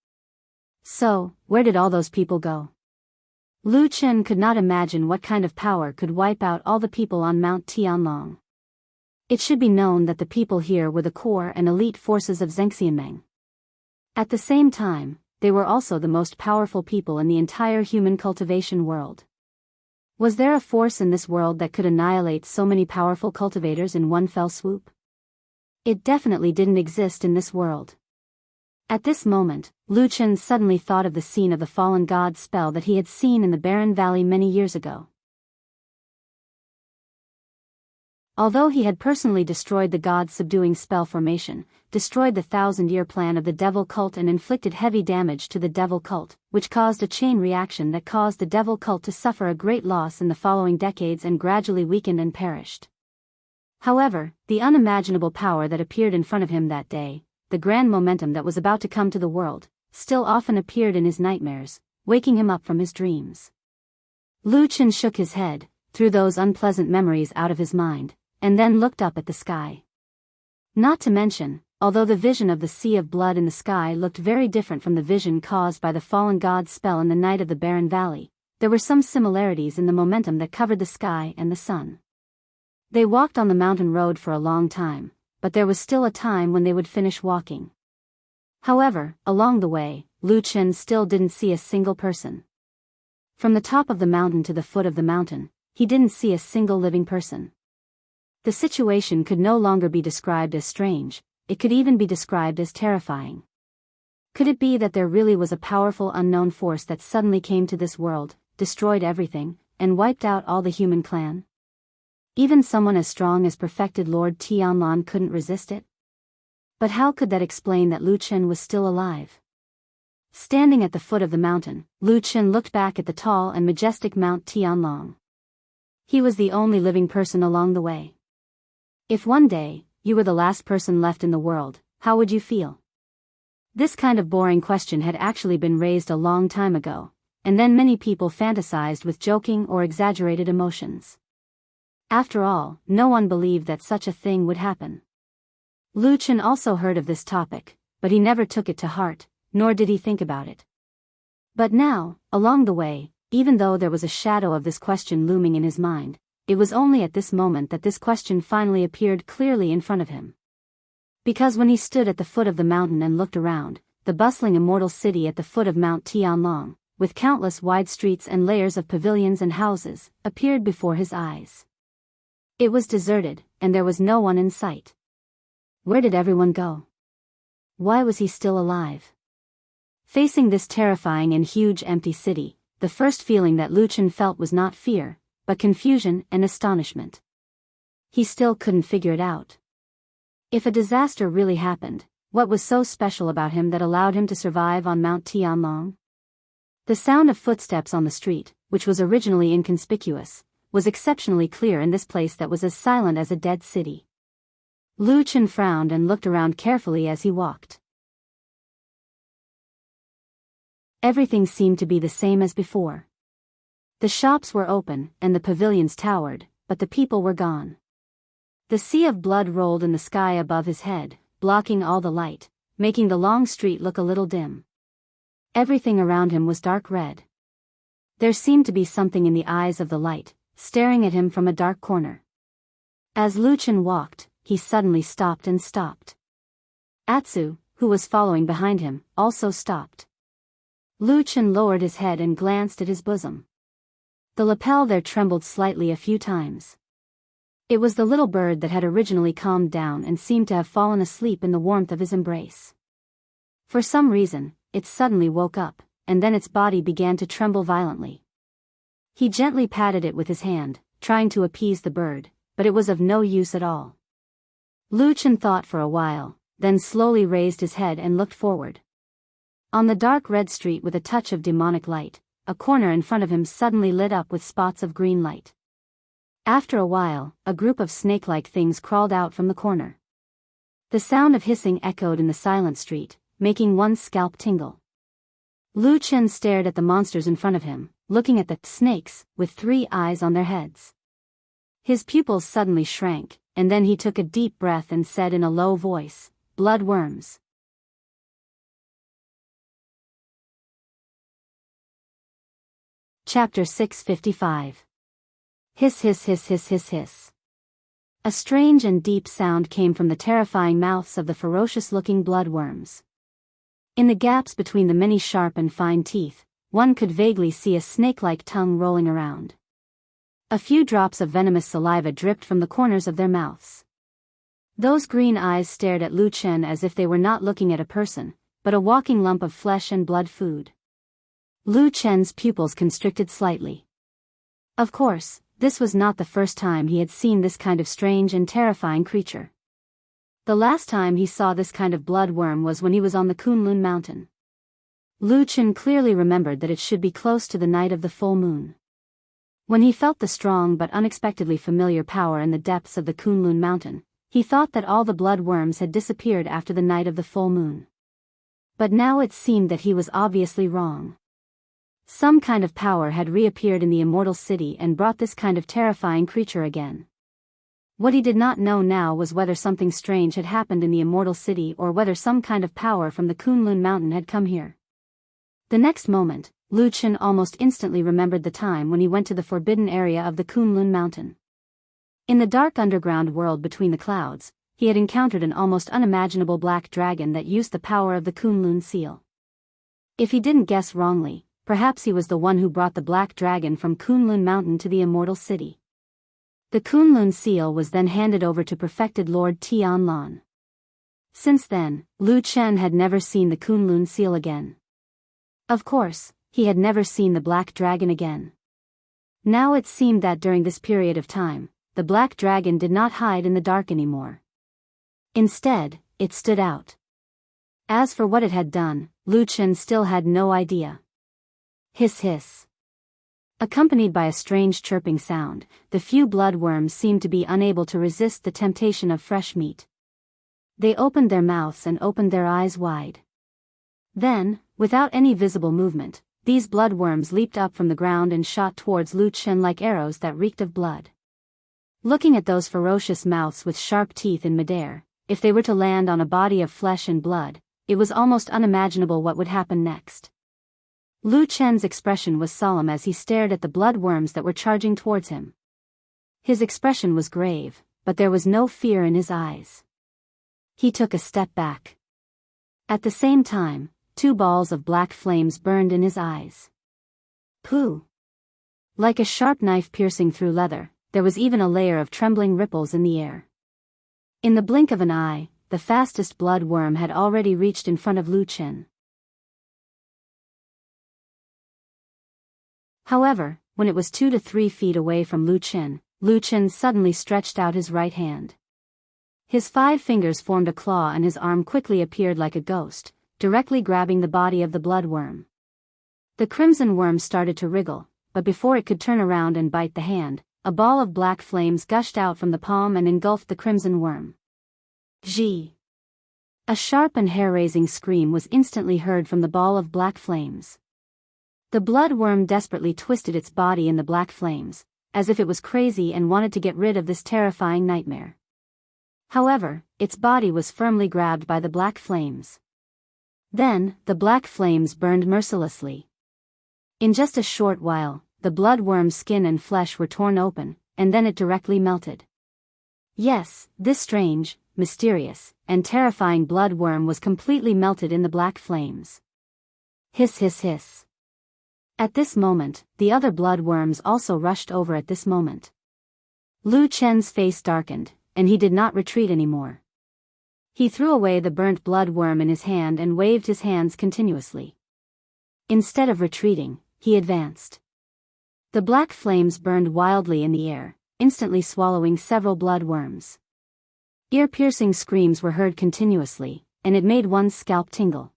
[SPEAKER 1] So, where did all those people go? Lu Chen could not imagine what kind of power could wipe out all the people on Mount Tianlong. It should be known that the people here were the core and elite forces of Zhengxianmeng. At the same time, they were also the most powerful people in the entire human cultivation world. Was there a force in this world that could annihilate so many powerful cultivators in one fell swoop? It definitely didn't exist in this world. At this moment, Lu Chen suddenly thought of the scene of the fallen god spell that he had seen in the barren valley many years ago. Although he had personally destroyed the god's subduing spell formation, destroyed the 1,000-year plan of the devil cult and inflicted heavy damage to the devil cult, which caused a chain reaction that caused the devil cult to suffer a great loss in the following decades and gradually weakened and perished. However, the unimaginable power that appeared in front of him that day, the grand momentum that was about to come to the world, still often appeared in his nightmares, waking him up from his dreams. Lu Chen shook his head, threw those unpleasant memories out of his mind, and then looked up at the sky. Not to mention, although the vision of the sea of blood in the sky looked very different from the vision caused by the fallen god's spell in the night of the barren valley, there were some similarities in the momentum that covered the sky and the sun. They walked on the mountain road for a long time, but there was still a time when they would finish walking. However, along the way, Lu Chen still didn't see a single person. From the top of the mountain to the foot of the mountain, he didn't see a single living person. The situation could no longer be described as strange, it could even be described as terrifying. Could it be that there really was a powerful unknown force that suddenly came to this world, destroyed everything, and wiped out all the human clan? Even someone as strong as perfected Lord Tianlan couldn't resist it? But how could that explain that Lu Chen was still alive? Standing at the foot of the mountain, Lu Chen looked back at the tall and majestic Mount Tianlong. He was the only living person along the way. If one day, you were the last person left in the world, how would you feel? This kind of boring question had actually been raised a long time ago, and then many people fantasized with joking or exaggerated emotions. After all, no one believed that such a thing would happen. Lu Chen also heard of this topic, but he never took it to heart, nor did he think about it. But now, along the way, even though there was a shadow of this question looming in his mind, it was only at this moment that this question finally appeared clearly in front of him. Because when he stood at the foot of the mountain and looked around, the bustling immortal city at the foot of Mount Tianlong, with countless wide streets and layers of pavilions and houses, appeared before his eyes. It was deserted, and there was no one in sight. Where did everyone go? Why was he still alive? Facing this terrifying and huge empty city, the first feeling that Lu Chen felt was not fear, but confusion and astonishment. he still couldn't figure it out. If a disaster really happened, what was so special about him that allowed him to survive on Mount Tianlong? The sound of footsteps on the street, which was originally inconspicuous, was exceptionally clear in this place that was as silent as a dead city. Lu Chen frowned and looked around carefully as he walked. Everything seemed to be the same as before. The shops were open, and the pavilions towered, but the people were gone. The sea of blood rolled in the sky above his head, blocking all the light, making the long street look a little dim. Everything around him was dark red. There seemed to be something in the eyes of the light, staring at him from a dark corner. As Lu Chen walked, he suddenly stopped. Atsu, who was following behind him, also stopped. Lu Chen lowered his head and glanced at his bosom. The lapel there trembled slightly a few times. It was the little bird that had originally calmed down and seemed to have fallen asleep in the warmth of his embrace. For some reason, it suddenly woke up, and then its body began to tremble violently. He gently patted it with his hand, trying to appease the bird, but it was of no use at all. Lu Chen thought for a while, then slowly raised his head and looked forward. On the dark red street with a touch of demonic light, a corner in front of him suddenly lit up with spots of green light. After a while, a group of snake-like things crawled out from the corner. The sound of hissing echoed in the silent street, making one's scalp tingle. Lu Chen stared at the monsters in front of him, looking at the snakes with 3 eyes on their heads. His pupils suddenly shrank, and then he took a deep breath and said in a low voice, "Blood worms." Chapter 655. Hiss hiss hiss hiss hiss hiss. A strange and deep sound came from the terrifying mouths of the ferocious-looking bloodworms. In the gaps between the many sharp and fine teeth, one could vaguely see a snake-like tongue rolling around. A few drops of venomous saliva dripped from the corners of their mouths. Those green eyes stared at Lu Chen as if they were not looking at a person, but a walking lump of flesh and blood food. Lu Chen's pupils constricted slightly. Of course, this was not the first time he had seen this kind of strange and terrifying creature. The last time he saw this kind of bloodworm was when he was on the Kunlun mountain. Lu Chen clearly remembered that it should be close to the night of the full moon. When he felt the strong but unexpectedly familiar power in the depths of the Kunlun mountain, he thought that all the bloodworms had disappeared after the night of the full moon. But now it seemed that he was obviously wrong. Some kind of power had reappeared in the immortal city and brought this kind of terrifying creature again. What he did not know now was whether something strange had happened in the immortal city or whether some kind of power from the Kunlun mountain had come here. The next moment, Lu Chen almost instantly remembered the time when he went to the forbidden area of the Kunlun mountain. In the dark underground world between the clouds, he had encountered an almost unimaginable black dragon that used the power of the Kunlun seal. If he didn't guess wrongly, perhaps he was the one who brought the black dragon from Kunlun mountain to the immortal city. The Kunlun seal was then handed over to perfected Lord Tianlan. Since then, Lu Chen had never seen the Kunlun seal again. Of course, he had never seen the black dragon again. Now it seemed that during this period of time, the black dragon did not hide in the dark anymore. Instead, it stood out. As for what it had done, Lu Chen still had no idea. Hiss hiss. Accompanied by a strange chirping sound, the few bloodworms seemed to be unable to resist the temptation of fresh meat. They opened their mouths and opened their eyes wide. Then, without any visible movement, these bloodworms leaped up from the ground and shot towards Lu Chen like arrows that reeked of blood. Looking at those ferocious mouths with sharp teeth in midair, if they were to land on a body of flesh and blood, it was almost unimaginable what would happen next. Lu Chen's expression was solemn as he stared at the bloodworms that were charging towards him. His expression was grave, but there was no fear in his eyes. He took a step back. At the same time, 2 balls of black flames burned in his eyes. Pooh! Like a sharp knife piercing through leather, there was even a layer of trembling ripples in the air. In the blink of an eye, the fastest bloodworm had already reached in front of Lu Chen. However, when it was 2 to 3 feet away from Lu Chen, Lu Chen suddenly stretched out his right hand. His 5 fingers formed a claw and his arm quickly appeared like a ghost, directly grabbing the body of the bloodworm. The crimson worm started to wriggle, but before it could turn around and bite the hand, a ball of black flames gushed out from the palm and engulfed the crimson worm. Zhi! A sharp and hair-raising scream was instantly heard from the ball of black flames. The bloodworm desperately twisted its body in the black flames, as if it was crazy and wanted to get rid of this terrifying nightmare. However, its body was firmly grabbed by the black flames. Then, the black flames burned mercilessly. In just a short while, the bloodworm's skin and flesh were torn open, and then it directly melted. Yes, this strange, mysterious, and terrifying bloodworm was completely melted in the black flames. Hiss hiss hiss. At this moment, the other bloodworms also rushed over at this moment. Lu Chen's face darkened, and he did not retreat anymore. He threw away the burnt bloodworm in his hand and waved his hands continuously. Instead of retreating, he advanced. The black flames burned wildly in the air, instantly swallowing several bloodworms. Ear-piercing screams were heard continuously, and it made one's scalp tingle.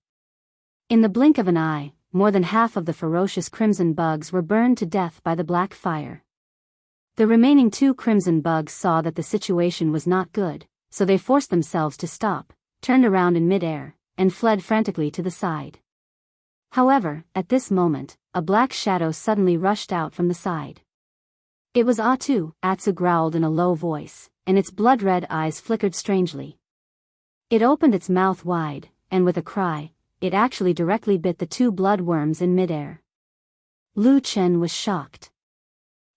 [SPEAKER 1] In the blink of an eye, more than half of the ferocious crimson bugs were burned to death by the black fire. The remaining 2 crimson bugs saw that the situation was not good, so they forced themselves to stop, turned around in mid-air, and fled frantically to the side. However, at this moment, a black shadow suddenly rushed out from the side. It was Atu. Atsu growled in a low voice, and its blood-red eyes flickered strangely. It opened its mouth wide, and with a cry, it actually directly bit the 2 bloodworms in mid-air. Lu Chen was shocked.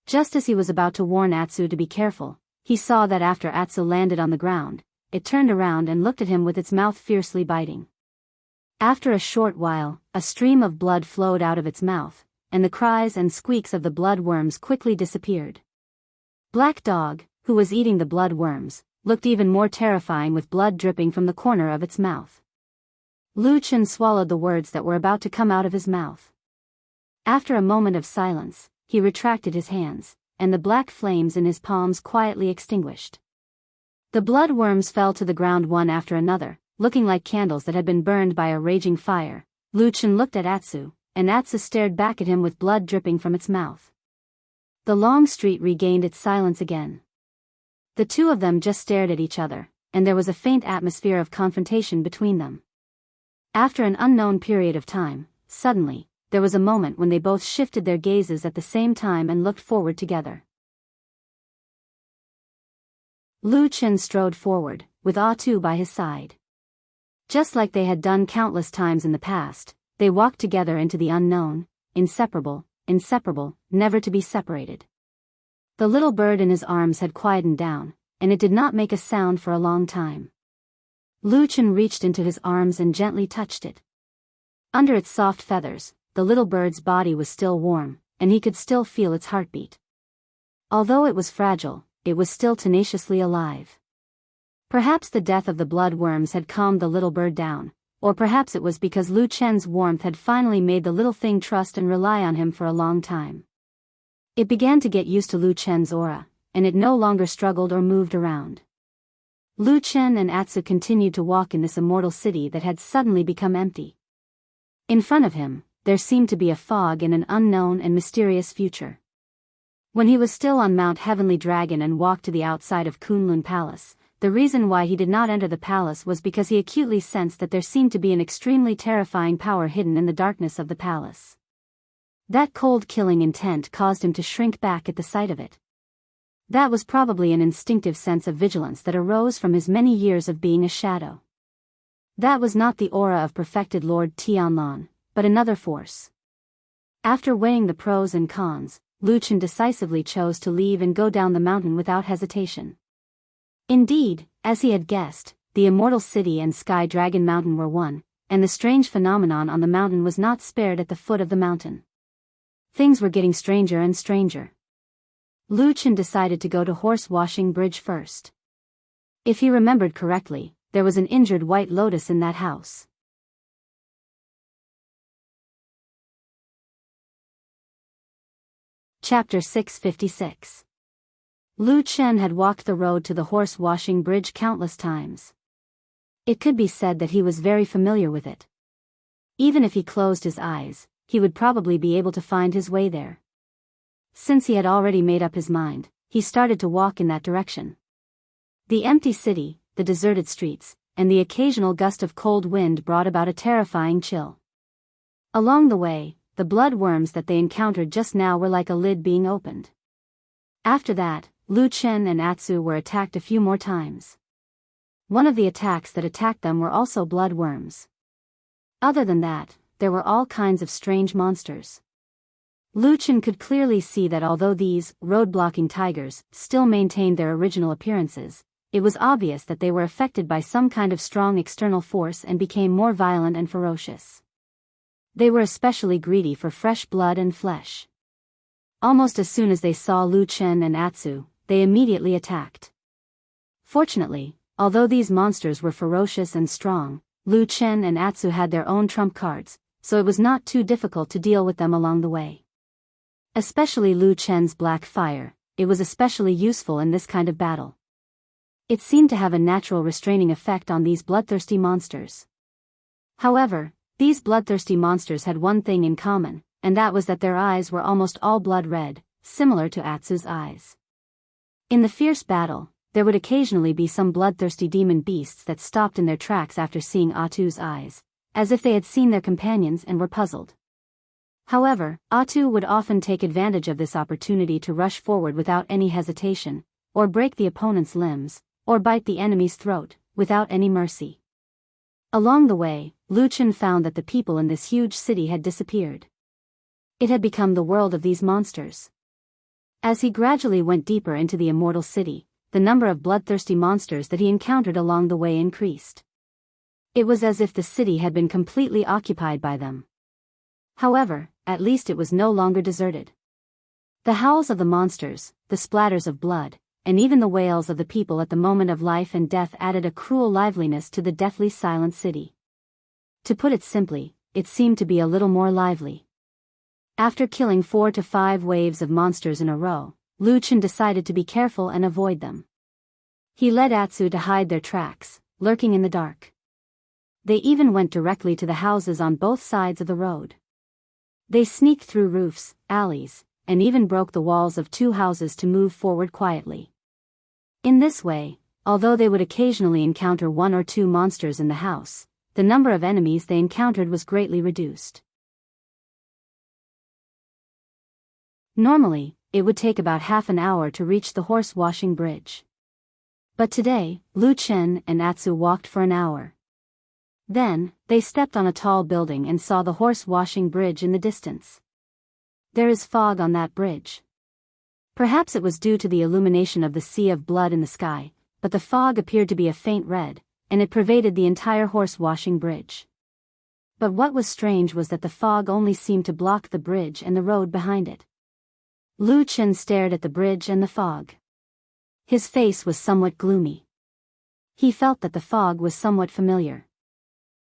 [SPEAKER 1] Just as he was about to warn Atsu to be careful, he saw that after Atsu landed on the ground, it turned around and looked at him with its mouth fiercely biting. After a short while, a stream of blood flowed out of its mouth, and the cries and squeaks of the bloodworms quickly disappeared. Black Dog, who was eating the bloodworms, looked even more terrifying with blood dripping from the corner of its mouth. Lu Chen swallowed the words that were about to come out of his mouth. After a moment of silence, he retracted his hands, and the black flames in his palms quietly extinguished. The bloodworms fell to the ground one after another, looking like candles that had been burned by a raging fire. Lu Chen looked at Atsu, and Atsu stared back at him with blood dripping from its mouth. The long street regained its silence again. The 2 of them just stared at each other, and there was a faint atmosphere of confrontation between them. After an unknown period of time, suddenly, there was a moment when they both shifted their gazes at the same time and looked forward together. Lu Chen strode forward, with Atu by his side. Just like they had done countless times in the past, they walked together into the unknown, inseparable, never to be separated. The little bird in his arms had quietened down, and it did not make a sound for a long time. Lu Chen reached into his arms and gently touched it. Under its soft feathers, the little bird's body was still warm, and he could still feel its heartbeat. Although it was fragile, it was still tenaciously alive. Perhaps the death of the bloodworms had calmed the little bird down, or perhaps it was because Lu Chen's warmth had finally made the little thing trust and rely on him for a long time. It began to get used to Lu Chen's aura, and it no longer struggled or moved around. Lu Chen and Atsu continued to walk in this immortal city that had suddenly become empty. In front of him, there seemed to be a fog in an unknown and mysterious future. When he was still on Mount Heavenly Dragon and walked to the outside of Kunlun Palace, the reason why he did not enter the palace was because he acutely sensed that there seemed to be an extremely terrifying power hidden in the darkness of the palace. That cold killing intent caused him to shrink back at the sight of it. That was probably an instinctive sense of vigilance that arose from his many years of being a shadow. That was not the aura of perfected Lord Tianlan, but another force. After weighing the pros and cons, Lu Chen decisively chose to leave and go down the mountain without hesitation. Indeed, as he had guessed, the immortal city and Sky Dragon Mountain were one, and the strange phenomenon on the mountain was not spared at the foot of the mountain. Things were getting stranger and stranger. Lu Chen decided to go to Horse Washing Bridge first. If he remembered correctly, there was an injured white lotus in that house. Chapter 656. Lu Chen had walked the road to the horse-washing bridge countless times. It could be said that he was very familiar with it. Even if he closed his eyes, he would probably be able to find his way there. Since he had already made up his mind, he started to walk in that direction. The empty city, the deserted streets, and the occasional gust of cold wind brought about a terrifying chill. Along the way, the blood worms that they encountered just now were like a lid being opened. After that, Lu Chen and Atsu were attacked a few more times. One of the attacks that attacked them were also blood worms. Other than that, there were all kinds of strange monsters. Lu Chen could clearly see that although these road-blocking tigers still maintained their original appearances, it was obvious that they were affected by some kind of strong external force and became more violent and ferocious. They were especially greedy for fresh blood and flesh. Almost as soon as they saw Lu Chen and Atsu, they immediately attacked. Fortunately, although these monsters were ferocious and strong, Lu Chen and Atsu had their own trump cards, so it was not too difficult to deal with them along the way. Especially Lu Chen's black fire, it was especially useful in this kind of battle. It seemed to have a natural restraining effect on these bloodthirsty monsters. However, these bloodthirsty monsters had one thing in common, and that was that their eyes were almost all blood red, similar to Atsu's eyes. In the fierce battle, there would occasionally be some bloodthirsty demon beasts that stopped in their tracks after seeing Atsu's eyes, as if they had seen their companions and were puzzled. However, Atsu would often take advantage of this opportunity to rush forward without any hesitation, or break the opponent's limbs, or bite the enemy's throat, without any mercy. Along the way, Lu Chen found that the people in this huge city had disappeared. It had become the world of these monsters. As he gradually went deeper into the immortal city, the number of bloodthirsty monsters that he encountered along the way increased. It was as if the city had been completely occupied by them. However, at least it was no longer deserted. The howls of the monsters, the splatters of blood, and even the wails of the people at the moment of life and death added a cruel liveliness to the deathly silent city. To put it simply, it seemed to be a little more lively. After killing 4 to 5 waves of monsters in a row, Lu Chen decided to be careful and avoid them. He led Atsu to hide their tracks, lurking in the dark. They even went directly to the houses on both sides of the road. They sneaked through roofs, alleys, and even broke the walls of 2 houses to move forward quietly. In this way, although they would occasionally encounter 1 or 2 monsters in the house, the number of enemies they encountered was greatly reduced. Normally, it would take about half an hour to reach the horse-washing bridge. But today, Lu Chen and Atsu walked for an hour. Then, they stepped on a tall building and saw the horse-washing bridge in the distance. There is fog on that bridge. Perhaps it was due to the illumination of the sea of blood in the sky, but the fog appeared to be a faint red, and it pervaded the entire horse-washing bridge. But what was strange was that the fog only seemed to block the bridge and the road behind it. Lu Chen stared at the bridge and the fog. His face was somewhat gloomy. He felt that the fog was somewhat familiar.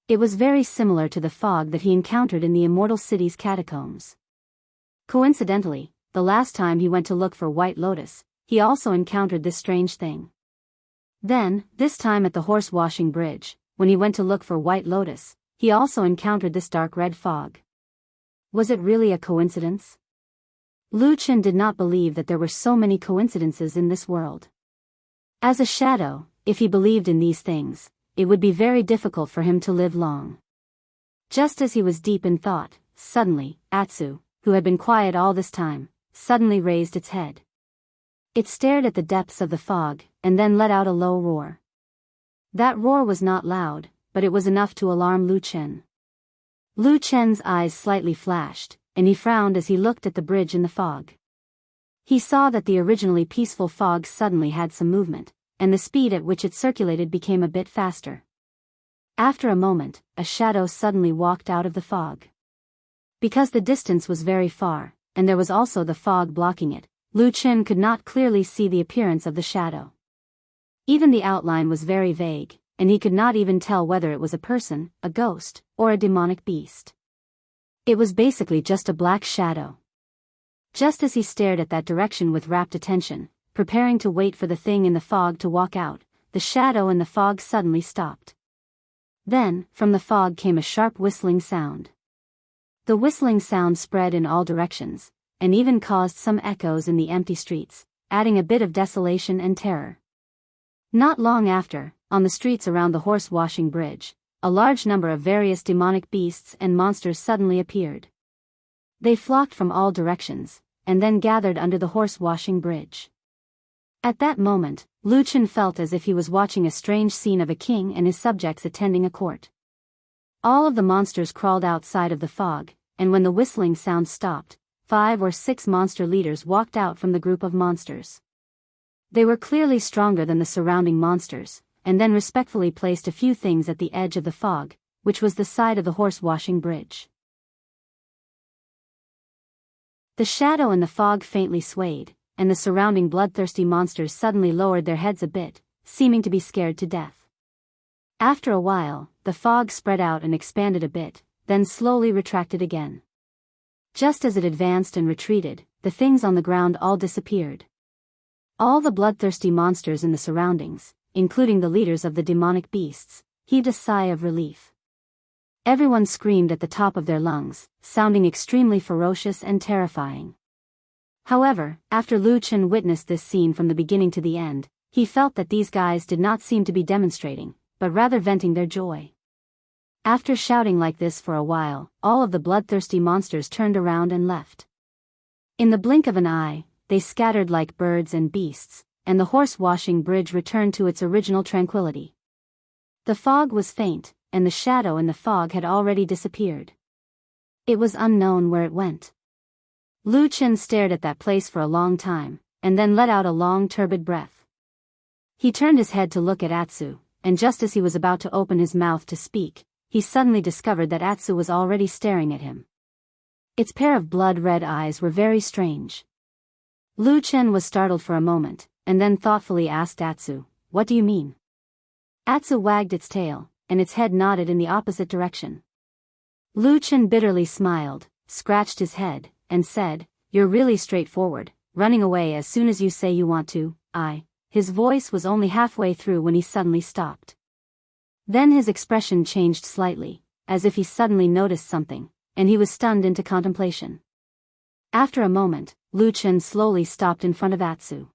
[SPEAKER 1] It was very similar to the fog that he encountered in the immortal city's catacombs. Coincidentally, the last time he went to look for White Lotus, he also encountered this strange thing. Then, this time at the horse-washing bridge, when he went to look for White Lotus, he also encountered this dark red fog. Was it really a coincidence? Lu Chen did not believe that there were so many coincidences in this world. As a shadow, if he believed in these things, it would be very difficult for him to live long. Just as he was deep in thought, suddenly, Atsu, who had been quiet all this time, suddenly raised its head. It stared at the depths of the fog, and then let out a low roar. That roar was not loud, but it was enough to alarm Lu Chen. Lu Chen's eyes slightly flashed, and he frowned as he looked at the bridge in the fog. He saw that the originally peaceful fog suddenly had some movement, and the speed at which it circulated became a bit faster. After a moment, a shadow suddenly walked out of the fog. Because the distance was very far, and there was also the fog blocking it, Lu Chen could not clearly see the appearance of the shadow. Even the outline was very vague, and he could not even tell whether it was a person, a ghost, or a demonic beast. It was basically just a black shadow. Just as he stared at that direction with rapt attention, preparing to wait for the thing in the fog to walk out, the shadow in the fog suddenly stopped. Then, from the fog came a sharp whistling sound. The whistling sound spread in all directions, and even caused some echoes in the empty streets, adding a bit of desolation and terror. Not long after, on the streets around the horse-washing bridge, a large number of various demonic beasts and monsters suddenly appeared. They flocked from all directions, and then gathered under the horse-washing bridge. At that moment, Lu Chen felt as if he was watching a strange scene of a king and his subjects attending a court. All of the monsters crawled outside of the fog, and when the whistling sound stopped, 5 or 6 monster leaders walked out from the group of monsters. They were clearly stronger than the surrounding monsters, and then respectfully placed a few things at the edge of the fog, which was the side of the horse-washing bridge. The shadow in the fog faintly swayed, and the surrounding bloodthirsty monsters suddenly lowered their heads a bit, seeming to be scared to death. After a while, the fog spread out and expanded a bit, then slowly retracted again. Just as it advanced and retreated, the things on the ground all disappeared. All the bloodthirsty monsters in the surroundings, including the leaders of the demonic beasts, heaved a sigh of relief. Everyone screamed at the top of their lungs, sounding extremely ferocious and terrifying. However, after Lu Chen witnessed this scene from the beginning to the end, he felt that these guys did not seem to be demonstrating, but rather venting their joy. After shouting like this for a while, all of the bloodthirsty monsters turned around and left. In the blink of an eye, they scattered like birds and beasts, and the horse-washing bridge returned to its original tranquility. The fog was faint, and the shadow in the fog had already disappeared. It was unknown where it went. Lu Chen stared at that place for a long time, and then let out a long turbid breath. He turned his head to look at Atsu, and just as he was about to open his mouth to speak, he suddenly discovered that Atsu was already staring at him. Its pair of blood-red eyes were very strange. Lu Chen was startled for a moment, and then thoughtfully asked Atsu, "What do you mean?" Atsu wagged its tail, and its head nodded in the opposite direction. Lu Chen bitterly smiled, scratched his head, and said, "You're really straightforward, running away as soon as you say you want to." His voice was only halfway through when he suddenly stopped. Then his expression changed slightly, as if he suddenly noticed something, and he was stunned into contemplation. After a moment, Lu Chen slowly stopped in front of Atsu.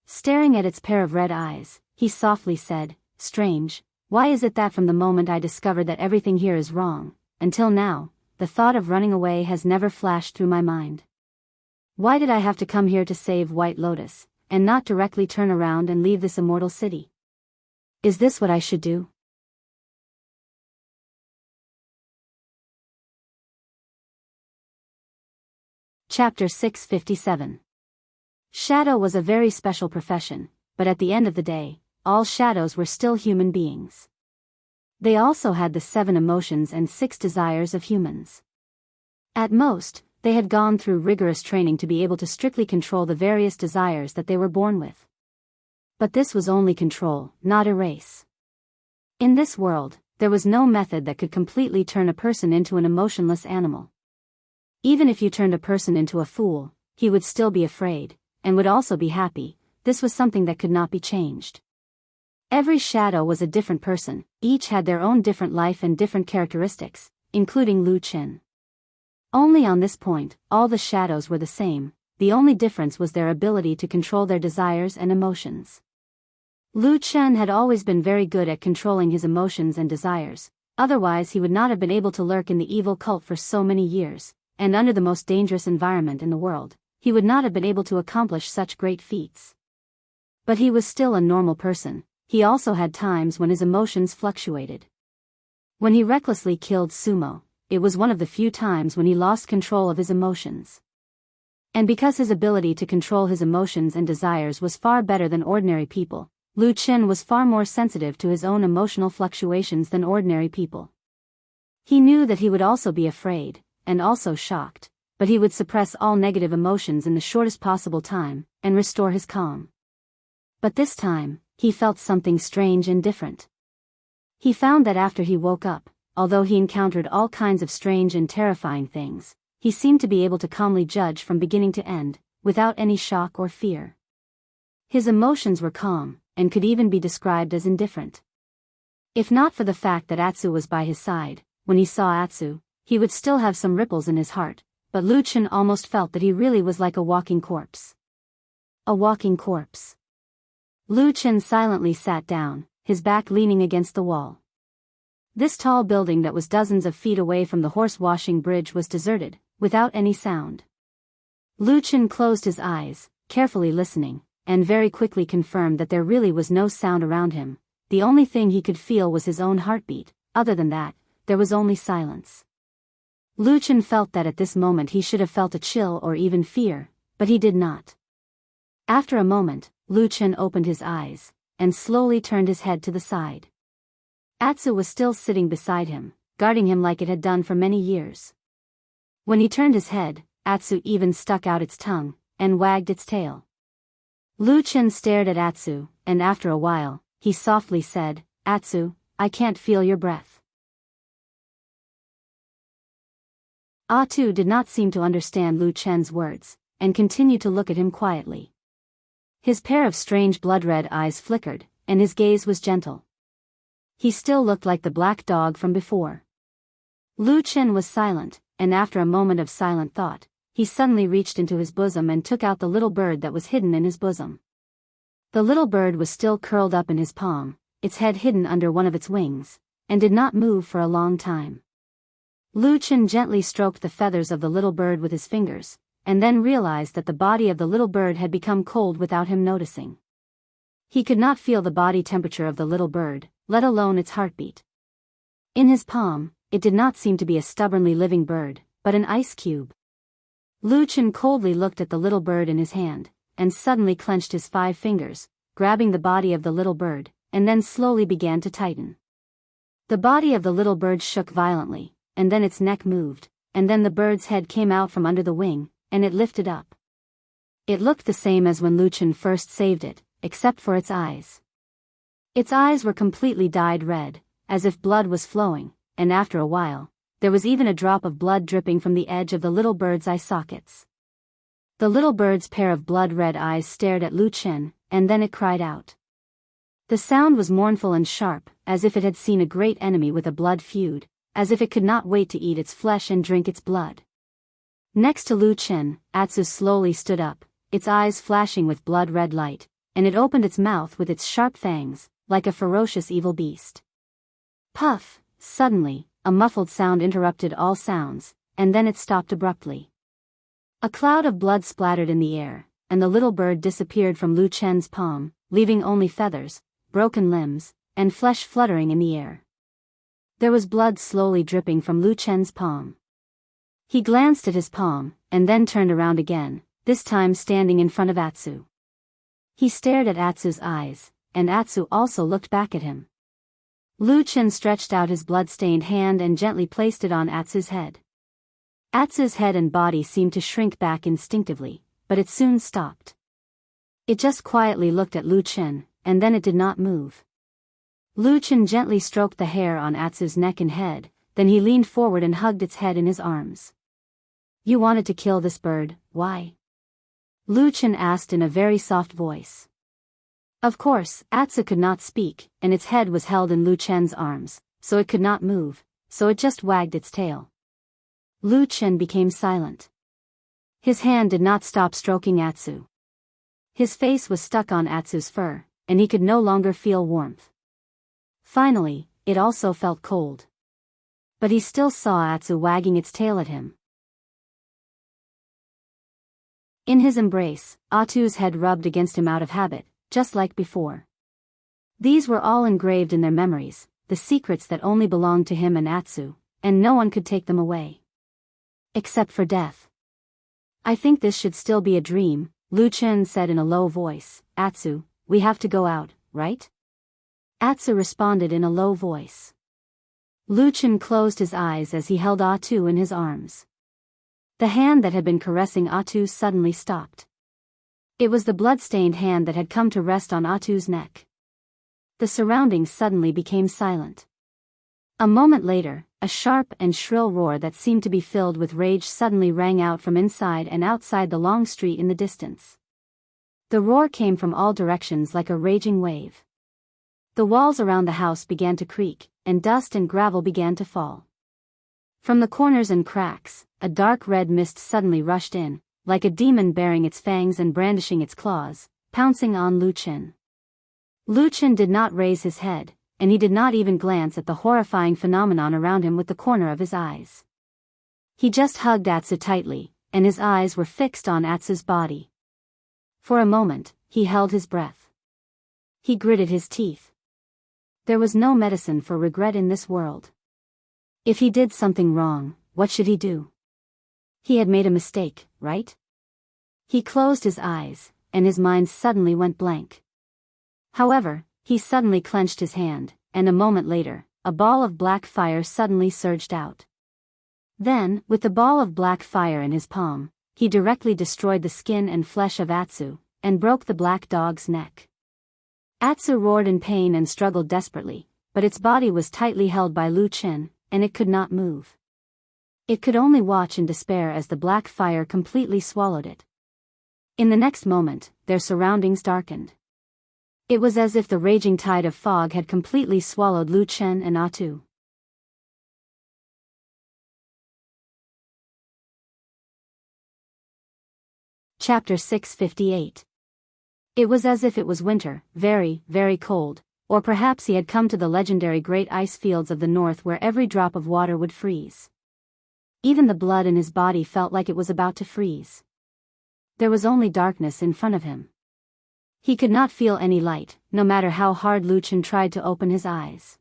[SPEAKER 1] Staring at its pair of red eyes, he softly said, "Strange, why is it that from the moment I discovered that everything here is wrong, until now, the thought of running away has never flashed through my mind? Why did I have to come here to save White Lotus, and not directly turn around and leave this immortal city? Is this what I should do?" Chapter 657. Shadow was a very special profession, but at the end of the day, all shadows were still human beings. They also had the 7 emotions and 6 desires of humans. At most, they had gone through rigorous training to be able to strictly control the various desires that they were born with. But this was only control, not erase. In this world, there was no method that could completely turn a person into an emotionless animal. Even if you turned a person into a fool, he would still be afraid, and would also be happy. This was something that could not be changed. Every shadow was a different person, each had their own different life and different characteristics, including Lu Chen. Only on this point, all the shadows were the same, the only difference was their ability to control their desires and emotions. Lu Chen had always been very good at controlling his emotions and desires, otherwise he would not have been able to lurk in the evil cult for so many years, and under the most dangerous environment in the world, he would not have been able to accomplish such great feats. But he was still a normal person. He also had times when his emotions fluctuated. When he recklessly killed Sumo, it was one of the few times when he lost control of his emotions. And because his ability to control his emotions and desires was far better than ordinary people, Lu Chen was far more sensitive to his own emotional fluctuations than ordinary people. He knew that he would also be afraid, and also shocked, but he would suppress all negative emotions in the shortest possible time, and restore his calm. But this time, he felt something strange and different. He found that after he woke up, although he encountered all kinds of strange and terrifying things, he seemed to be able to calmly judge from beginning to end, without any shock or fear. His emotions were calm, and could even be described as indifferent. If not for the fact that Atsu was by his side, when he saw Atsu, he would still have some ripples in his heart, but Lu Chen almost felt that he really was like a walking corpse. A walking corpse. Lu Chen silently sat down, his back leaning against the wall. This tall building that was dozens of feet away from the horse-washing bridge was deserted, without any sound. Lu Chen closed his eyes, carefully listening, and very quickly confirmed that there really was no sound around him. The only thing he could feel was his own heartbeat. Other than that, there was only silence. Lu Chen felt that at this moment he should have felt a chill or even fear, but he did not. After a moment, Lu Chen opened his eyes, and slowly turned his head to the side. Atsu was still sitting beside him, guarding him like it had done for many years. When he turned his head, Atsu even stuck out its tongue, and wagged its tail. Lu Chen stared at Atsu, and after a while, he softly said, "Atsu, I can't feel your breath." Atsu did not seem to understand Lu Chen's words, and continued to look at him quietly. His pair of strange blood-red eyes flickered, and his gaze was gentle. He still looked like the black dog from before. Lu Chen was silent, and after a moment of silent thought, he suddenly reached into his bosom and took out the little bird that was hidden in his bosom. The little bird was still curled up in his palm, its head hidden under one of its wings, and did not move for a long time. Lu Chen gently stroked the feathers of the little bird with his fingers, and then realized that the body of the little bird had become cold without him noticing. He could not feel the body temperature of the little bird, let alone its heartbeat. In his palm, it did not seem to be a stubbornly living bird, but an ice cube. Lu Chen coldly looked at the little bird in his hand, and suddenly clenched his 5 fingers, grabbing the body of the little bird, and then slowly began to tighten. The body of the little bird shook violently, and then its neck moved, and then the bird's head came out from under the wing, and it lifted up. It looked the same as when Lu Chen first saved it, except for its eyes. Its eyes were completely dyed red, as if blood was flowing, and after a while, there was even a drop of blood dripping from the edge of the little bird's eye sockets. The little bird's pair of blood-red eyes stared at Lu Chen, and then it cried out. The sound was mournful and sharp, as if it had seen a great enemy with a blood feud, as if it could not wait to eat its flesh and drink its blood. Next to Lu Chen, Atsu slowly stood up, its eyes flashing with blood-red light, and it opened its mouth with its sharp fangs, like a ferocious evil beast. Puff! Suddenly, a muffled sound interrupted all sounds, and then it stopped abruptly. A cloud of blood splattered in the air, and the little bird disappeared from Lu Chen's palm, leaving only feathers, broken limbs, and flesh fluttering in the air. There was blood slowly dripping from Lu Chen's palm. He glanced at his palm, and then turned around again, this time standing in front of Atsu. He stared at Atsu's eyes, and Atsu also looked back at him. Lu Chen stretched out his blood-stained hand and gently placed it on Atsu's head. Atsu's head and body seemed to shrink back instinctively, but it soon stopped. It just quietly looked at Lu Chen, and then it did not move. Lu Chen gently stroked the hair on Atsu's neck and head, then he leaned forward and hugged its head in his arms. "You wanted to kill this bird, why?" Lu Chen asked in a very soft voice. Of course, Atsu could not speak, and its head was held in Lu Chen's arms, so it could not move, so it just wagged its tail. Lu Chen became silent. His hand did not stop stroking Atsu. His face was stuck on Atsu's fur, and he could no longer feel warmth. Finally, it also felt cold. But he still saw Atsu wagging its tail at him. In his embrace, Atsu's head rubbed against him out of habit, just like before. These were all engraved in their memories, the secrets that only belonged to him and Atsu, and no one could take them away. Except for death. "I think this should still be a dream," Lu Chen said in a low voice. "Atsu, we have to go out, right?" Atsu responded in a low voice. Lu Chen closed his eyes as he held Atsu in his arms. The hand that had been caressing Atsu suddenly stopped. It was the blood-stained hand that had come to rest on Atsu's neck. The surroundings suddenly became silent. A moment later, a sharp and shrill roar that seemed to be filled with rage suddenly rang out from inside and outside the long street in the distance. The roar came from all directions like a raging wave. The walls around the house began to creak, and dust and gravel began to fall. From the corners and cracks, a dark red mist suddenly rushed in, like a demon bearing its fangs and brandishing its claws, pouncing on Lu Chen. Lu Chen did not raise his head, and he did not even glance at the horrifying phenomenon around him with the corner of his eyes. He just hugged Atsu tightly, and his eyes were fixed on Atsu's body. For a moment, he held his breath. He gritted his teeth. There was no medicine for regret in this world. If he did something wrong, what should he do? He had made a mistake, right? He closed his eyes, and his mind suddenly went blank. However, he suddenly clenched his hand, and a moment later, a ball of black fire suddenly surged out. Then, with the ball of black fire in his palm, he directly destroyed the skin and flesh of Atsu, and broke the black dog's neck. Atsu roared in pain and struggled desperately, but its body was tightly held by Lu Chen, and it could not move. It could only watch in despair as the black fire completely swallowed it. In the next moment, their surroundings darkened. It was as if the raging tide of fog had completely swallowed Lu Chen and Atsu. Chapter 658. It was as if it was winter, very, very cold, or perhaps he had come to the legendary great ice fields of the north where every drop of water would freeze. Even the blood in his body felt like it was about to freeze. There was only darkness in front of him. He could not feel any light, no matter how hard Lu Chen tried to open his eyes.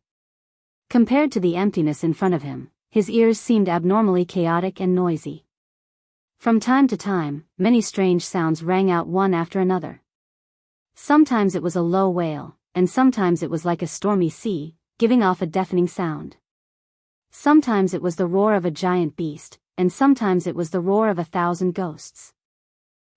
[SPEAKER 1] Compared to the emptiness in front of him, his ears seemed abnormally chaotic and noisy. From time to time, many strange sounds rang out one after another. Sometimes it was a low wail, and sometimes it was like a stormy sea, giving off a deafening sound. Sometimes it was the roar of a giant beast, and sometimes it was the roar of 1,000 ghosts.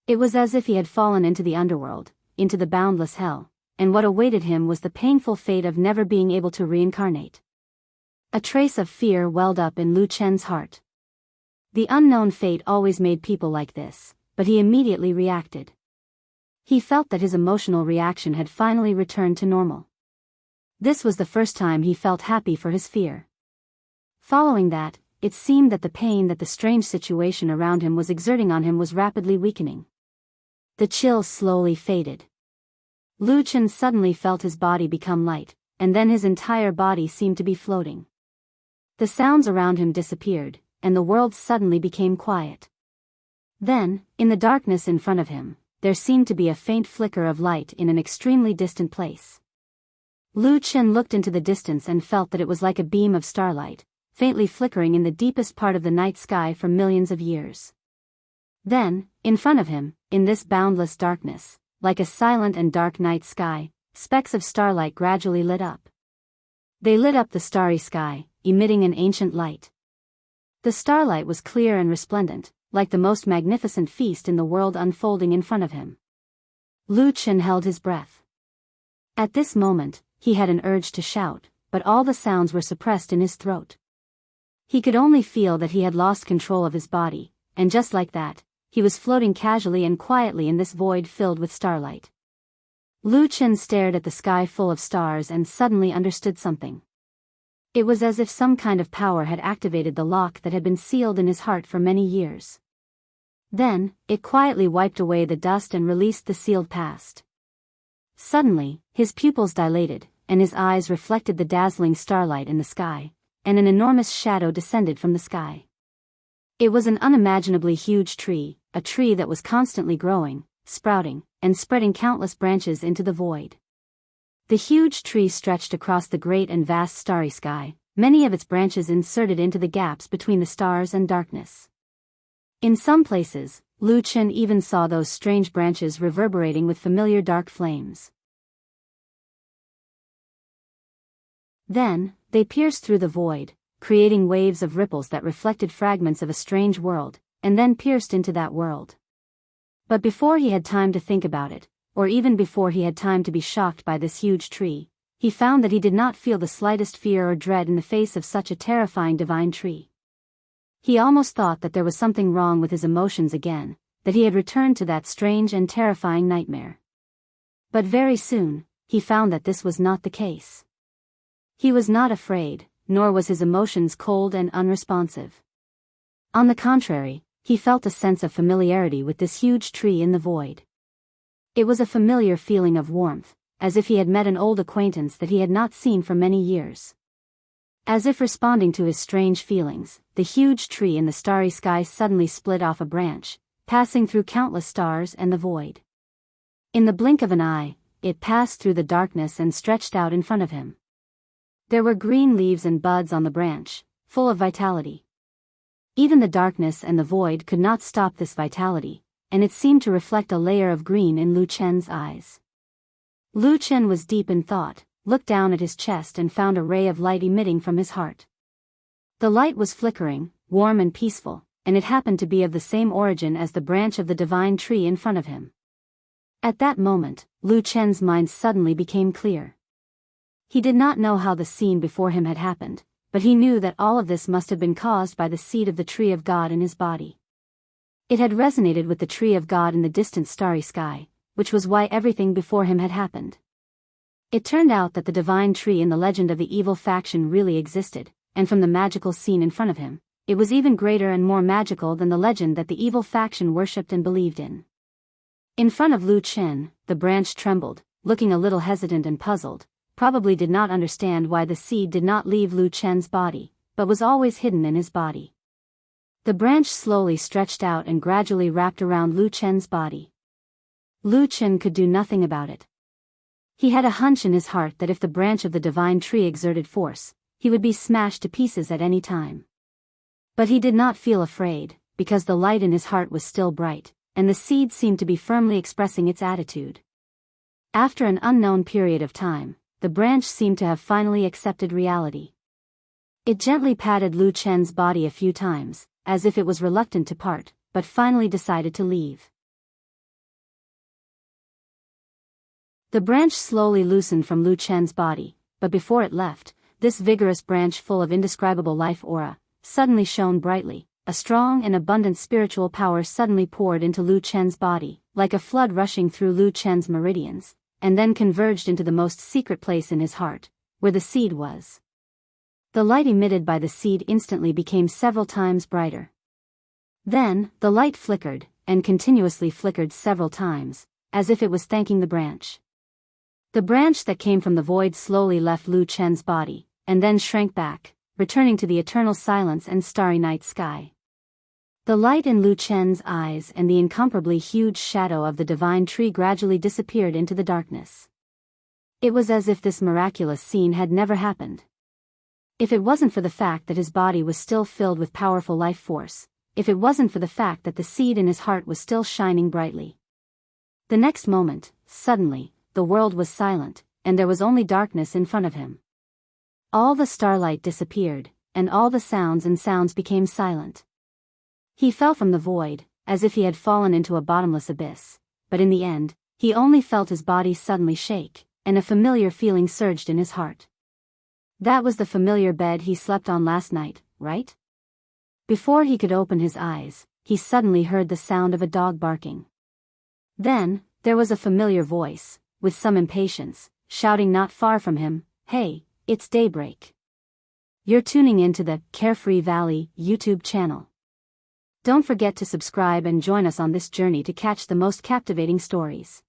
[SPEAKER 1] It was as if he had fallen into the underworld, into the boundless hell, and what awaited him was the painful fate of never being able to reincarnate. A trace of fear welled up in Lu Chen's heart. The unknown fate always made people like this, but he immediately reacted. He felt that his emotional reaction had finally returned to normal. This was the first time he felt happy for his fear. Following that, it seemed that the pain that the strange situation around him was exerting on him was rapidly weakening. The chill slowly faded. Lu Chen suddenly felt his body become light, and then his entire body seemed to be floating. The sounds around him disappeared, and the world suddenly became quiet. Then, in the darkness in front of him, there seemed to be a faint flicker of light in an extremely distant place. Lu Chen looked into the distance and felt that it was like a beam of starlight, faintly flickering in the deepest part of the night sky for millions of years. Then, in front of him, in this boundless darkness, like a silent and dark night sky, specks of starlight gradually lit up. They lit up the starry sky, emitting an ancient light. The starlight was clear and resplendent, like the most magnificent feast in the world unfolding in front of him. Lu Chen held his breath. At this moment, he had an urge to shout, but all the sounds were suppressed in his throat. He could only feel that he had lost control of his body, and just like that, he was floating casually and quietly in this void filled with starlight. Lu Chen stared at the sky full of stars and suddenly understood something. It was as if some kind of power had activated the lock that had been sealed in his heart for many years. Then, it quietly wiped away the dust and released the sealed past. Suddenly, his pupils dilated, and his eyes reflected the dazzling starlight in the sky, and an enormous shadow descended from the sky. It was an unimaginably huge tree, a tree that was constantly growing, sprouting, and spreading countless branches into the void. The huge tree stretched across the great and vast starry sky, many of its branches inserted into the gaps between the stars and darkness. In some places, Lu Chen even saw those strange branches reverberating with familiar dark flames. Then, they pierced through the void, creating waves of ripples that reflected fragments of a strange world, and then pierced into that world. But before he had time to think about it, or even before he had time to be shocked by this huge tree, he found that he did not feel the slightest fear or dread in the face of such a terrifying divine tree. He almost thought that there was something wrong with his emotions again, that he had returned to that strange and terrifying nightmare. But very soon, he found that this was not the case. He was not afraid, nor was his emotions cold and unresponsive. On the contrary, he felt a sense of familiarity with this huge tree in the void. It was a familiar feeling of warmth, as if he had met an old acquaintance that he had not seen for many years. As if responding to his strange feelings, the huge tree in the starry sky suddenly split off a branch, passing through countless stars and the void. In the blink of an eye, it passed through the darkness and stretched out in front of him. There were green leaves and buds on the branch, full of vitality. Even the darkness and the void could not stop this vitality, and it seemed to reflect a layer of green in Lu Chen's eyes. Lu Chen was deep in thought, looked down at his chest and found a ray of light emitting from his heart. The light was flickering, warm and peaceful, and it happened to be of the same origin as the branch of the divine tree in front of him. At that moment, Lu Chen's mind suddenly became clear. He did not know how the scene before him had happened, but he knew that all of this must have been caused by the seed of the tree of God in his body. It had resonated with the tree of God in the distant starry sky, which was why everything before him had happened. It turned out that the divine tree in the legend of the evil faction really existed, and from the magical scene in front of him, it was even greater and more magical than the legend that the evil faction worshipped and believed in. In front of Lu Chen, the branch trembled, looking a little hesitant and puzzled, probably did not understand why the seed did not leave Lu Chen's body, but was always hidden in his body. The branch slowly stretched out and gradually wrapped around Lu Chen's body. Lu Chen could do nothing about it. He had a hunch in his heart that if the branch of the divine tree exerted force, he would be smashed to pieces at any time. But he did not feel afraid, because the light in his heart was still bright, and the seed seemed to be firmly expressing its attitude. After an unknown period of time, the branch seemed to have finally accepted reality. It gently patted Lu Chen's body a few times, as if it was reluctant to part, but finally decided to leave. The branch slowly loosened from Lu Chen's body, but before it left, this vigorous branch full of indescribable life aura, suddenly shone brightly. A strong and abundant spiritual power suddenly poured into Lu Chen's body, like a flood rushing through Lu Chen's meridians, and then converged into the most secret place in his heart, where the seed was. The light emitted by the seed instantly became several times brighter. Then, the light flickered, and continuously flickered several times, as if it was thanking the branch. The branch that came from the void slowly left Lu Chen's body, and then shrank back, returning to the eternal silence and starry night sky. The light in Lu Chen's eyes and the incomparably huge shadow of the divine tree gradually disappeared into the darkness. It was as if this miraculous scene had never happened. If it wasn't for the fact that his body was still filled with powerful life force, if it wasn't for the fact that the seed in his heart was still shining brightly. The next moment, suddenly, the world was silent, and there was only darkness in front of him. All the starlight disappeared, and all the sounds became silent. He fell from the void, as if he had fallen into a bottomless abyss, but in the end, he only felt his body suddenly shake, and a familiar feeling surged in his heart. That was the familiar bed he slept on last night, right? Before he could open his eyes, he suddenly heard the sound of a dog barking. Then, there was a familiar voice, with some impatience, shouting not far from him, "Hey, it's daybreak. You're tuning into the Carefree Valley YouTube channel. Don't forget to subscribe and join us on this journey to catch the most captivating stories."